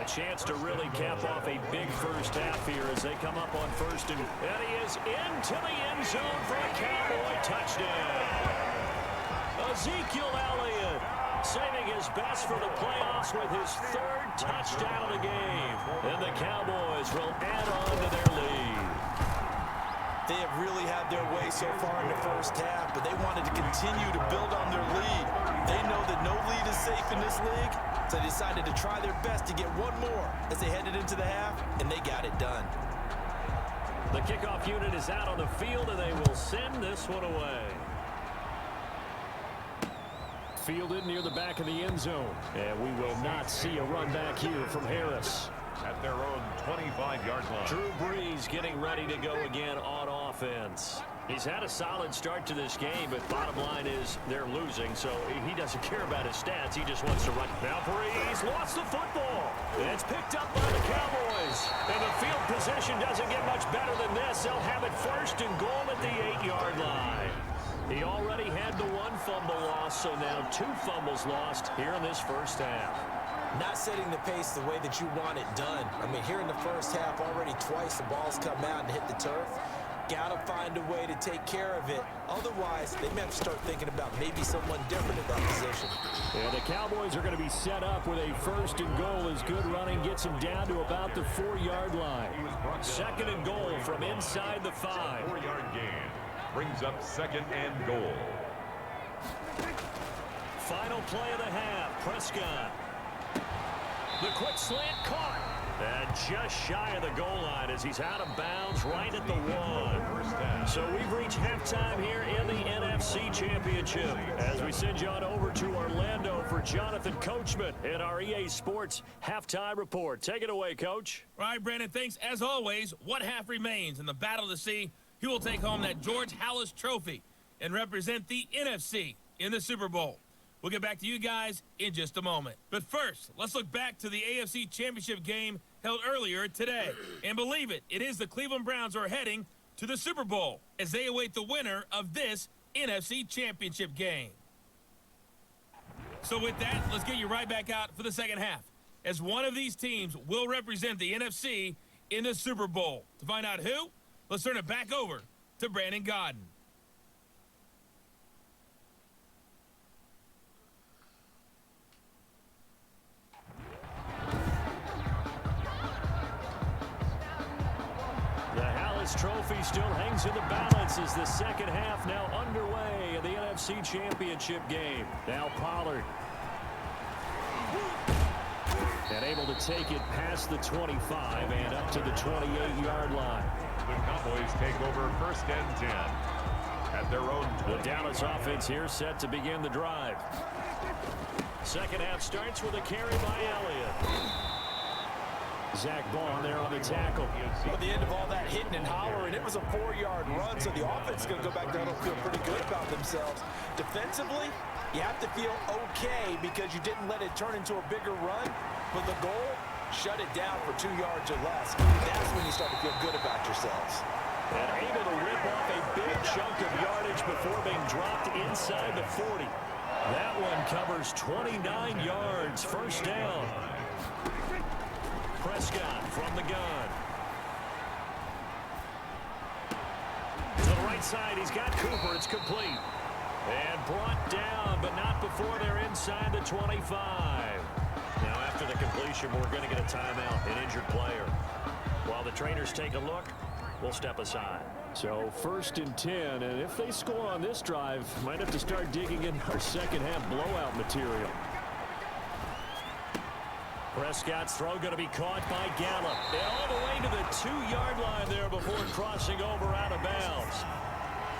A chance to really cap off a big first half here as they come up on first. And he is into the end zone for a Cowboy touchdown. Ezekiel Elliott saving his best for the playoffs with his 3rd touchdown of the game. And the Cowboys will add on to their lead.
They have really had their way so far in the first half, but they wanted to continue to build on their lead. They know that no lead is safe in this league, so they decided to try their best to get one more as they headed into the half, and they got it done.
The kickoff unit is out on the field, and they will send this one away. Fielded near the back of the end zone. And we will not see a run back here from Harris.
At their own 25-yard line.
Drew Brees getting ready to go again on offense. He's had a solid start to this game, but bottom line is they're losing, so he doesn't care about his stats. He just wants to run. Now Brees lost the football. It's picked up by the Cowboys. And the field position doesn't get much better than this. They'll have it 1st and goal at the 8-yard line. He already had the 1 fumble loss, so now 2 fumbles lost here in this first half.
Not setting the pace the way that you want it done. I mean, here in the first half, already twice the ball's come out and hit the turf. Got to find a way to take care of it. Otherwise, they may have to start thinking about maybe someone different at that position.
Yeah, the Cowboys are going to be set up with a 1st and goal as good running gets them down to about the 4-yard line. 2nd and goal from inside the 5.
4-yard gain brings up 2nd and goal.
Final play of the half. Prescott. The quick slant caught. And just shy of the goal line as he's out of bounds right at the 1. So we've reached halftime here in the NFC Championship as we send you on over to Orlando for Jonathan Coachman in our EA Sports Halftime Report. Take it away, Coach.
All right, Brandon, thanks. As always, one half remains in the battle to see who will take home that George Halas Trophy and represent the NFC in the Super Bowl. We'll get back to you guys in just a moment. But first, let's look back to the AFC Championship game held earlier today. And believe it, it is the Cleveland Browns who are heading to the Super Bowl as they await the winner of this NFC Championship game. So with that, let's get you right back out for the second half, as one of these teams will represent the NFC in the Super Bowl. To find out who, let's turn it back over to Brandon Godden.
Trophy still hangs in the balance as the second half now underway in the NFC Championship game. Now Pollard. And able to take it past the 25 and up to the 28-yard line.
The Cowboys take over 1st and 10 at their own 20.
The Dallas offense here set to begin the drive. Second half starts with a carry by Elliott.
Zach Ball there on the tackle.
At the end of all that hitting and hollering, it was a 4-yard run, so the offense is going to go back there and feel pretty good about themselves. Defensively, you have to feel okay because you didn't let it turn into a bigger run, but the goal, shut it down for 2 yards or less. That's when you start to feel good about yourselves.
And able to rip off a big chunk of yardage before being dropped inside the 40. That one covers 29 yards, first down. Prescott from the gun. To the right side, he's got Cooper. It's complete. And brought down, but not before they're inside the 25. Now, after the completion, we're going to get a timeout, an injured player. While the trainers take a look, we'll step aside.
So 1st and 10, and if they score on this drive, might have to start digging in our second half blowout material.
Prescott's throw going to be caught by Gallup. All the way to the 2-yard line there before crossing over out of bounds.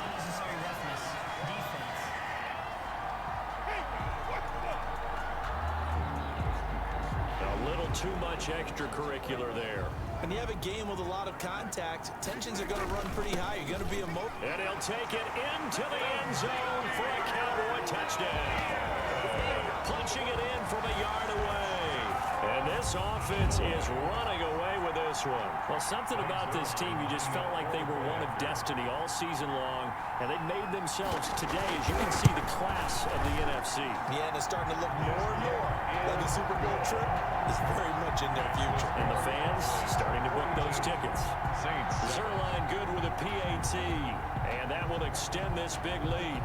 Unnecessary roughness. Defense.
A little too much extracurricular there.
When you have a game with a lot of contact, tensions are going to run pretty high. You're going to be emotional.
And he'll take it into the end zone for a Cowboy touchdown. Punching it in from a yard away. And this offense is running away with this one. Well, something about this team, you just felt like they were one of destiny all season long, and they made themselves today, as you can see, the class of the NFC.
Yeah, and it's starting to look more and more like the Super Bowl trip is very much in their future.
And the fans starting to book those tickets.
Saints.
Zerline good with a PAT, and that will extend this big lead.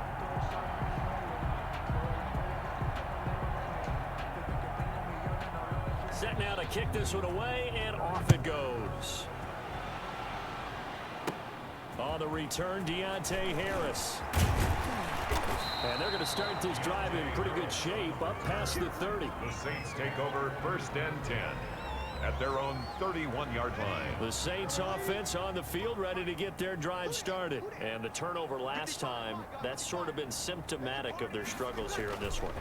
Set now to kick this one away, and off it goes. On the return, Deontay Harris. And they're going to start this drive in pretty good shape, up past the 30.
The Saints take over 1st and 10 at their own 31-yard line.
The Saints offense on the field, ready to get their drive started. And the turnover last time, that's sort of been symptomatic of their struggles here in this one.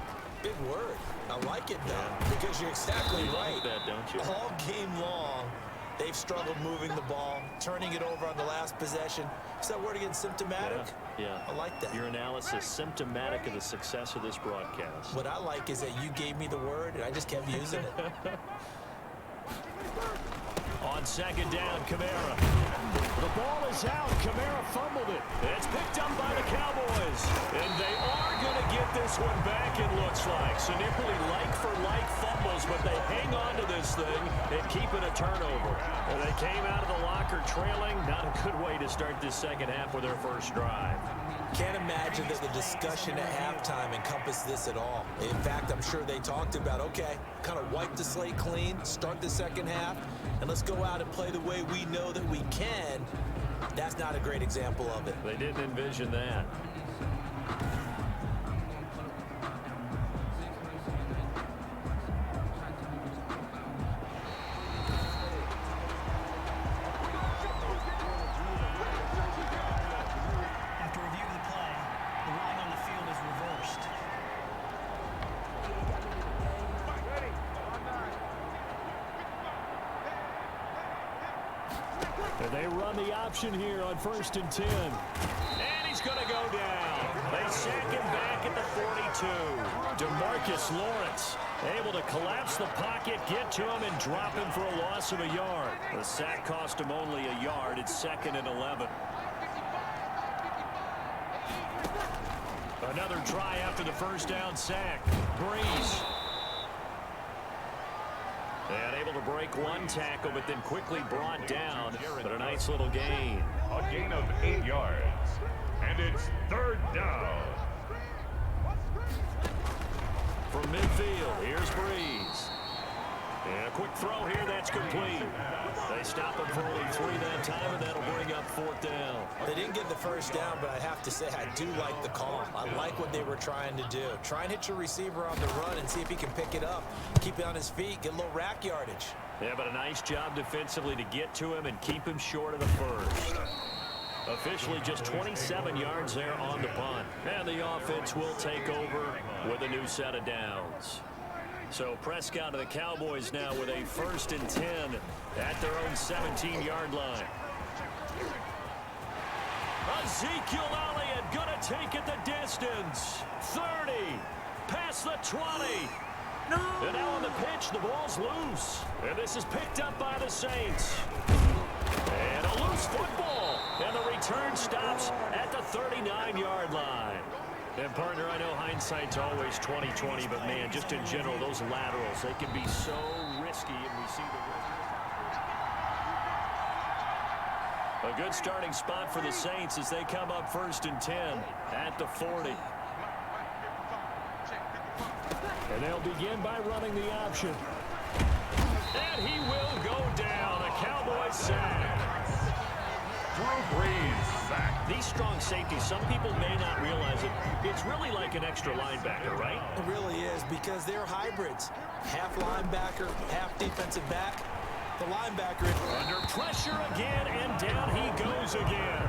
Big word. I like it, though, because you're exactly right.
Like that, don't you?
All game long, they've struggled moving the ball, turning it over on the last possession. Is that word again, symptomatic?
Yeah.
I like that.
Your analysis, symptomatic of the success of this broadcast.
What I like is that you gave me the word, and I just kept using it.
On 2nd down, Kamara. The ball is out. Kamara fumbled it. It's picked up by the Cowboys. And they are going to get this one back, it looks like. So nearly like-for-like fumbles, but they hang on to this thing and keep it a turnover. And they came out of the locker trailing. Not a good way to start this second half with their first drive.
Can't imagine that the discussion at halftime encompassed this at all. In fact, I'm sure they talked about, okay, kind of wipe the slate clean, start the second half, and let's go out and play the way we know that we can. That's not a great example of it.
They didn't envision that.
After review of the play, the ruling on the field is reversed.
And they run the option here on 1st and 10.
And he's going to go down. They sack him back at the 42. DeMarcus Lawrence able to collapse the pocket, get to him, and drop him for a loss of a yard. The sack cost him only a yard. It's 2nd and 11. Another try after the first down sack. Breeze. And able to break one tackle, but then quickly brought down. But a nice little gain.
A gain of 8 yards. And it's 3rd down.
From midfield, here's Breeze. And a quick throw here, that's complete. They stop him for only 3 that time, and that'll bring up 4th down.
They didn't get the first down, but I have to say I do like the call. I like what they were trying to do. Try and hit your receiver on the run and see if he can pick it up. Keep it on his feet, get a little rack yardage.
Yeah, but a nice job defensively to get to him and keep him short of the first. Officially just 27 yards there on the punt. And the offense will take over with a new set of downs. So Prescott of the Cowboys now with a 1st and 10 at their own 17-yard line. Ezekiel Elliott going to take it the distance. 30, past the 20. No. And now on the pitch, the ball's loose. And this is picked up by the Saints. And a loose football. And the return stops at the 39-yard line. And, partner, I know hindsight's always 20/20, but, man, just in general, those laterals, they can be so risky, and we see the... A good starting spot for the Saints as they come up 1st and 10 at the 40. And they'll begin by running the option. And he will go down. A Cowboys sack.
Drew Brees sack.
These strong safeties, some people may not realize it. It's really like an extra linebacker, right?
It really is, because they're hybrids. Half linebacker, half defensive back. The linebacker
under pressure again, and down he goes again.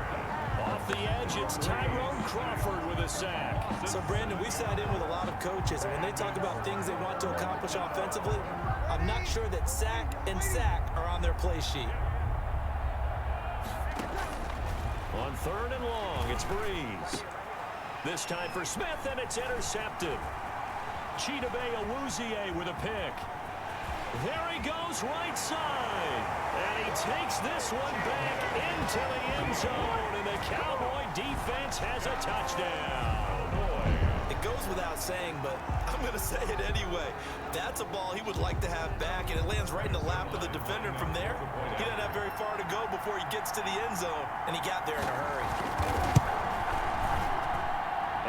Off the edge, it's Tyrone Crawford with a sack.
So, Brandon, we sat in with a lot of coaches, and when they talk about things they want to accomplish offensively, I'm not sure that sack and sack are on their play sheet.
On 3rd and long, it's Brees. This time for Smith, and it's intercepted. Chidobe Awuzie with a pick. There he goes, right side. And he takes this one back into the end zone. And the Cowboy defense has a touchdown.
It goes without saying, but I'm going to say it anyway. That's a ball he would like to have back, and it lands right in the lap of the defender. From there, he doesn't have very far to go before he gets to the end zone, and he got there in a hurry.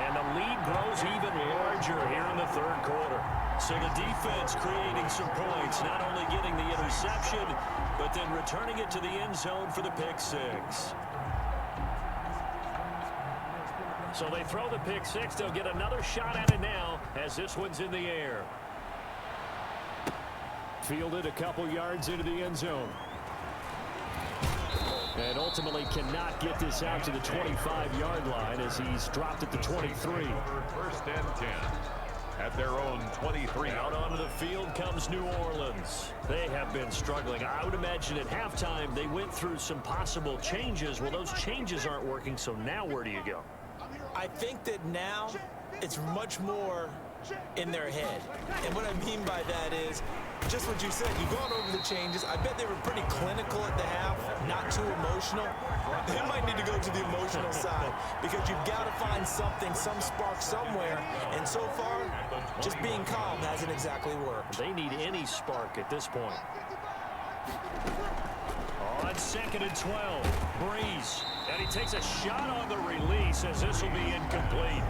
And the lead grows even larger here in the 3rd quarter. So the defense creating some points, not only getting the interception, but then returning it to the end zone for the pick 6. So they throw the pick 6. They'll get another shot at it now as this one's in the air. Fielded a couple yards into the end zone. And ultimately cannot get this out to the 25-yard line as he's dropped at the 23.
1st and 10 at their own 23.
Out onto the field comes New Orleans. They have been struggling. I would imagine at halftime they went through some possible changes. Well, those changes aren't working, so now where do you go?
I think that now it's much more in their head. And what I mean by that is just what you said. You've gone over the changes. I bet they were pretty clinical at the half, not too emotional. They might need to go to the emotional side because you've got to find something, some spark somewhere. And so far, just being calm hasn't exactly worked.
They need any spark at this point. On 2nd and 12, Brees. And he takes a shot on the release as this will be incomplete.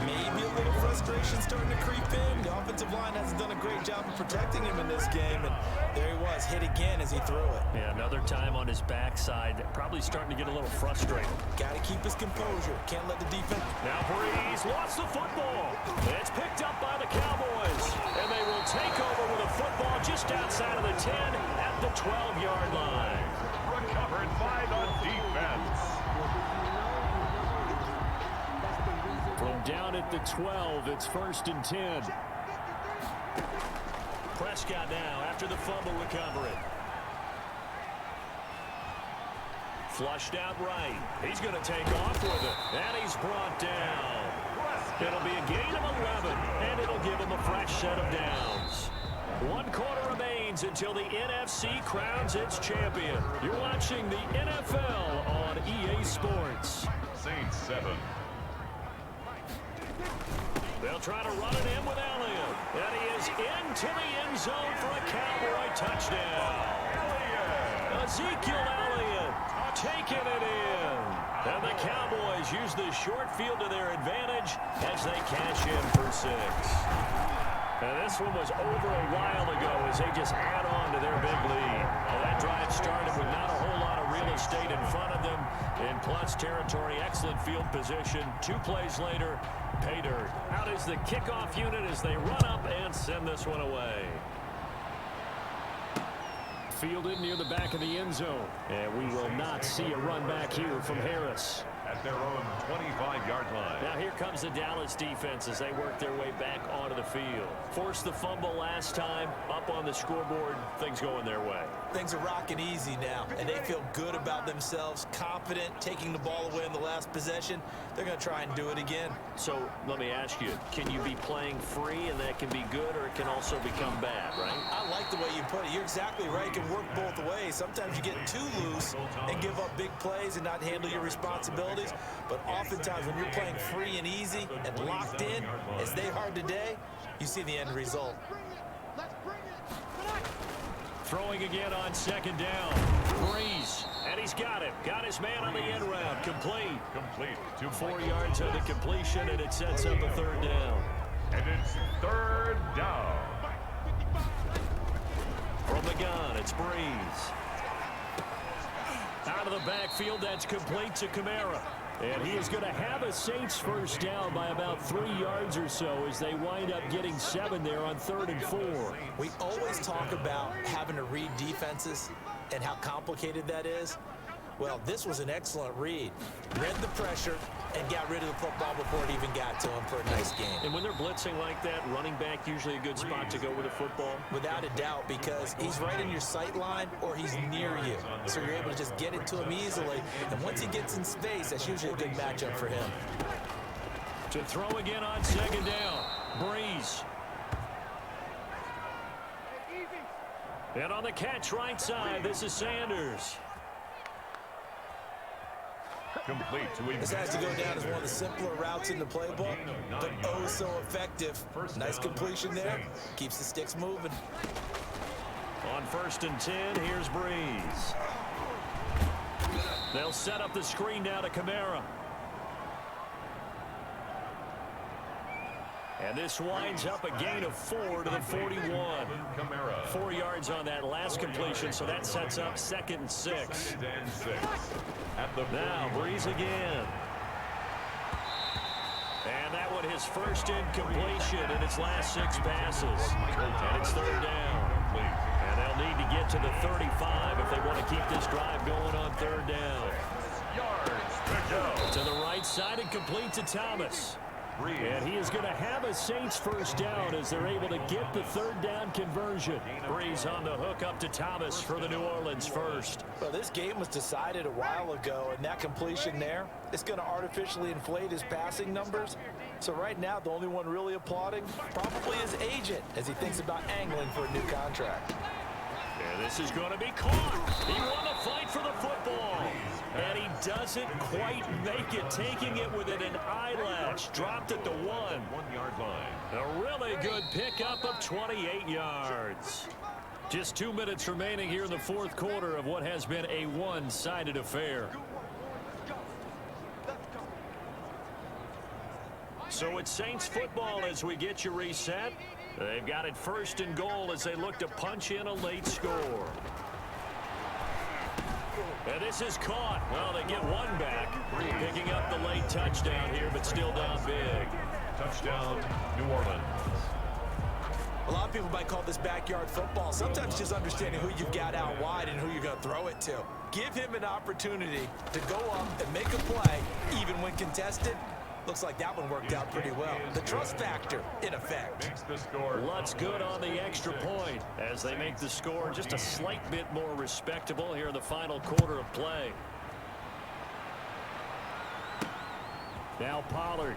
Maybe a little frustration starting to creep in. The offensive line hasn't done a great job of protecting him in this game. And there he was, hit again as he threw it.
Yeah, another time on his backside. Probably starting to get a little frustrated.
Got to keep his composure. Can't let the defense...
Now Brees lost the football. It's picked up by the Cowboys. And they will take over with a football just outside of the 10 at the 12-yard line.
Recovered by the defense.
From down at the 12, it's 1st and 10. Prescott now after the fumble recovery. Flushed out right. He's going to take off with it. And he's brought down. It'll be a gain of 11, and it'll give him a fresh set of downs. 1 quarter remains until the NFC crowns its champion. You're watching the NFL on EA Sports.
Saints 7.
They'll try to run it in with Elliott. And he is into the end zone for a Cowboy touchdown. Ezekiel Elliott taking it in. And the Cowboys use the short field to their advantage as they cash in for 6. And this one was over a while ago as they just add on to their big lead. Well, that drive started with not a whole lot of real estate in front of them. In plus territory, excellent field position. 2 plays later, pay dirt. Out is the kickoff unit as they run up and send this one away. Fielded near the back of the end zone. And we will not see a run back here from Harris.
at their own 25-yard line.
Now here comes the Dallas defense as they work their way back onto the field. Forced the fumble last time, up on the scoreboard, things going their way.
Things are rocking easy now, and they feel good about themselves, confident, taking the ball away in the last possession. They're going to try and do it again.
So let me ask you, can you be playing free and that can be good, or it can also become bad, right?
I like the way you put it. You're exactly right. It can work both ways. Sometimes you get too loose and give up big plays and not handle your responsibilities. But oftentimes when you're playing free and easy and locked in, as they are today, you see the end result.
Throwing again on second down. Breeze. And he's got it. Got his man on the end route. Complete.
Complete.
4 yards on the completion, and it sets up a third down.
And it's third down.
From the gun, it's Breeze. Out of the backfield, that's complete to Kamara. And he is going to have a Saints first down by about 3 yards or so as they wind up getting 7 there on 3rd and 4.
We always talk about having to read defenses and how complicated that is. Well, this was an excellent read. Read the pressure and got rid of the football before it even got to him for a nice game.
And when they're blitzing like that, running back usually a good spot to go with the football?
Without a doubt, because he's right in your sight line or he's near you. So you're able to just get it to him easily. And once he gets in space, that's usually a good matchup for him.
To throw again on second down. Breeze. And on the catch right side, this is Sanders.
Complete to
This has to go down as one of the simpler routes in the playbook, but oh so effective. Nice completion there. Keeps the sticks moving.
On 1st and 10, here's Breeze. They'll set up the screen now to Kamara. And this winds up a gain of 4 to the 41. 4 yards on that last completion, so that sets up 2nd and 6. Now Breeze again. And that one his first incompletion in its last 6 passes. And it's 3rd down. And they'll need to get to the 35 if they want to keep this drive going on 3rd down. To the right side and complete to Thomas. And he is going to have a Saints first down as they're able to get the 3rd down conversion. Breeze on the hook up to Thomas for the New Orleans first.
Well, this game was decided a while ago, and that completion there, it's going to artificially inflate his passing numbers. So right now, the only one really applauding probably his agent as he thinks about angling for a new contract.
And this is going to be caught. He won the fight for the football. And he doesn't quite make it, taking it within an eyelash. Dropped at the 1-yard line. A really good pickup of 28 yards. Just 2 minutes remaining here in the 4th quarter of what has been a one-sided affair. So it's Saints football as we get you reset. They've got it 1st and goal as they look to punch in a late score. And this is caught. Well, they get one back. Picking up the late touchdown here, but still down big.
Touchdown, New Orleans.
A lot of people might call this backyard football. Sometimes just understanding who you've got out wide and who you're going to throw it to. Give him an opportunity to go up and make a play, even when contested. Looks like that one worked out pretty well. The trust factor in effect.
Makes the score.
Lutz good on the extra point as they make the score just a slight bit more respectable here in the final quarter of play. Now Pollard.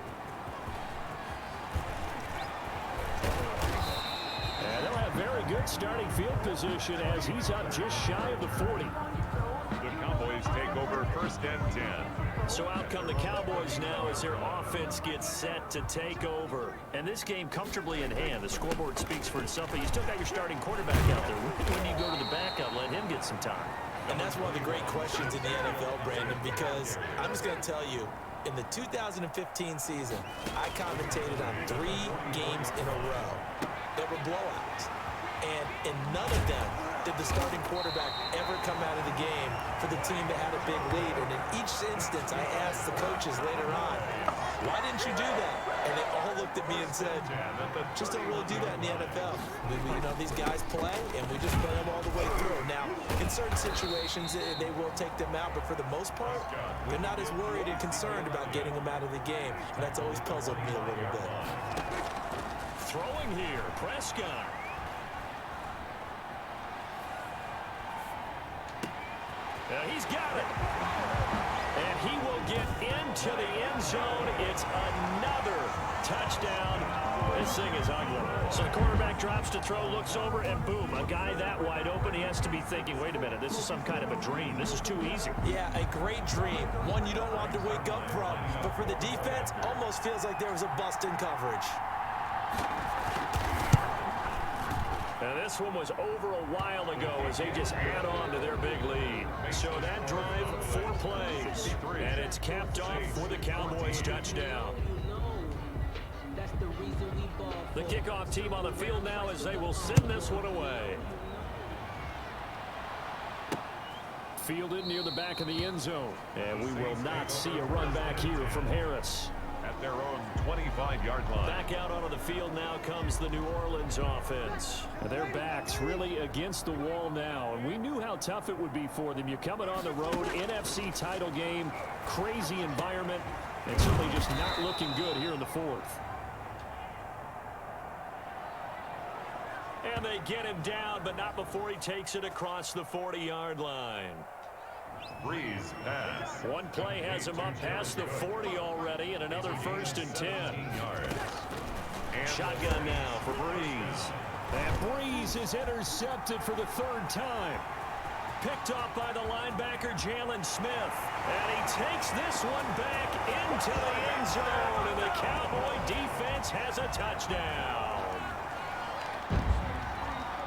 And they'll have very good starting field position as he's up just shy of the 40.
The Cowboys take over 1st and 10.
So out come the Cowboys now as their offense gets set to take over. And this game comfortably in hand. The scoreboard speaks for itself, but you still got your starting quarterback out there. When you go to the backup, let him get some time.
And that's one of the great questions in the NFL, Brandon, because I'm just going to tell you, in the 2015 season, I commentated on 3 games in a row that were blowouts. And in none of them did the starting quarterback ever come out of the game for the team that had a big lead. And in each instance, I asked the coaches later on, why didn't you do that? And they all looked at me and said, just don't really do that in the NFL. These guys play, and we just play them all the way through. Now,
In certain situations, they will take them out, but for the most part, they're not as worried and concerned about getting them out of the game, and that's always puzzled me a little bit.
Throwing here, Prescott. He's got it. And he will get into the end zone. It's another touchdown. This thing is ugly. So the quarterback drops to throw, looks over, and boom, a guy that wide open. He has to be thinking, wait a minute, this is some kind of a dream. This is too easy.
Yeah, a great dream. One you don't want to wake up from. But for the defense, almost feels like there was a bust in coverage.
Now this one was over a while ago as they just add on to their big lead. So that drive, 4 plays. And it's capped off for the Cowboys touchdown. The kickoff team on the field now as they will send this one away. Fielded near the back of the end zone. And we will not see a run back here from Harris.
At their own 25-yard line.
Back out onto the field now comes the New Orleans offense. Their backs really against the wall now, and we knew how tough it would be for them. You're coming on the road, NFC title game, crazy environment, and certainly just not looking good here in the fourth. And they get him down, but not before he takes it across the 40-yard line.
Breeze pass.
One play has him up past the 40 already, and another 1st and 10. Shotgun now for Breeze. And Breeze is intercepted for the 3rd time. Picked off by the linebacker, Jalen Smith. And he takes this one back into the end zone, and the Cowboy defense has a touchdown.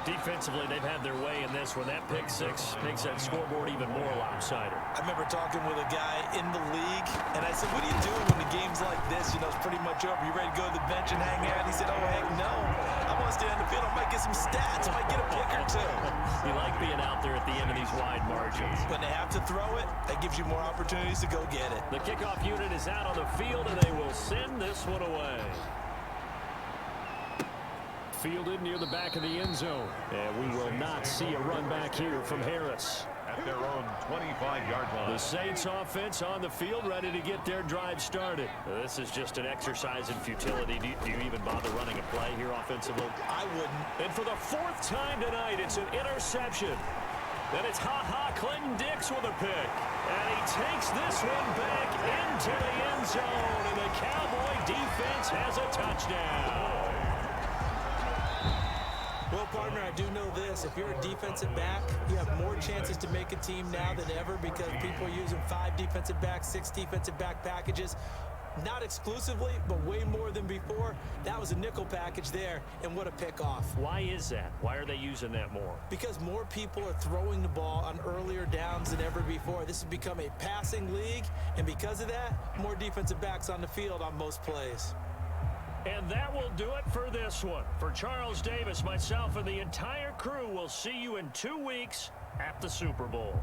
Defensively, they've had their way in this one. That pick 6 makes that scoreboard even more lopsided.
I remember talking with a guy in the league, and I said, what are you doing when the game's like this? You know, it's pretty much over. You ready to go to the bench and hang out? He said, oh, heck no. I want to stay on the field. I might get some stats. I might get a pick or two.
You like being out there at the end of these wide margins.
When they have to throw it, that gives you more opportunities to go get it.
The kickoff unit is out on the field, and they will send this one away. Fielded near the back of the end zone. And we will not see a run back here from Harris.
At their own 25-yard line.
The Saints offense on the field ready to get their drive started. This is just an exercise in futility. Do you even bother running a play here offensively?
I wouldn't.
And for the 4th time tonight, it's an interception. Then it's Clinton Dix with a pick. And he takes this one back into the end zone. And the Cowboy defense has a touchdown.
Well, partner, I do know this. If you're a defensive back, you have more chances to make a team now than ever because people are using 5 defensive backs, 6 defensive back packages. Not exclusively, but way more than before. That was a nickel package there, and what a pickoff.
Why is that? Why are they using that more?
Because more people are throwing the ball on earlier downs than ever before. This has become a passing league, and because of that, more defensive backs on the field on most plays.
And that will do it for this one. For Charles Davis, myself, and the entire crew, will see you in 2 weeks at the Super Bowl.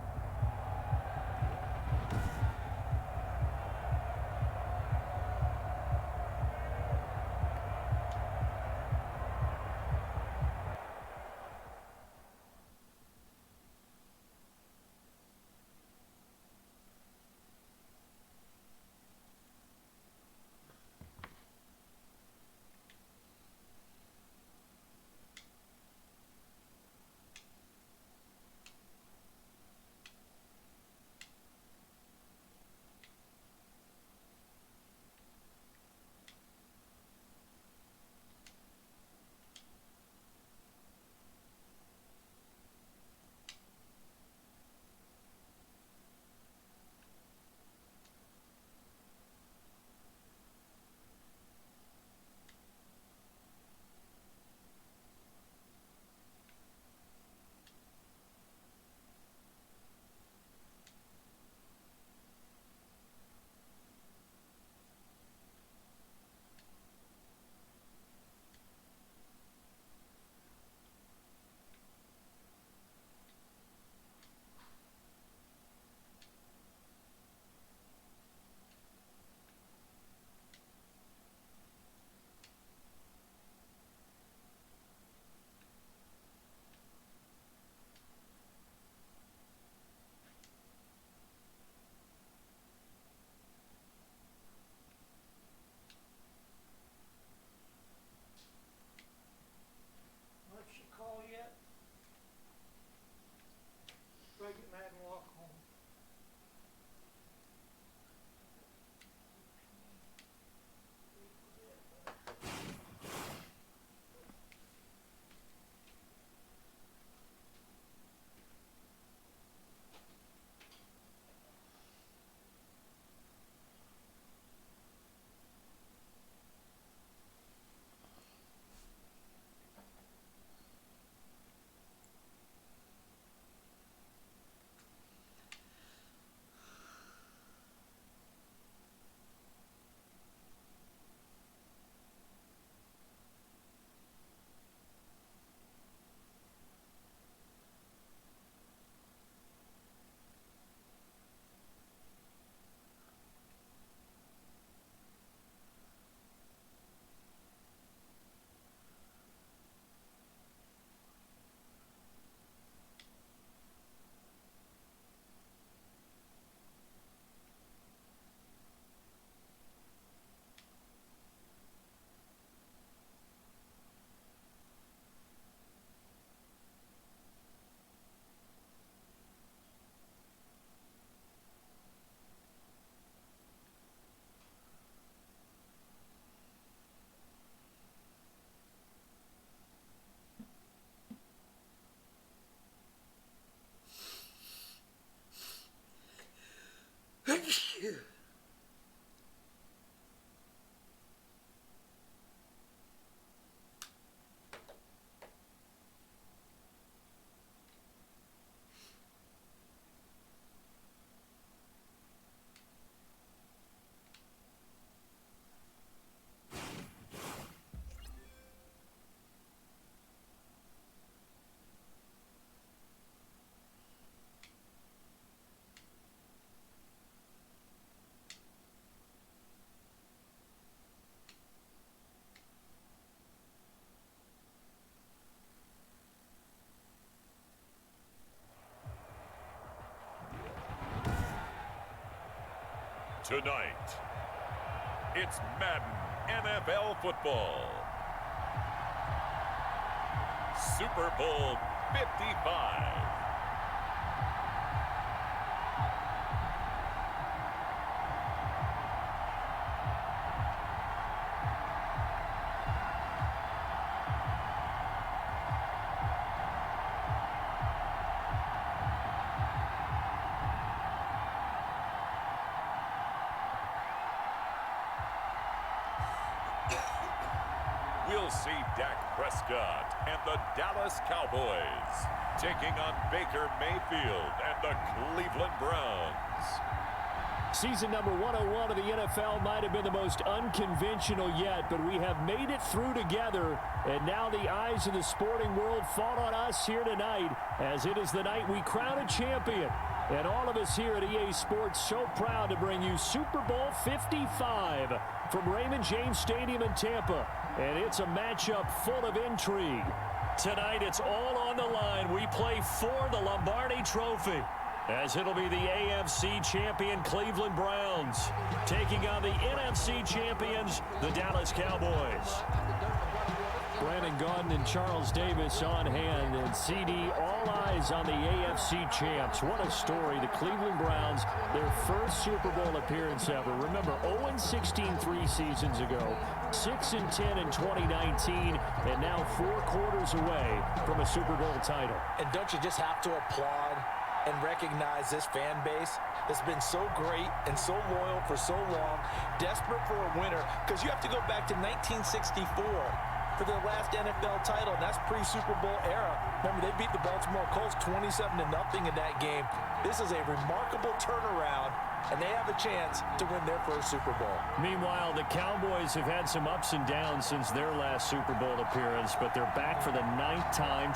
Tonight, it's Madden NFL football. Super Bowl 55. We'll see Dak Prescott and the Dallas Cowboys taking on Baker Mayfield and the Cleveland Browns.
Season number 101 of the NFL might have been the most unconventional yet, but we have made it through together, and now the eyes of the sporting world fall on us here tonight, as it is the night we crown a champion. And all of us here at EA Sports so proud to bring you Super Bowl 55 from Raymond James Stadium in Tampa. And it's a matchup full of intrigue. Tonight, it's all on the line. We play for the Lombardi Trophy, as it'll be the AFC champion Cleveland Browns taking on the NFC champions, the Dallas Cowboys. Brandon Gaudin and Charles Davis on hand, and CD, all eyes on the AFC champs. What a story. The Cleveland Browns, their first Super Bowl appearance ever. Remember, 0-16 3 seasons ago, 6-10 in 2019, and now 4 quarters away from a Super Bowl title.
And don't you just have to applaud and recognize this fan base that's been so great and so loyal for so long, desperate for a winner, because you have to go back to 1964 for their last NFL title, and that's pre-Super Bowl era. Remember, they beat the Baltimore Colts 27-0 in that game. This is a remarkable turnaround, and they have a chance to win their first Super Bowl.
Meanwhile, the Cowboys have had some ups and downs since their last Super Bowl appearance, but they're back for the 9th time.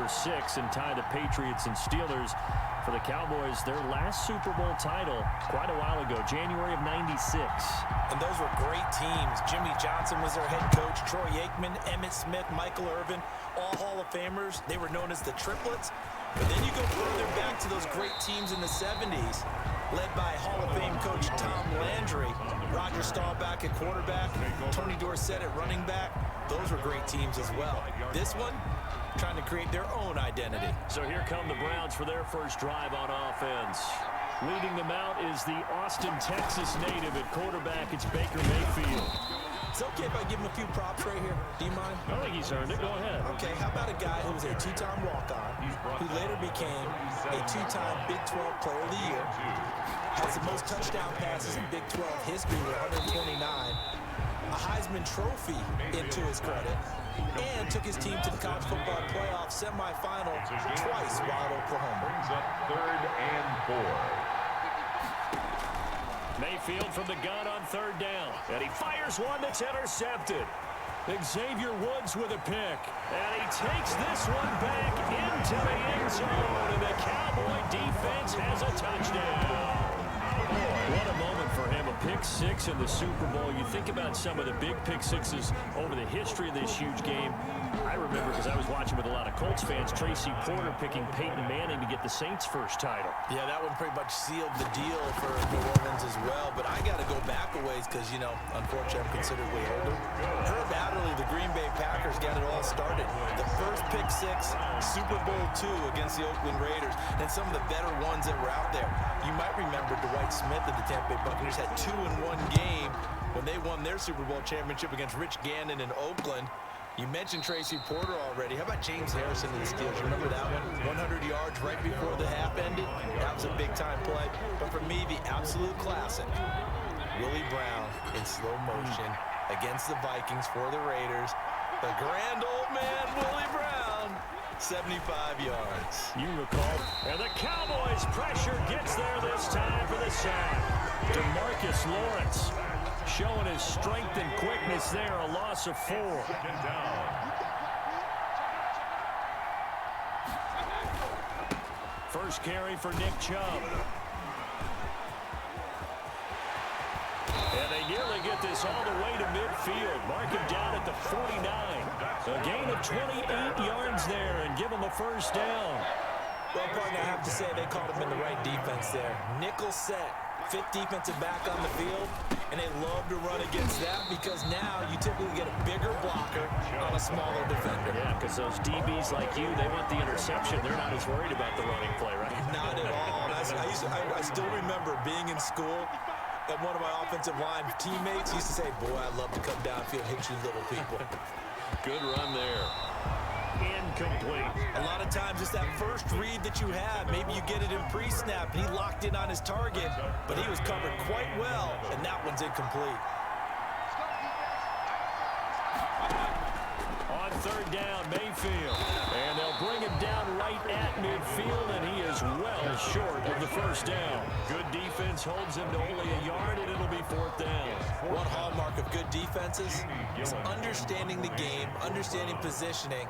number 6 and tie the Patriots and Steelers for the Cowboys. Their last Super Bowl title quite a while ago, January of '96.
And those were great teams. Jimmy Johnson was their head coach. Troy Aikman, Emmitt Smith, Michael Irvin, all Hall of Famers. They were known as the Triplets. But then you go further back to those great teams in the 70s, led by Hall of Fame coach Tom Landry, Roger Staubach at quarterback, Tony Dorsett at running back. Those were great teams as well. This one, trying to create their own identity.
So here come the Browns for their first drive on offense. Leading them out is the Austin, Texas native at quarterback. It's Baker Mayfield.
It's okay if I give him a few props right here. Do you mind?
I think he's earned it. Go ahead.
Okay, how about a guy who was a two-time walk-on, who later became a two-time Big 12 Player of the Year, has the most touchdown passes in Big 12 history with 129, a Heisman Trophy into his credit, and took his team to the college football playoff semifinal twice while at Oklahoma.
Brings up 3rd and 4.
Mayfield from the gun on 3rd down. And he fires one that's intercepted. Xavier Woods with a pick. And he takes this one back into the end zone. And the Cowboy defense has a touchdown. What a moment for him. A pick 6 in the Super Bowl. You think about some of the big pick 6s over the history of this huge game. I remember, because I was watching with a lot of Colts fans, Tracy Porter picking Peyton Manning to get the Saints' first title.
Yeah, that one pretty much sealed the deal for New Orleans as well. But I got to go back a ways because, you know, unfortunately I'm considered way older. Herb Adderley, the Green Bay Packers, got it all started. The first pick 6, Super Bowl II against the Oakland Raiders, and some of the better ones that were out there. You might remember Dwight Smith of the Tampa Bay Buccaneers had 2 in one game when they won their Super Bowl championship against Rich Gannon in Oakland. You mentioned Tracy Porter already. How about James Harrison to the Steelers? Remember that one? 100 yards right before the half ended? That was a big-time play. But for me, the absolute classic, Willie Brown in slow motion against the Vikings for the Raiders. The grand old man, Willie Brown, 75 yards.
You recall. And the Cowboys' pressure gets there this time for the sack. DeMarcus Lawrence showing his strength and quickness there, a loss of 4. First carry for Nick Chubb. And they nearly get this all the way to midfield. Mark him down at the 49. A gain of 28 yards there and give him a first down.
Well, partner, I have to say they called him in the right defense there. Nickel set. 5th defensive back on the field, and they love to run against that because now you typically get a bigger blocker on a smaller defender.
Yeah, because those DBs like you, they want the interception. They're not as worried about the running play, right?
Not at all. I still remember being in school, and one of my offensive line teammates used to say, boy, I'd love to come downfield and hit you little people.
Good run there. Incomplete.
A lot of times it's that first read that you have. Maybe you get it in pre-snap, and he locked in on his target, but he was covered quite well, and that one's incomplete.
On 3rd down, Mayfield. And they'll bring him down right at midfield, and he is well short of the first down. Good defense holds him to only a yard, and it'll be 4th down.
One hallmark of good defenses is understanding the game, understanding positioning,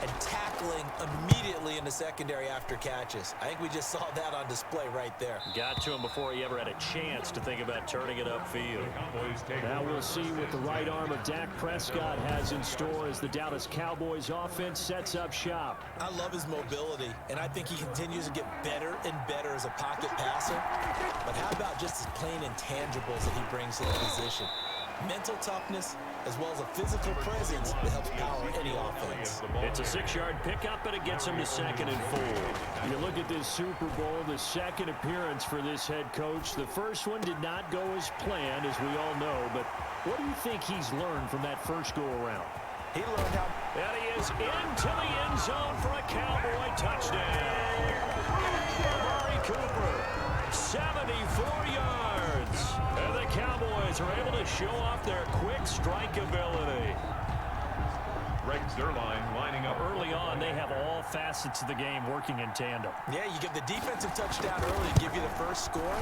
and tackling immediately in the secondary after catches. I think we just saw that on display right there.
Got to him before he ever had a chance to think about turning it upfield. Now we'll see what the right arm of Dak Prescott has in store as the Dallas Cowboys offense sets up shop.
I love his mobility, and I think he continues to get better and better as a pocket passer. But how about just his plain intangibles that he brings to the position? Mental toughness, as well as a physical presence that helps power any offense.
It's a 6-yard pickup, but it gets him to 2nd and 4. You look at this Super Bowl, the second appearance for this head coach. The first one did not go as planned, as we all know, but what do you think he's learned from that first go-around?
He learned how...
And he is into the end zone for a Cowboy touchdown. Amari Cooper, 74 yards. And the Cowboys are able to show off their quick strike ability.
Rex Zerline lining up.
Early on, they have all facets of the game working in tandem.
Yeah, you get the defensive touchdown early to give you the first score,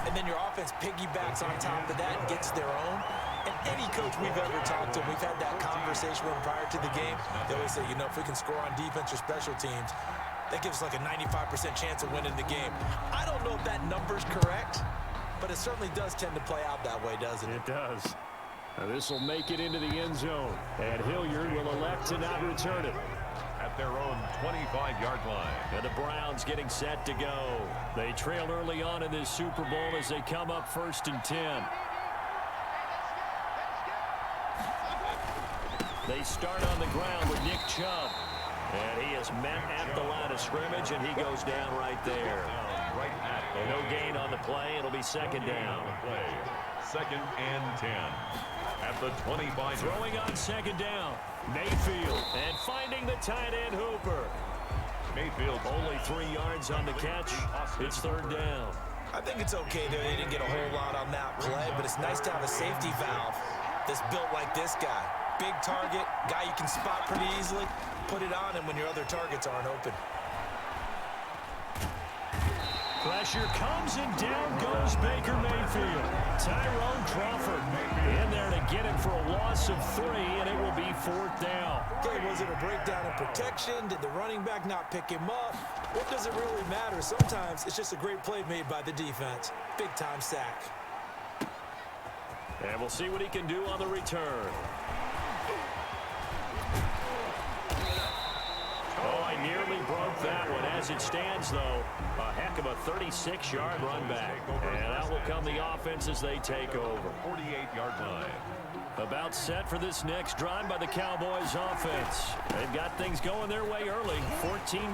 and then your offense piggybacks on top of that and gets their own. And any coach we've ever talked to, we've had that conversation with them prior to the game. They always say, you know, if we can score on defense or special teams, that gives us like a 95% chance of winning the game. I don't know if that number's correct, but it certainly does tend to play out that way, doesn't it?
It does. Now this will make it into the end zone, and Hilliard will elect to not return it.
At their own 25-yard line.
And the Browns getting set to go. They trailed early on in this Super Bowl as they come up 1st and 10. They start on the ground with Nick Chubb. And he is met at the line of scrimmage, and he goes down right there. No gain on the play. It'll be 2nd down.
2nd and 10. At the 25.
Throwing on 2nd down. Mayfield. And finding the tight end Hooper.
Mayfield.
Only 3 yards on the catch. It's 3rd down.
I think it's okay there. They didn't get a whole lot on that play, but it's nice to have a safety valve that's built like this guy. Big target, guy you can spot pretty easily. Put it on him when your other targets aren't open.
Pressure comes, and down goes Baker Mayfield. Tyrone Crawford in there to get him for a loss of 3, and it will be 4th down.
Okay, was it a breakdown in protection? Did the running back not pick him up? What does it really matter? Sometimes it's just a great play made by the defense. Big-time sack.
And we'll see what he can do on the return. Oh, I nearly broke that one. As it stands, though, a heck of a 36-yard run back. And out will come the offense as they take over.
48-yard line.
About set for this next drive by the Cowboys offense. They've got things going their way early. 14-0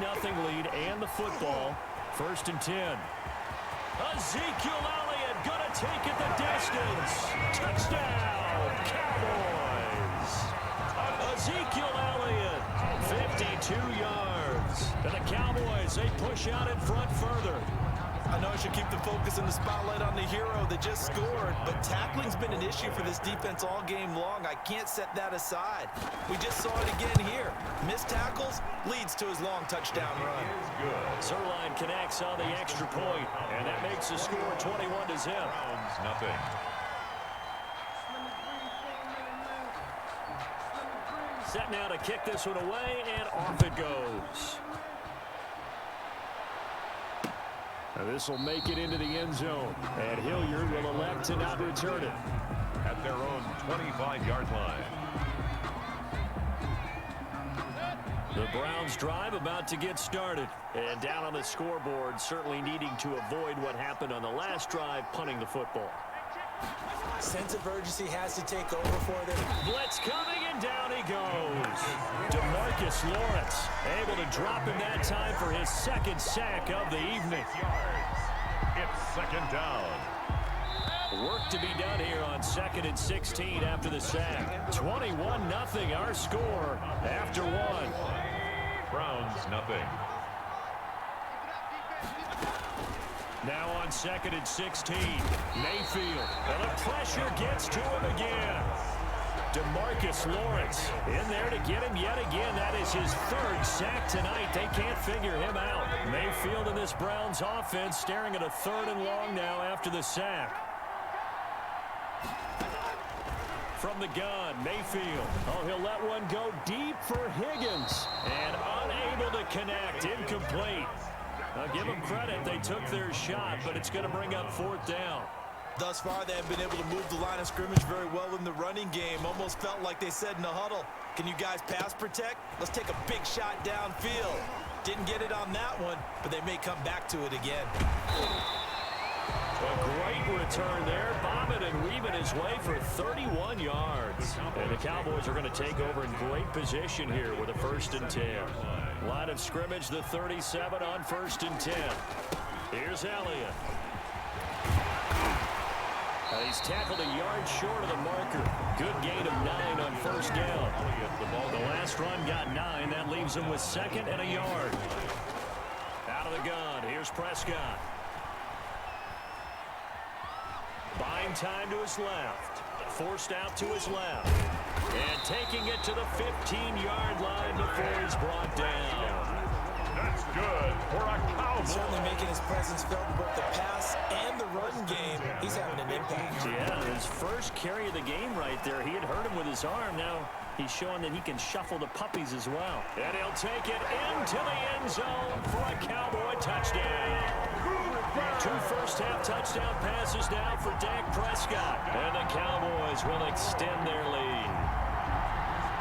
lead and the football. 1st and 10. Ezekiel Elliott gonna take it the distance. Touchdown, Cowboys. Ezekiel Elliott, 52 yards. And the Cowboys, they push out in front further.
I know I should keep the focus and the spotlight on the hero that just scored, but tackling's been an issue for this defense all game long. I can't set that aside. We just saw it again here. Missed tackles leads to his long touchdown run.
Zerline connects on the extra point, and that makes the score 21-0.
Browns nothing.
Set now to kick this one away, and off it goes. This will make it into the end zone, and Hilliard will elect to not return it.
At their own 25-yard line.
The Browns drive about to get started. And down on the scoreboard, certainly needing to avoid what happened on the last drive, punting the football.
Sense of urgency has to take over for them.
Blitz coming, and down he goes. DeMarcus Lawrence able to drop him that time for his 2nd sack of the evening.
It's 2nd down.
Work to be done here on 2nd and 16 after the sack. 21-0 our score after 1.
Browns nothing.
Now on 2nd and 16, Mayfield. And the pressure gets to him again. DeMarcus Lawrence in there to get him yet again. That is his 3rd sack tonight. They can't figure him out. Mayfield and this Browns offense staring at a 3rd and long now after the sack. From the gun, Mayfield. Oh, he'll let one go deep for Higgins. And unable to connect. Incomplete. Now, give them credit. They took their shot, but it's going to bring up 4th down.
Thus far, they have been able to move the line of scrimmage very well in the running game. Almost felt like they said in the huddle, can you guys pass protect? Let's take a big shot downfield. Didn't get it on that one, but they may come back to it again.
A great return there. Bobbing and weaving his way for 31 yards. And the Cowboys are going to take over in great position here with a 1st and 10. Line of scrimmage, the 37 on 1st and 10. Here's Elliott. He's tackled a yard short of the marker. Good gain of 9 on 1st down. The last run got 9. That leaves him with 2nd and a yard. Out of the gun. Here's Prescott. Buying time to his left. Forced out to his left. And taking it to the 15-yard line before he's brought down.
good for a Cowboy.
Certainly making his presence felt in both the pass and the run game. He's having an impact.
Yeah, his first carry of the game right there. He had hurt him with his arm. Now he's showing that he can shuffle the puppies as well. And he'll take it into the end zone for a Cowboy touchdown. 2 first-half touchdown passes now for Dak Prescott. And the Cowboys will extend their lead.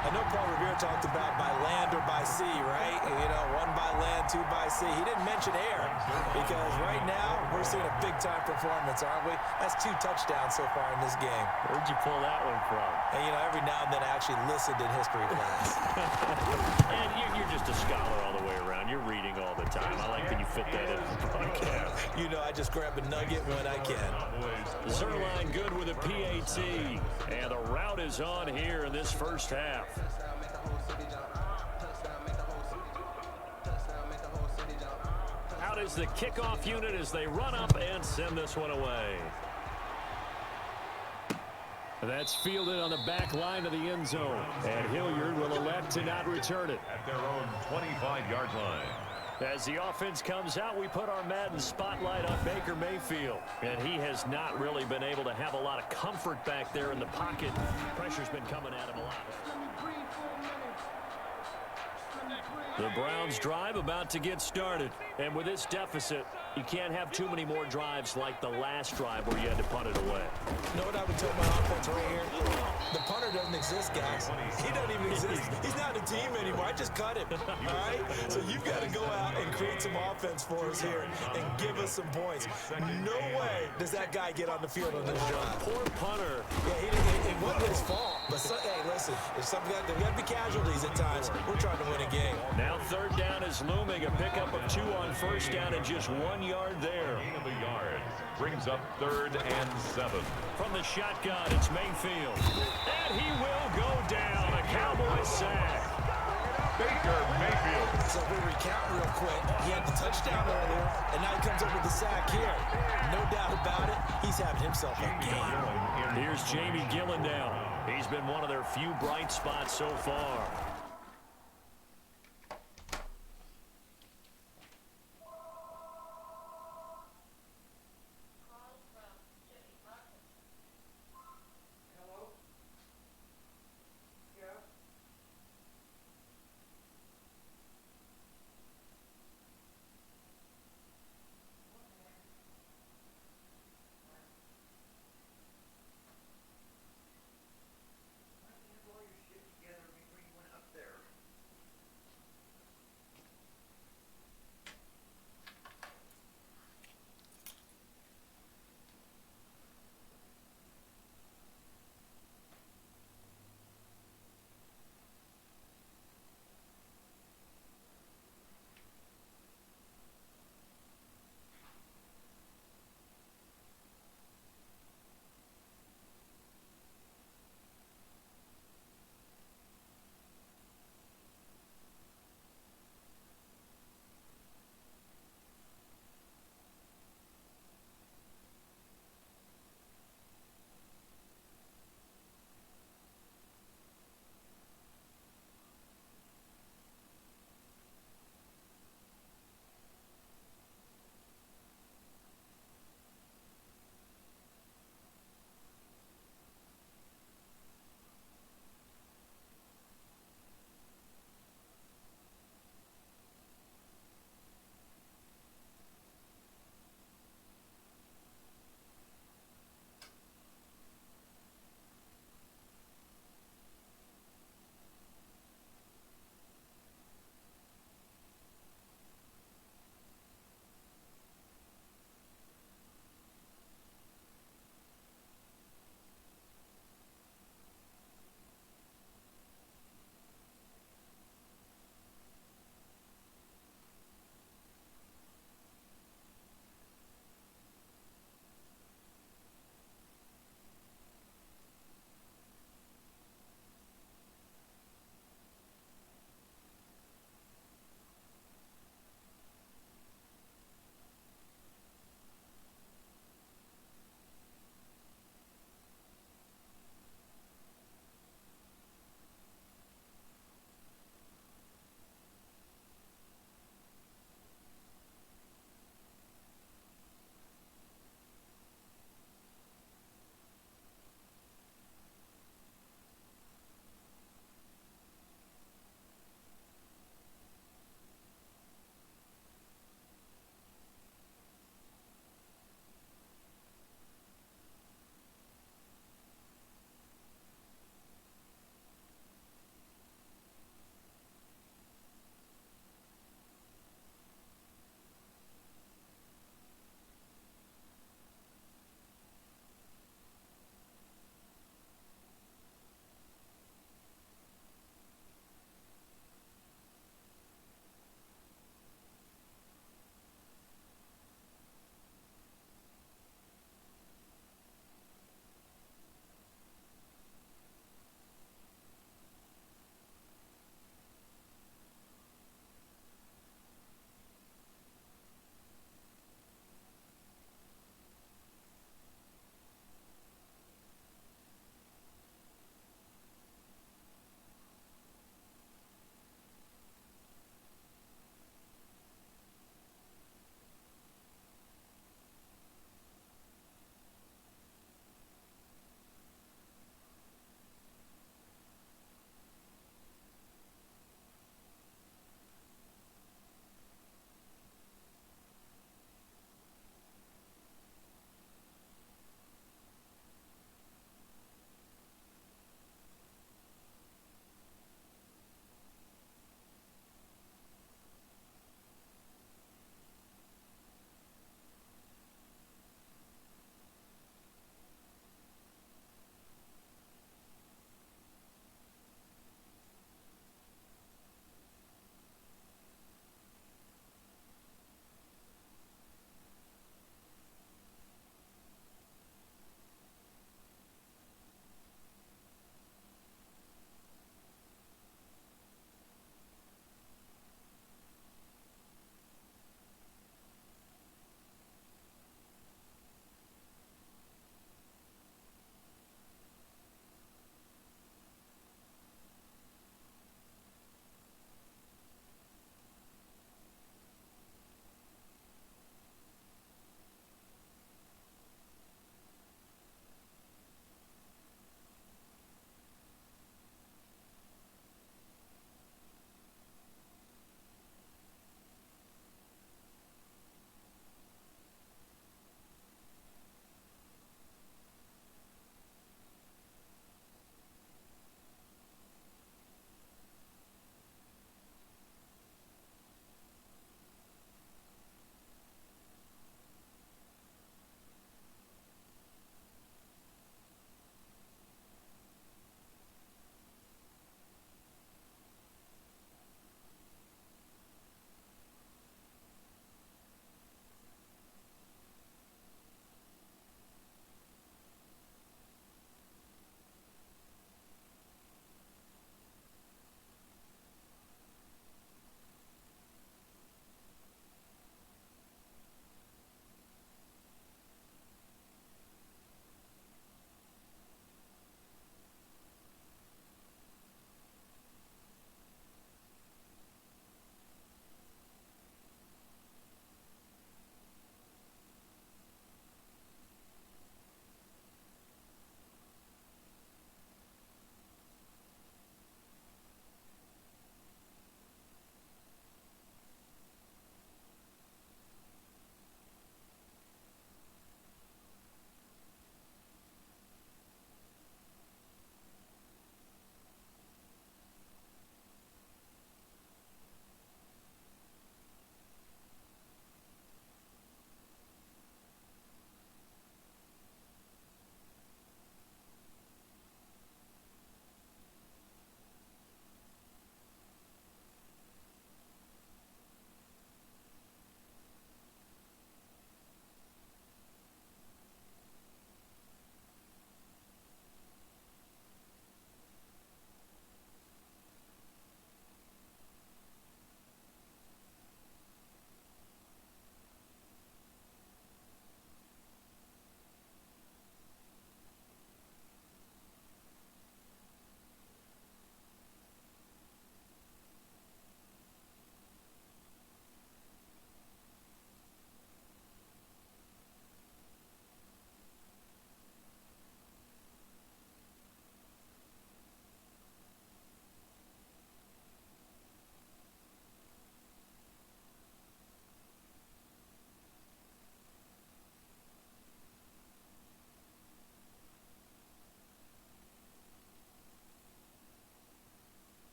I know Paul Revere talked about by land or by sea, right? You know, 1 by land, 2 by sea. He didn't mention air because right now we're seeing a big-time performance, aren't we? That's 2 touchdowns so far in this game.
Where'd you pull that one from?
And, you know, every now and then I actually listened in history class.
And you're just a scholar all the way around. You're reading all the time. I like that you fit that in the broadcast.
You know, I just grab a nugget when I can.
Zerline good with a PAT. And the route is on here in this first half. Out is the kickoff unit as they run up and send this one away. That's fielded on the back line of the end zone. And Hilliard will elect to not return it.
At their own 25-yard line.
As the offense comes out, we put our Madden spotlight on Baker Mayfield. And he has not really been able to have a lot of comfort back there in the pocket. Pressure's been coming at him a lot. The Browns drive about to get started. And with this deficit, you can't have too many more drives like the last drive where you had to punt it away.
You know what I would tell my offense right here? The punter doesn't exist, guys. He doesn't even exist. He's not a team anymore. I just cut him, all right? So you've got to go out and create some offense for us here and give us some points. No way does that guy get on the field on this drive.
Poor punter.
Yeah, it wasn't his fault. But, hey, listen, there's got to be casualties at times. We're trying to win a game.
Now 3rd down is looming. A pickup of 2 on 1st down and just 1 yard there.
Gain of a yard brings up 3rd and 7.
From the shotgun, it's Mayfield. And he will go down. A Cowboy sack.
Baker Mayfield.
So if we recount real quick, he had the touchdown earlier, and now he comes up with the sack here. No doubt about it, he's having himself a game.
Here's Jamie Gillen now. He's been one of their few bright spots so far.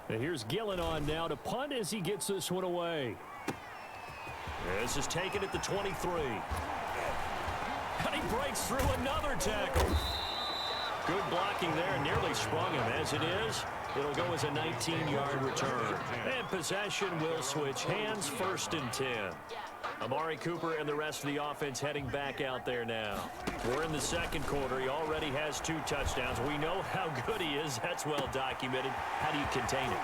And here's Gillen on now to punt as he gets this one away. This is taken at the 23. And he breaks through another tackle. Good blocking there, nearly sprung him. As it is, it'll go as a 19-yard return. And possession will switch hands, 1st and 10. Amari Cooper and the rest of the offense heading back out there now. We're in the second quarter. He already has 2 touchdowns. We know how good he is. That's well documented. How do you contain it?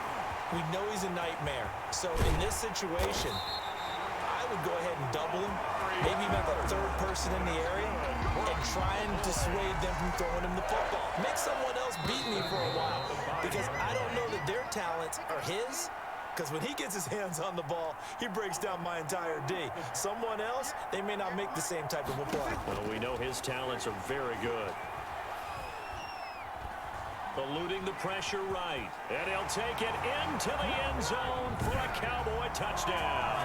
We know he's a nightmare. So in this situation, I would go ahead and double him, maybe even have a 3rd person in the area, and try and dissuade them from throwing him the football. Make someone else beat me for a while, because I don't know that their talents are his. Because when he gets his hands on the ball, he breaks down my entire D. Someone else, they may not make the same type of a play.
Well, we know his talents are very good. Eluding the pressure right. And he'll take it into the end zone for a Cowboy touchdown.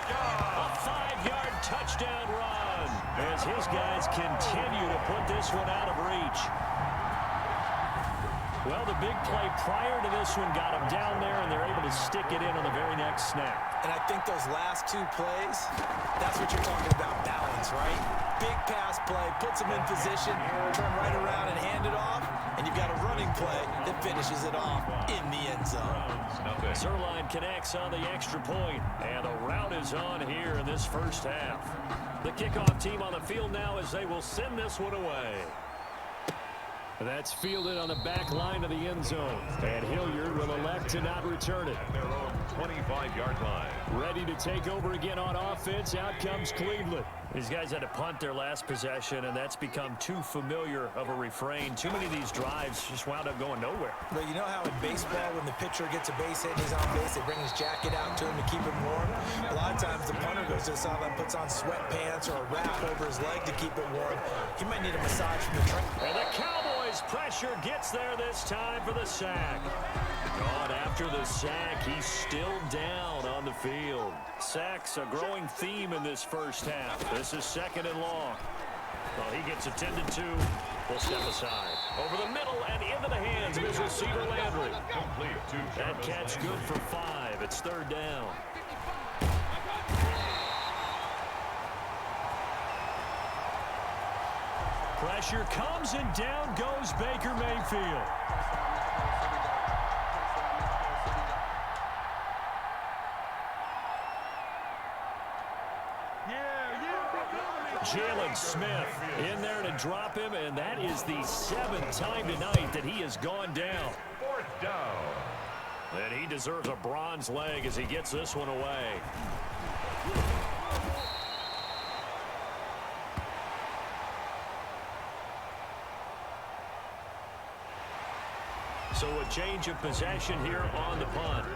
A 5-yard touchdown run as his guys continue to put this one out of reach. Well, the big play prior to this one got him down there, and they're able to stick it in on the very next snap.
And I think those last 2 plays, that's what you're talking about, balance, right? Big pass play, puts him in position, turn right around and hand it off, and you've got a running play that finishes it off in the end zone.
Zerline connects on the extra point, and the route is on here in this first half. The kickoff team on the field now as they will send this one away. That's fielded on the back line of the end zone. And Hilliard will elect to not return it.
At their own 25-yard line.
Ready to take over again on offense. Out comes Cleveland. These guys had to punt their last possession, and that's become too familiar of a refrain. Too many of these drives just wound up going nowhere.
But you know how in baseball, when the pitcher gets a base hit and he's on base, they bring his jacket out to him to keep him warm? A lot of times the punter goes to the sideline, puts on sweatpants or a wrap over his leg to keep it warm. He might need a massage from the trainer.
And the Cowboys pressure gets there this time for the sack. Gone after the sack. He's still down on the field. Sacks a growing theme in this first half. This is 2nd and long. Well, he gets attended to. We'll step aside. Over the middle and into the hands of his receiver Landry. That catch good for 5. It's 3rd down. Pressure comes and down goes Baker Mayfield. Jalen Smith in there to drop him, and that is the 7th time tonight that he has gone down.
4th down.
And he deserves a bronze leg as he gets this one away. So a change of possession here on the punt.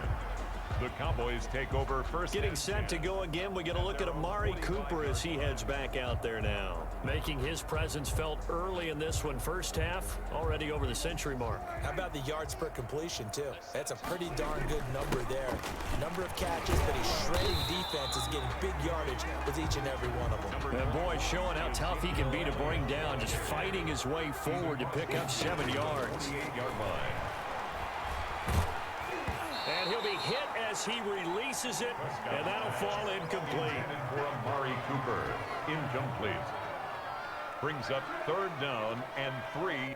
The Cowboys take over first.
Getting set to go again. We get a look at Amari Cooper as he heads back out there now. Making his presence felt early in this one. First half, already over the century mark.
How about the yards per completion, too? That's a pretty darn good number there. Number of catches, but he's shredding defense, is getting big yardage with each and every one of them.
And boy, showing how tough he can be to bring down, just fighting his way forward to pick up 7 yards.
28-yard line.
And he'll be hit as he releases it, and that'll fall incomplete.
For Amari Cooper, incomplete. Brings up 3rd down and 3.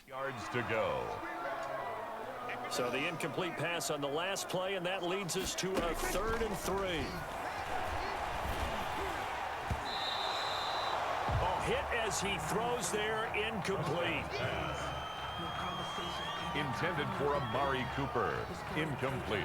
Yards to go.
So the incomplete pass on the last play, and that leads us to a 3rd and 3. Oh, hit as he throws there, incomplete.
Intended for Amari Cooper, incomplete.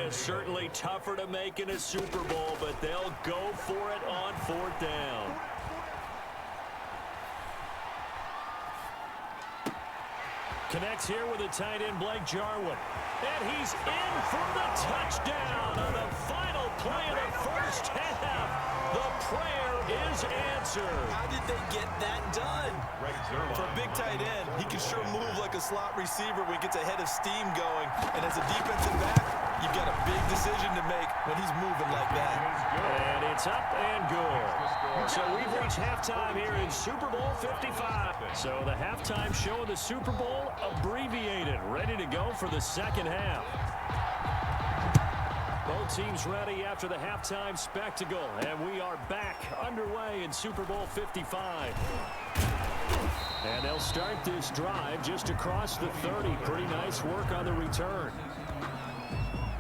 is certainly tougher to make in a Super Bowl, but they'll go for it on 4th down. Connects here with a tight end, Blake Jarwin. And he's in for the touchdown on the final play of the first half. The prayer is answered.
How did they get that done? For a big tight end, he can sure move like a slot receiver when he gets a head of steam going. And as a defensive back, you've got a big decision to make when he's moving like that.
And it's up and good. So we've reached halftime here in Super Bowl 55. So the halftime show of the Super Bowl abbreviated, ready to go for the second half. Both teams ready after the halftime spectacle, and we are back underway in Super Bowl 55. And they'll start this drive just across the 30. Pretty nice work on the return.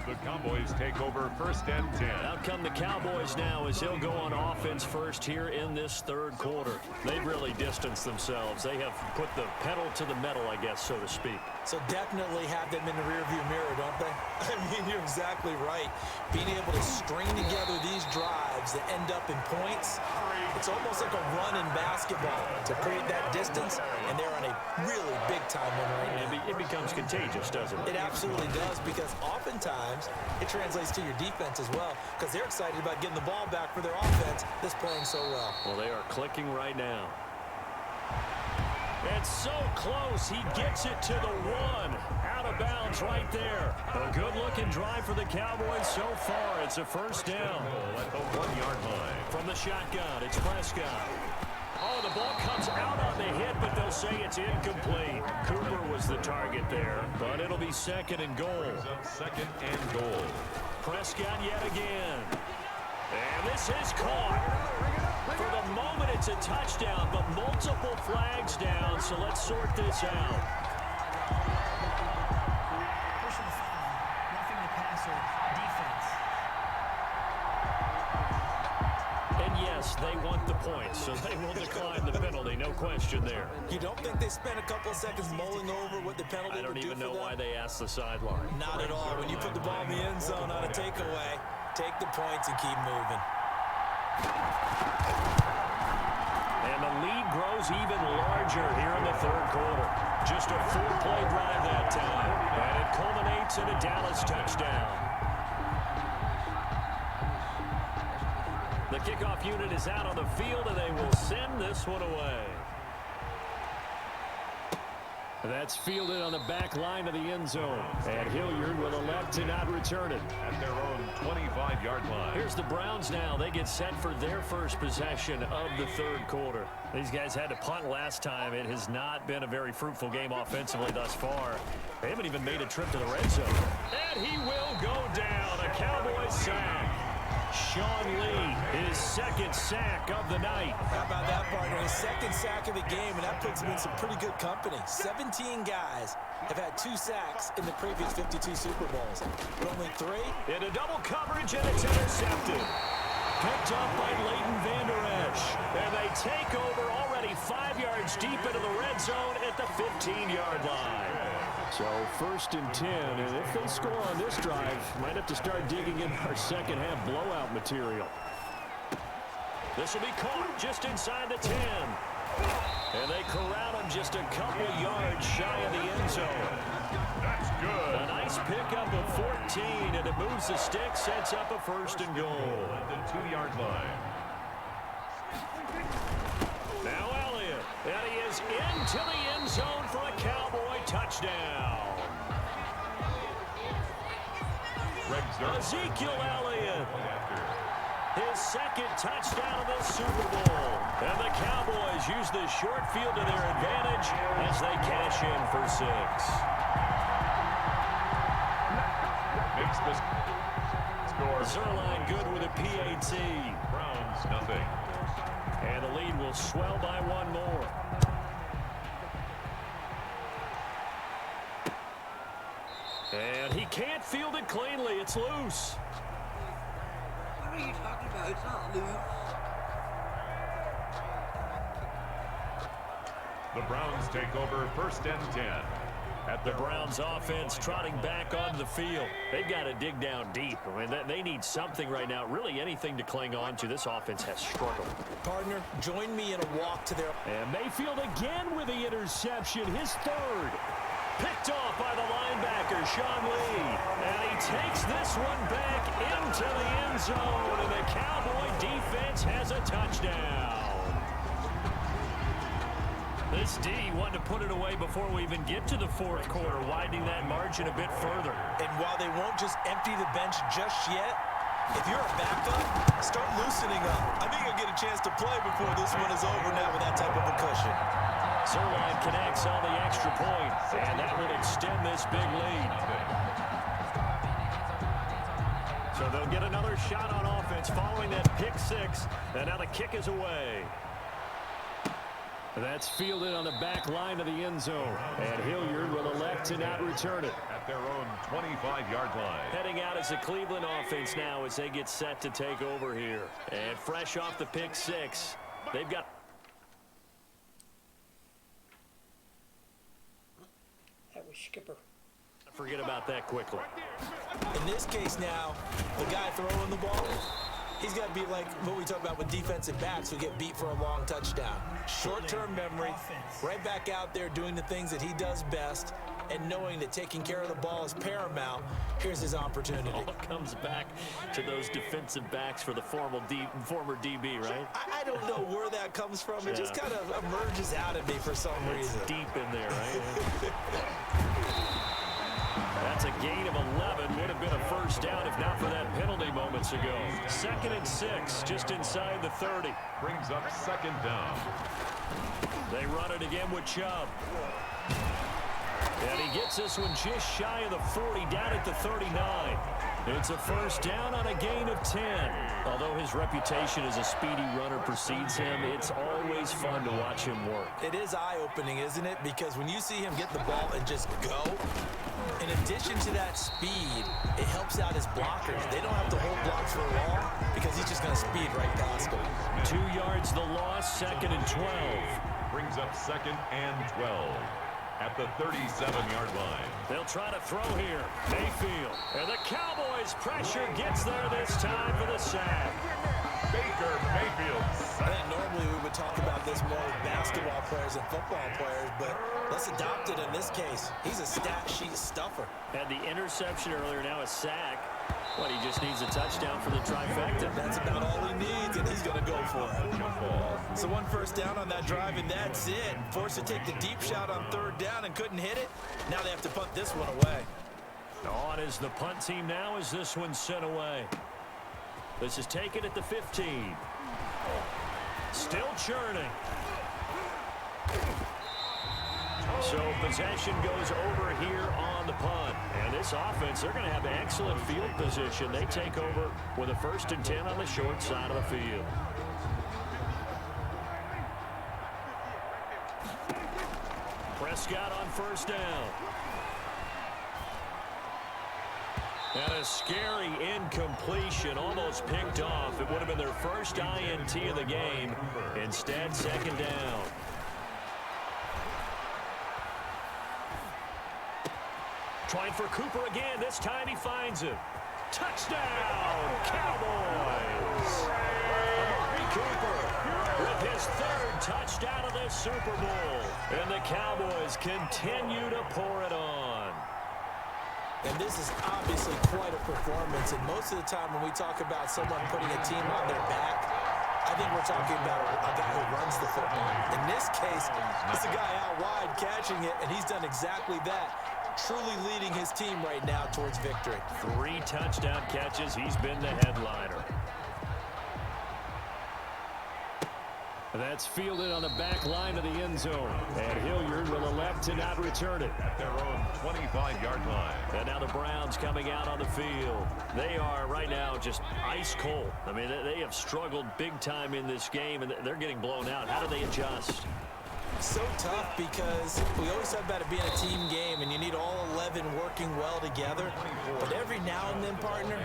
The Cowboys take over 1st and 10.
Out come the Cowboys now as they'll go on offense first here in this 3rd quarter. They've really distanced themselves. They have put the pedal to the metal, I guess, so to speak.
So definitely have them in the rearview mirror, don't they?
I mean, you're exactly right. Being able to string together these drives that end up in points, it's almost like a run in basketball to create that distance, and they're on a really big-time one right now.
It becomes contagious, doesn't it?
It absolutely does, because oftentimes it translates to your defense as well, because they're excited about getting the ball back for their offense that's playing so well.
Well, they are clicking right now. It's so close. He gets it to the 1. Out of bounds right there. A good-looking drive for the Cowboys so far. It's a 1st down.
At the 1-yard line.
From the shotgun, it's Prescott. Oh, the ball comes out on the hit, but they'll say it's incomplete. Cooper was the target there, but it'll be 2nd and goal.
2nd and goal.
Prescott yet again. And this is caught. For the moment, it's a touchdown, but multiple flags down, so let's sort this out.
Personal foul, roughing the passer, defense.
And yes, they want the points, so they will decline the penalty, no question there.
You don't think they spent a couple of seconds mulling over what the penalty
I don't
would do
even
for
know
them?
why they asked the sideline.
Not at all. When you put the ball in the end zone on a takeaway, take the points and keep moving.
And the lead grows even larger here in the 3rd quarter. Just a 4-play drive that time. And it culminates in a Dallas touchdown. The kickoff unit is out on the field, and they will send this one away. That's fielded on the back line of the end zone. And Hilliard will elect to not return it.
At their own 25-yard line.
Here's the Browns now. They get set for their first possession of the 3rd quarter. These guys had to punt last time. It has not been a very fruitful game offensively thus far. They haven't even made a trip to the red zone. And he will go down. A Cowboys sack. Sean Lee, his 2nd sack of the night.
How about that, partner? His 2nd sack of the game, and that puts him in some pretty good company. 17 guys have had 2 sacks in the previous 52 Super Bowls, but only 3.
Into double coverage, and it's intercepted. Picked up by Leighton Vander Esch. And they take over already 5 yards deep into the red zone at the 15-yard line. So 1st and 10, and if they score on this drive, might have to start digging in our second half blowout material. This will be caught just inside the 10. And they corral him just a couple yards shy of the end zone.
That's good.
A nice pickup of 14, and it moves the stick, sets up a 1st and goal.
At the 2-yard line.
Now Elliott, and he is into the end zone for a Cowboy touchdown. Ezekiel Elliott, his 2nd touchdown of the Super Bowl. And the Cowboys use the short field to their advantage as they cash in for 6.
Makes the score.
Zerline good with a PAT.
Browns, nothing.
And the lead will swell by 1 more. And he can't field it cleanly. It's loose.
What are you talking about? It's not loose.
The Browns take over 1st and 10.
The Browns offense trotting back onto the field. They've got to dig down deep. I mean, they need something right now, really anything to cling on to. This offense has struggled.
Partner, join me in a walk to their...
And Mayfield again with the interception, his third. Picked off by the linebacker, Sean Lee. And he takes this one back into the end zone. And the Cowboy defense has a touchdown. This D wanted to put it away before we even get to the fourth quarter, widening that margin a bit further.
And while they won't just empty the bench just yet, if you're a backup, start loosening up. I think you'll get a chance to play before this one is over now with that type of a cushion.
Zerline connects on the extra point, and that will extend this big lead. So they'll get another shot on offense following that pick six, and now the kick is away. That's fielded on the back line of the end zone, and Hilliard will elect to not return it.
At their own 25-yard line.
Heading out as the Cleveland offense now as they get set to take over here. And fresh off the pick six, they've got...
That was Skipper.
Forget about that quickly.
In this case now, the guy throwing the ball, he's got to be like what we talk about with defensive backs who get beat for a long touchdown. Short-term memory, right back out there doing the things that he does best, and knowing that taking care of the ball is paramount. Here's his opportunity.
All comes back to those defensive backs for the former DB, right?
I don't know where that comes from. It just kind of emerges out of me for some reason.
Deep in there, right? That's a gain of 11. Would have been a first down if not for that penalty moments ago. 2nd and 6, just inside the 30.
Brings up 2nd down.
They run it again with Chubb. And he gets this one just shy of the 40, down at the 39. It's a first down on a gain of 10. Although his reputation as a speedy runner precedes him, it's always fun to watch him work.
It is eye-opening, isn't it? Because when you see him get the ball and just go, in addition to that speed, it helps out his blockers. They don't have to hold blocks for long because he's just going to speed right past them.
2 yards the loss, 2nd and 12.
Brings up 2nd and 12. At the 37-yard line.
They'll try to throw here. Mayfield. And the Cowboys' pressure gets there this time for the sack.
Baker Mayfield.
I think normally we would talk about this more with basketball players and football players, but let's adopt it in this case. He's a stat sheet stuffer.
Had the interception earlier, now a sack. What, he just needs a touchdown for the trifecta.
That's about all he needs, and he's going to go for it. So one first down on that drive, and that's it. Forced to take the deep shot on 3rd down and couldn't hit it. Now they have to punt this one away.
On is the punt team now as this one's sent away. This is taken at the 15. Still churning. So possession goes over here on the punt. And this offense, they're going to have excellent field position. They take over with a 1st and 10 on the short side of the field. Prescott on 1st down. And a scary incompletion, almost picked off. It would have been their first INT of the game. Instead, 2nd down. Trying for Cooper again. This time he finds him. Touchdown, Cowboys! Amari Cooper with his 3rd touchdown of this Super Bowl. And the Cowboys continue to pour it on.
And this is obviously quite a performance. And most of the time when we talk about someone putting a team on their back, I think we're talking about a guy who runs the football. In this case, it's a guy out wide catching it, and he's done exactly that. Truly leading his team right now towards victory.
3 touchdown catches. He's been the headliner. That's fielded on the back line of the end zone. And Hilliard will elect to not return it.
At their own 25-yard line.
And now the Browns coming out on the field. They are right now just ice cold. I mean, they have struggled big time in this game, and they're getting blown out. How do they adjust?
So tough because we always talk about it being a team game and you need all 11 working well together. But every now and then, partner,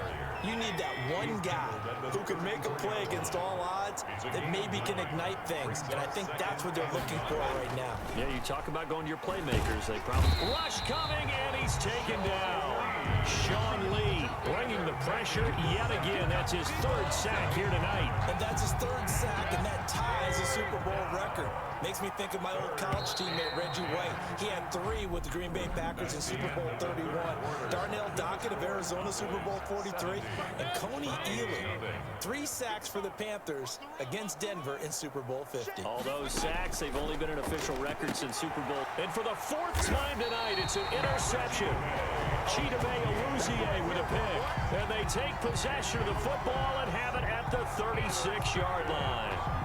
You need that one guy who can make a play against all odds that maybe can ignite things, and I think that's what they're looking for right now.
Yeah, you talk about going to your playmakers. They probably... Rush coming, and he's taken down. Sean Lee bringing the pressure yet again. That's his third sack here tonight.
And that's his third sack, and that ties a Super Bowl record. Makes me think of my old college teammate, Reggie White. He had 3 with the Green Bay Packers in Super Bowl 31. Darnell Dockett of Arizona, Super Bowl 43. And Coney Ealy, 3 sacks for the Panthers against Denver in Super Bowl 50.
All those sacks, they've only been an official record since Super Bowl. And for the 4th time tonight, it's an interception. Chidobe Awuzie with a pick. And they take possession of the football and have it at the 36-yard line.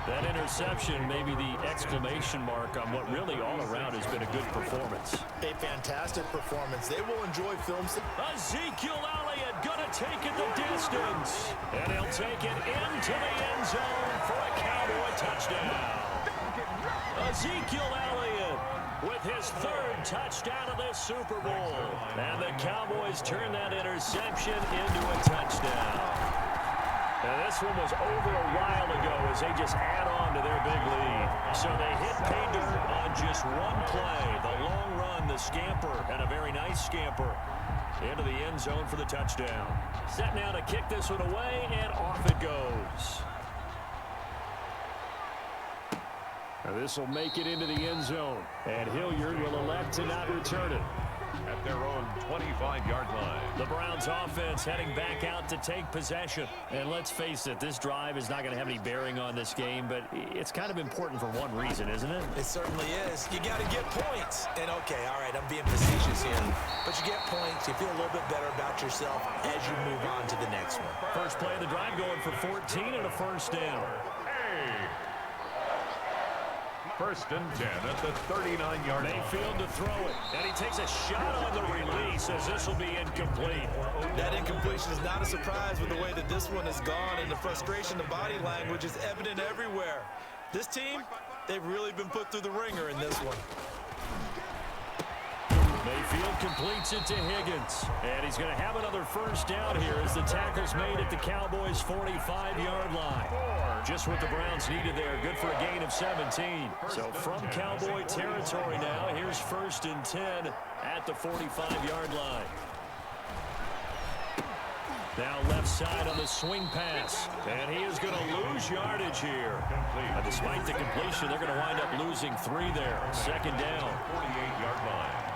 That interception may be the exclamation mark on what really all around has been a good performance.
A fantastic performance. They will enjoy film.
Ezekiel Elliott gonna take it the distance. And he'll take it into the end zone for a Cowboy touchdown. Ezekiel Elliott with his 3rd touchdown of this Super Bowl. And the Cowboys turn that interception into a touchdown. And this one was over a while ago as they just add on to their big lead. So they hit pay dirt on just one play. The long run, the scamper, and a very nice scamper into the end zone for the touchdown. Set now to kick this one away, and off it goes. Now this will make it into the end zone, and Hilliard will elect to not return it.
At their own 25-yard line.
The Browns offense heading back out to take possession. And let's face it, this drive is not going to have any bearing on this game, but it's kind of important for one reason, isn't it?
It certainly is. You got to get points. And okay, all right, I'm being facetious here. But you get points, you feel a little bit better about yourself as you move on to the next one.
First play of the drive going for 14 and a first down.
First and 10 at the 39-yard line.
Mayfield to throw it. And he takes a shot on the release as this will be incomplete.
That incompletion is not a surprise with the way that this one has gone, and the frustration, the body language is evident everywhere. This team, they've really been put through the ringer in this one.
Mayfield completes it to Higgins. And he's going to have another first down here as the tackle's made at the Cowboys' 45-yard line. Just what the Browns needed there. Good for a gain of 17. So from Cowboy territory now, here's 1st and 10 at the 45-yard line. Now left side on the swing pass. And he is going to lose yardage here. Despite the completion, they're going to wind up losing 3 there. Second down.
48-yard line.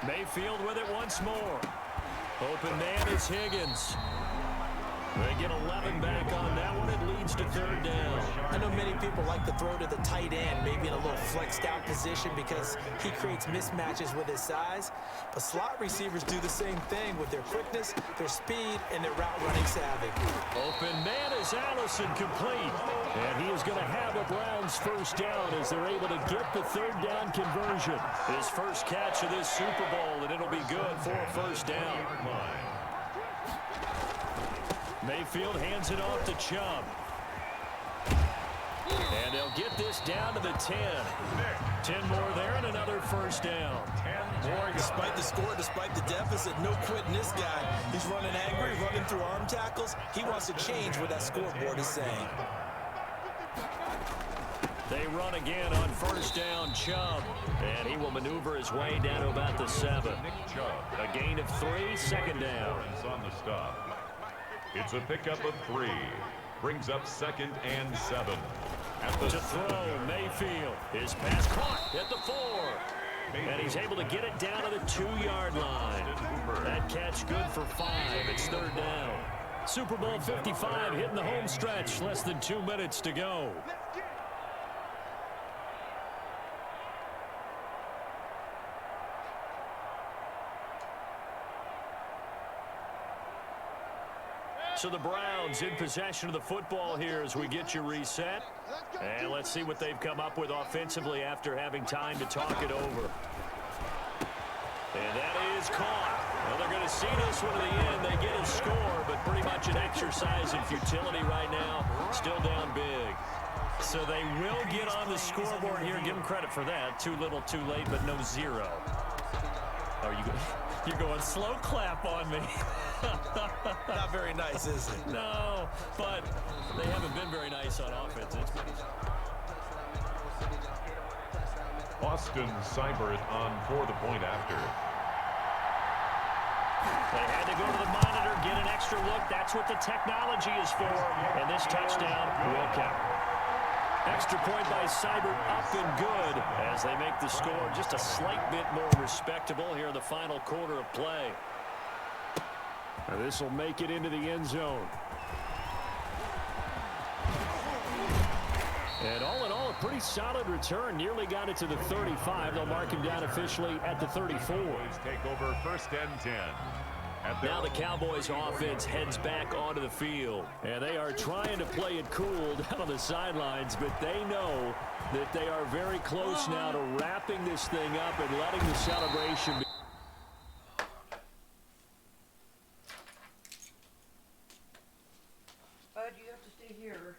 Mayfield with it once more. Open man is Higgins. They get 11 back on that one. It leads to 3rd down.
I know many people like to throw to the tight end, maybe in a little flexed out position because he creates mismatches with his size. But slot receivers do the same thing with their quickness, their speed, and their route running savvy.
Open man is Allison complete. And he is going to have a Browns first down as they're able to get the 3rd down conversion. His first catch of this Super Bowl, and it'll be good for a first down. Mayfield hands it off to Chubb. And they'll get this down to the 10. 10 more there and another first down.
10 more.
Despite the score, despite the deficit, no quitting this guy. He's running angry, running through arm tackles. He wants to change what that scoreboard is saying.
They run again on first down, Chubb. And he will maneuver his way down to about the 7. A gain of 3, second down.
On the stop. It's a pickup of 3. Brings up 2nd and 7. At the
to throw, Mayfield. His pass caught at the 4. And he's able to get it down to the 2-yard line. That catch good for 5. It's 3rd down. Super Bowl 55 hitting the home stretch. Less than 2 minutes to go. So the Browns in possession of the football here as we get you reset. And let's see what they've come up with offensively after having time to talk it over. And that is caught. Well, they're going to see this one to the end. They get a score, but pretty much an exercise in futility right now. Still down big. So they will get on the scoreboard here. Give them credit for that. Too little, too late, but no 0. Are you good?
You're going slow clap on me.
Not very nice, is it?
No, but they haven't been very nice on offense.
Austin Seibert on for the point after.
They had to go to the monitor, get an extra look. That's what the technology is for. And this touchdown will count. Extra point by Seibert, up and good as they make the score just a slight bit more respectable here in the final quarter of play. Now this will make it into the end zone. And all in all, a pretty solid return. Nearly got it to the 35. They'll mark him down officially at the 34.
Take over 1st and 10.
Now the Cowboys offense heads back onto the field. And they are trying to play it cool down on the sidelines, but they know that they are very close now to wrapping this thing up and letting the celebration be.
Bud, you have to stay here.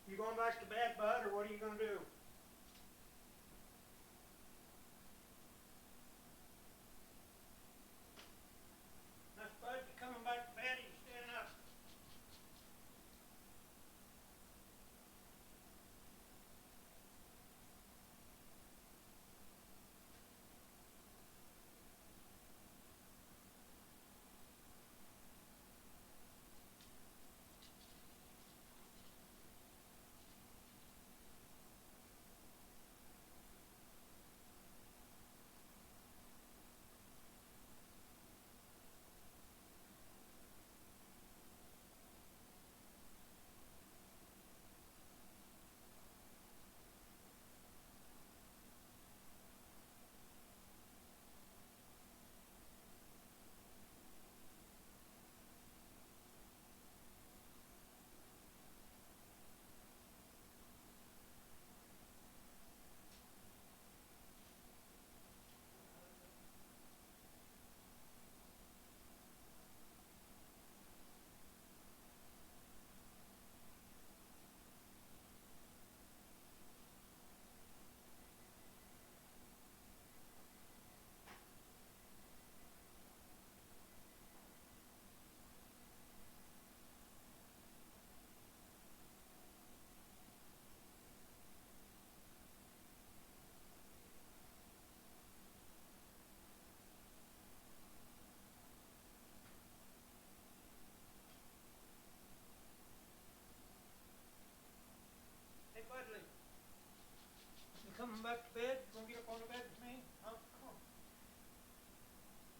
You going back to bed, Bud, or what are you going to do? That's Bud, you coming back to bed or you standing up? Coming back to bed? Gonna get up on the bed with me? Huh? Come on.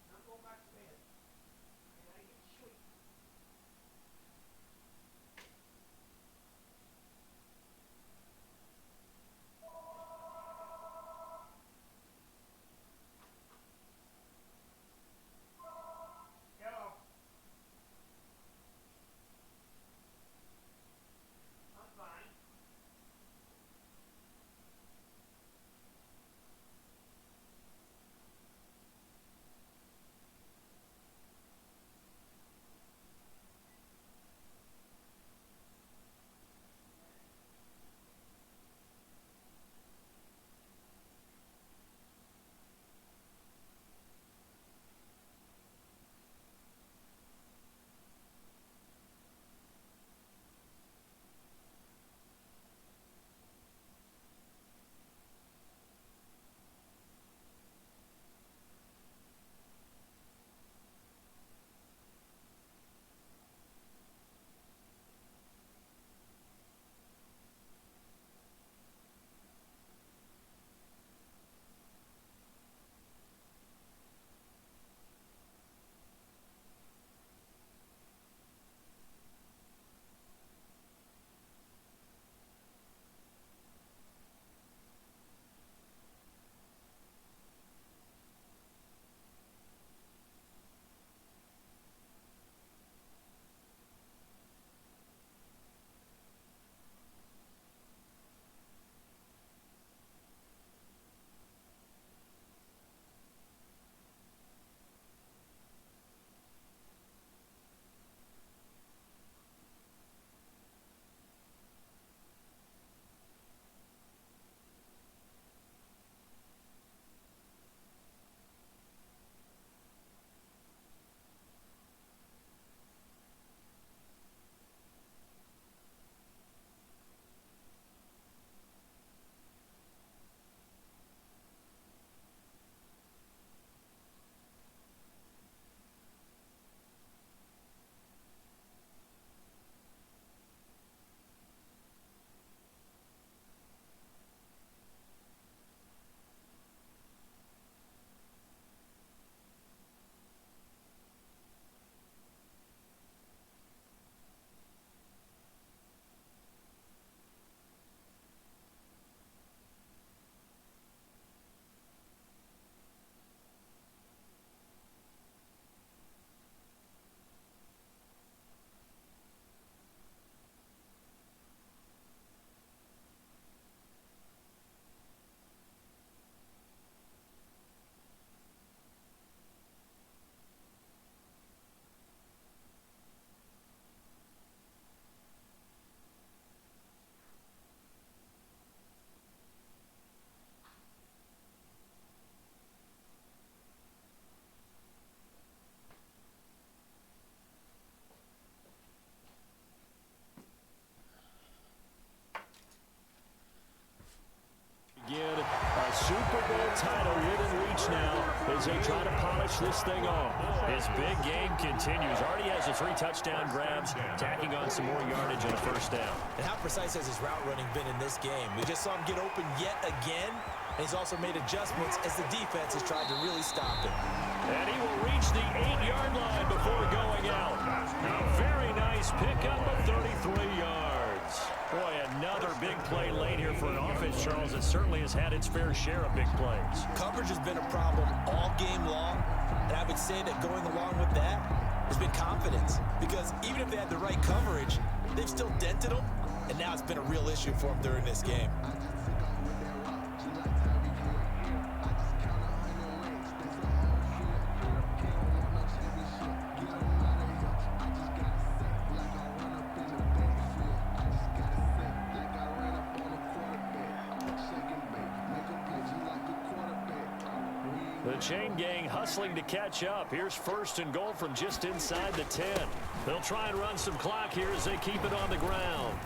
I'm going back to bed. I gotta get to sleep. Hello.
Bowl title within reach now as they try to polish this thing off. His big game continues. Already has the 3 touchdown grabs, tacking on some more yardage on a first down.
And how precise has his route running been in this game? We just saw him get open yet again, and he's also made adjustments as the defense has tried to really stop him.
And he will reach the 8-yard line before going out. A very nice pickup of 33 yards. Boy, another big play late here for an offense, Charles, that certainly has had its fair share of big plays.
Coverage has been a problem all game long, and I would say that going along with that has been confidence. Because even if they had the right coverage, they've still dented them, and now it's been a real issue for them during this game.
The chain gang hustling to catch up. Here's 1st and goal from just inside the 10. They'll try and run some clock here as they keep it on the ground.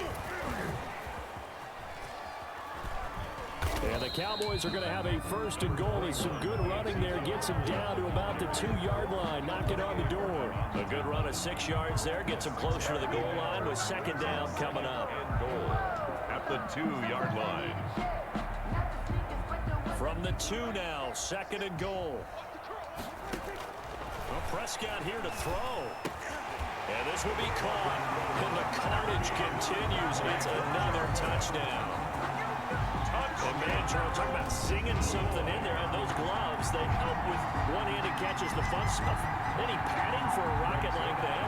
And the Cowboys are going to have a 1st and goal as some good running there gets them down to about the 2-yard line. Knock it on the door. A good run of 6 yards there gets them closer to the goal line with 2nd down coming up.
And goal at the 2-yard line.
From the 2 now, 2nd and goal. Well, Prescott here to throw. And this will be caught. And the carnage continues. It's another touchdown. And man, Charles, talking about singing something in there. And those gloves, they help with one-handed catches, the fun stuff. Any padding for a rocket like that?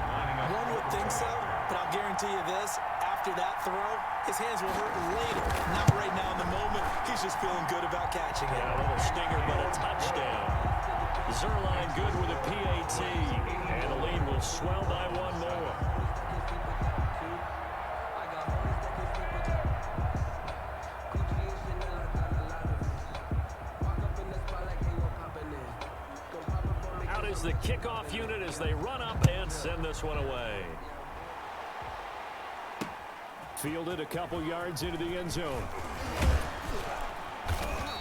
One would think so, but I'll guarantee you this. After that throw, his hands will hurt later. Not right now in the moment. He's just feeling good about catching it.
Yeah, a little stinger, but a touchdown. Zerline good with a PAT. And the lead will swell by 1 more. Out is the kickoff unit as they run up and send this one away. Fielded a couple yards into the end zone.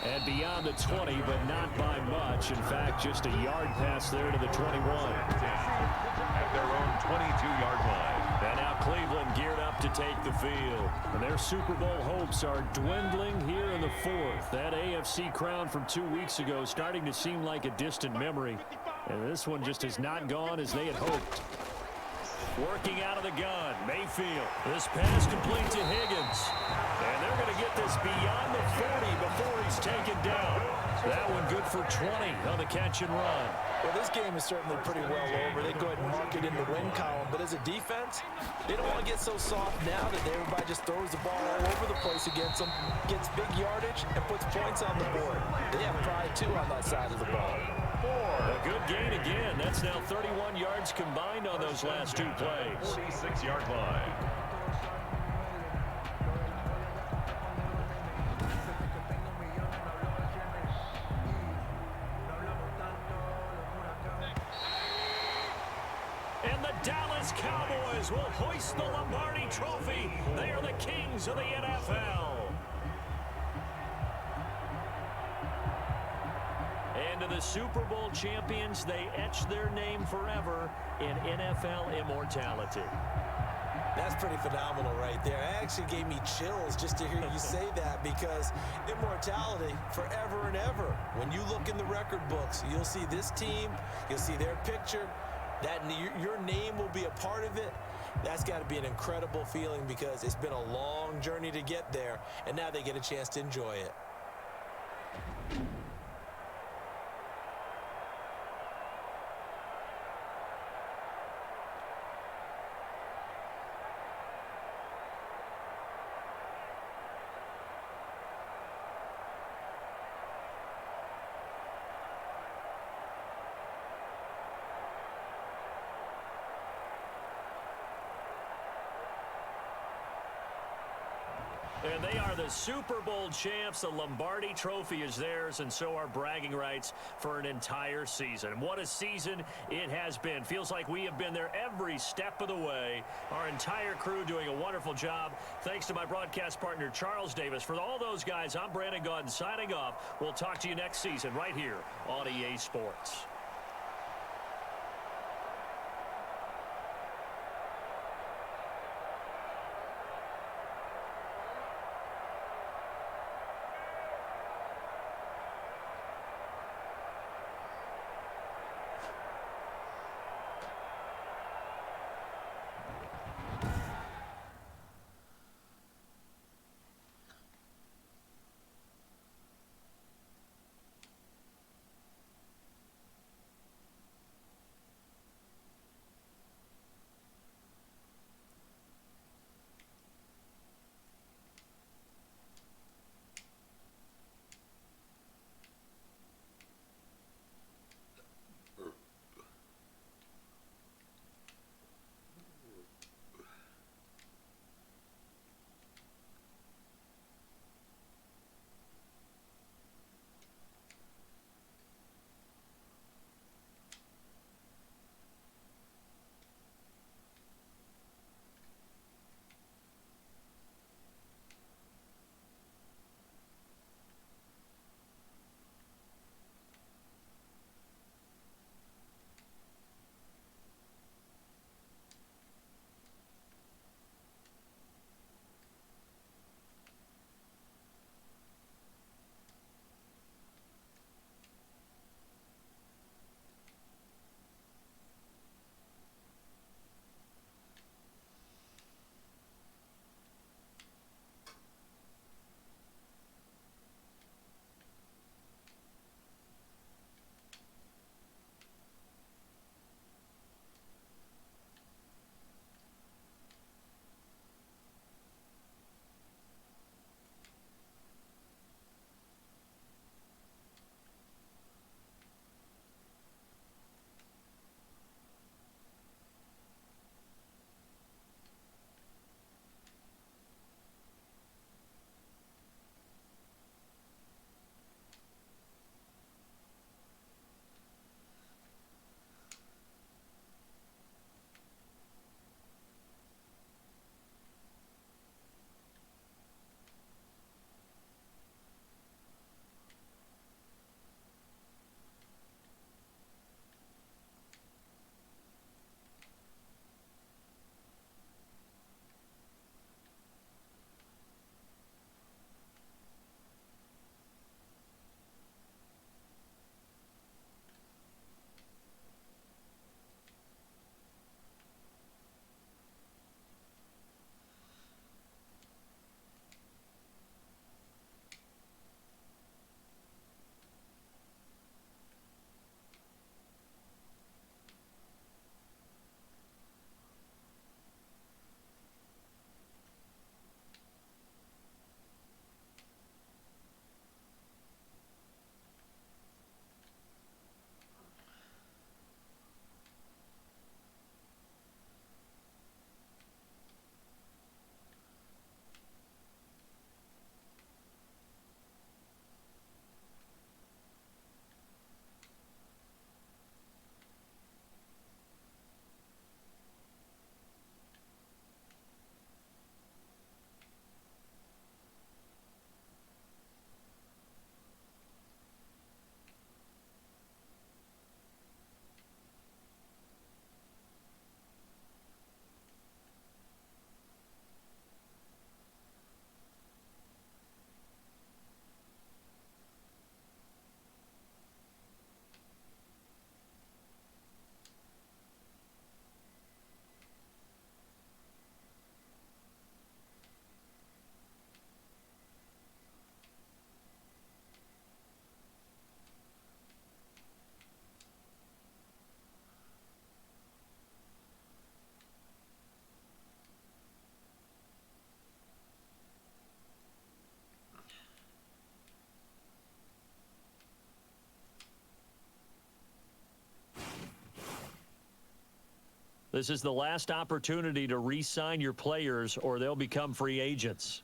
And beyond the 20, but not by much. In fact, just a yard pass there to the 21.
At their own 22-yard line.
And now Cleveland geared up to take the field. And their Super Bowl hopes are dwindling here in the 4th. That AFC crown from 2 weeks ago starting to seem like a distant memory. And this one just has not gone as they had hoped. Working out of the gun, Mayfield. This pass complete to Higgins. And they're going to get this beyond the 40 before he's taken down. That one good for 20 on the catch and run.
Well, this game is certainly pretty well over. They go ahead and mark it in the win column. But as a defense, they don't want to get so soft now that everybody just throws the ball all over the place against them, gets big yardage, and puts points on the board. They have pride, too, on that side of the ball.
A good gain again. That's now 31 yards combined on those last 2 plays.
46-yard line.
And the Dallas Cowboys will hoist the Lombardi Trophy. They are the kings of the NFL. And to the Super Bowl champions, they etch their name forever in NFL immortality.
That's pretty phenomenal right there. It actually gave me chills just to hear you say that, because immortality forever and ever. When you look in the record books, you'll see this team, you'll see their picture, that your name will be a part of it. That's got to be an incredible feeling, because it's been a long journey to get there, and now they get a chance to enjoy it.
And they are the Super Bowl champs. The Lombardi Trophy is theirs, and so are bragging rights for an entire season. What a season it has been. Feels like we have been there every step of the way. Our entire crew doing a wonderful job. Thanks to my broadcast partner, Charles Davis. For all those guys, I'm Brandon Gaudin signing off. We'll talk to you next season right here on EA Sports. This is the last opportunity to re-sign your players or they'll become free agents.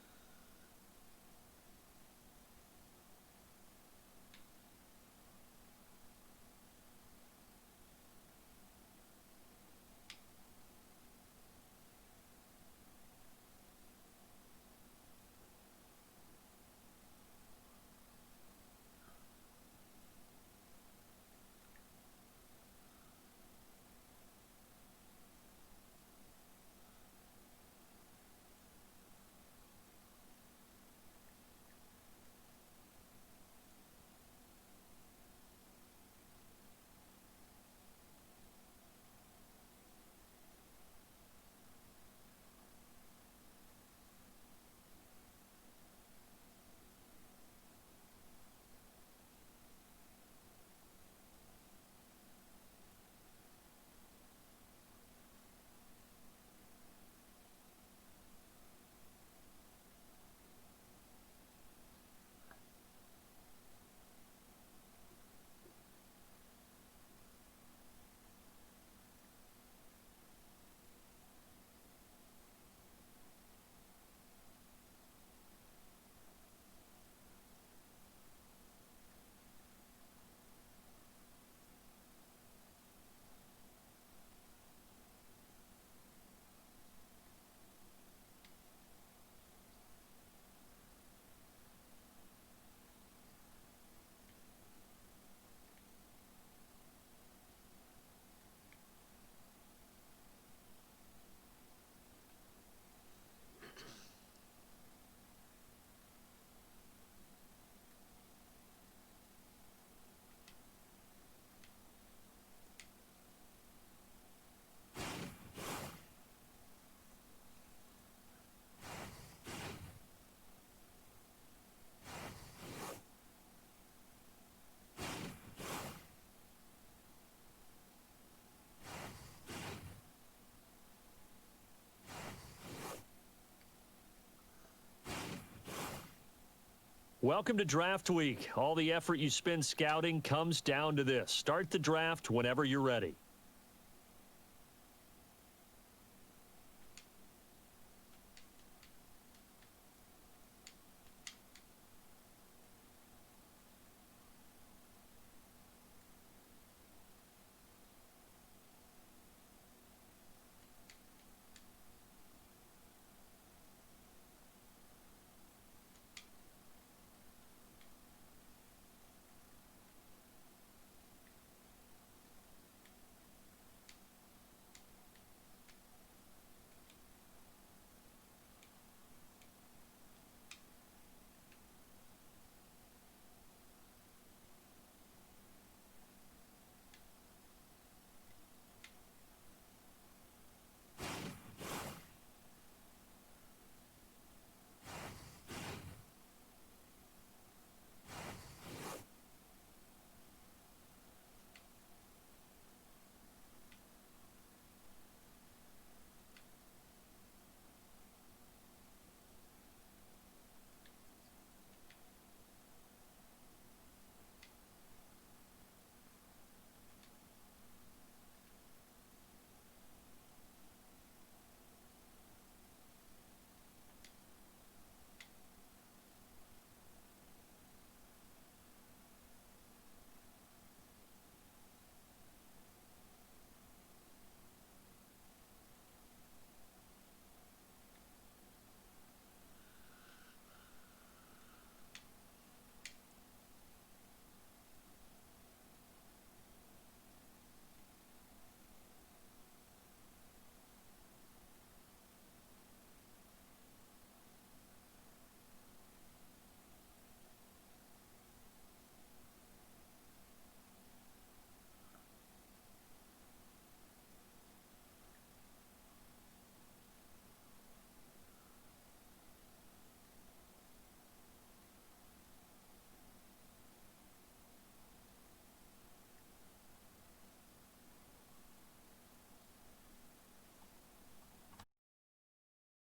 Welcome to Draft Week. All the effort you spend scouting comes down to this. Start the draft whenever you're ready.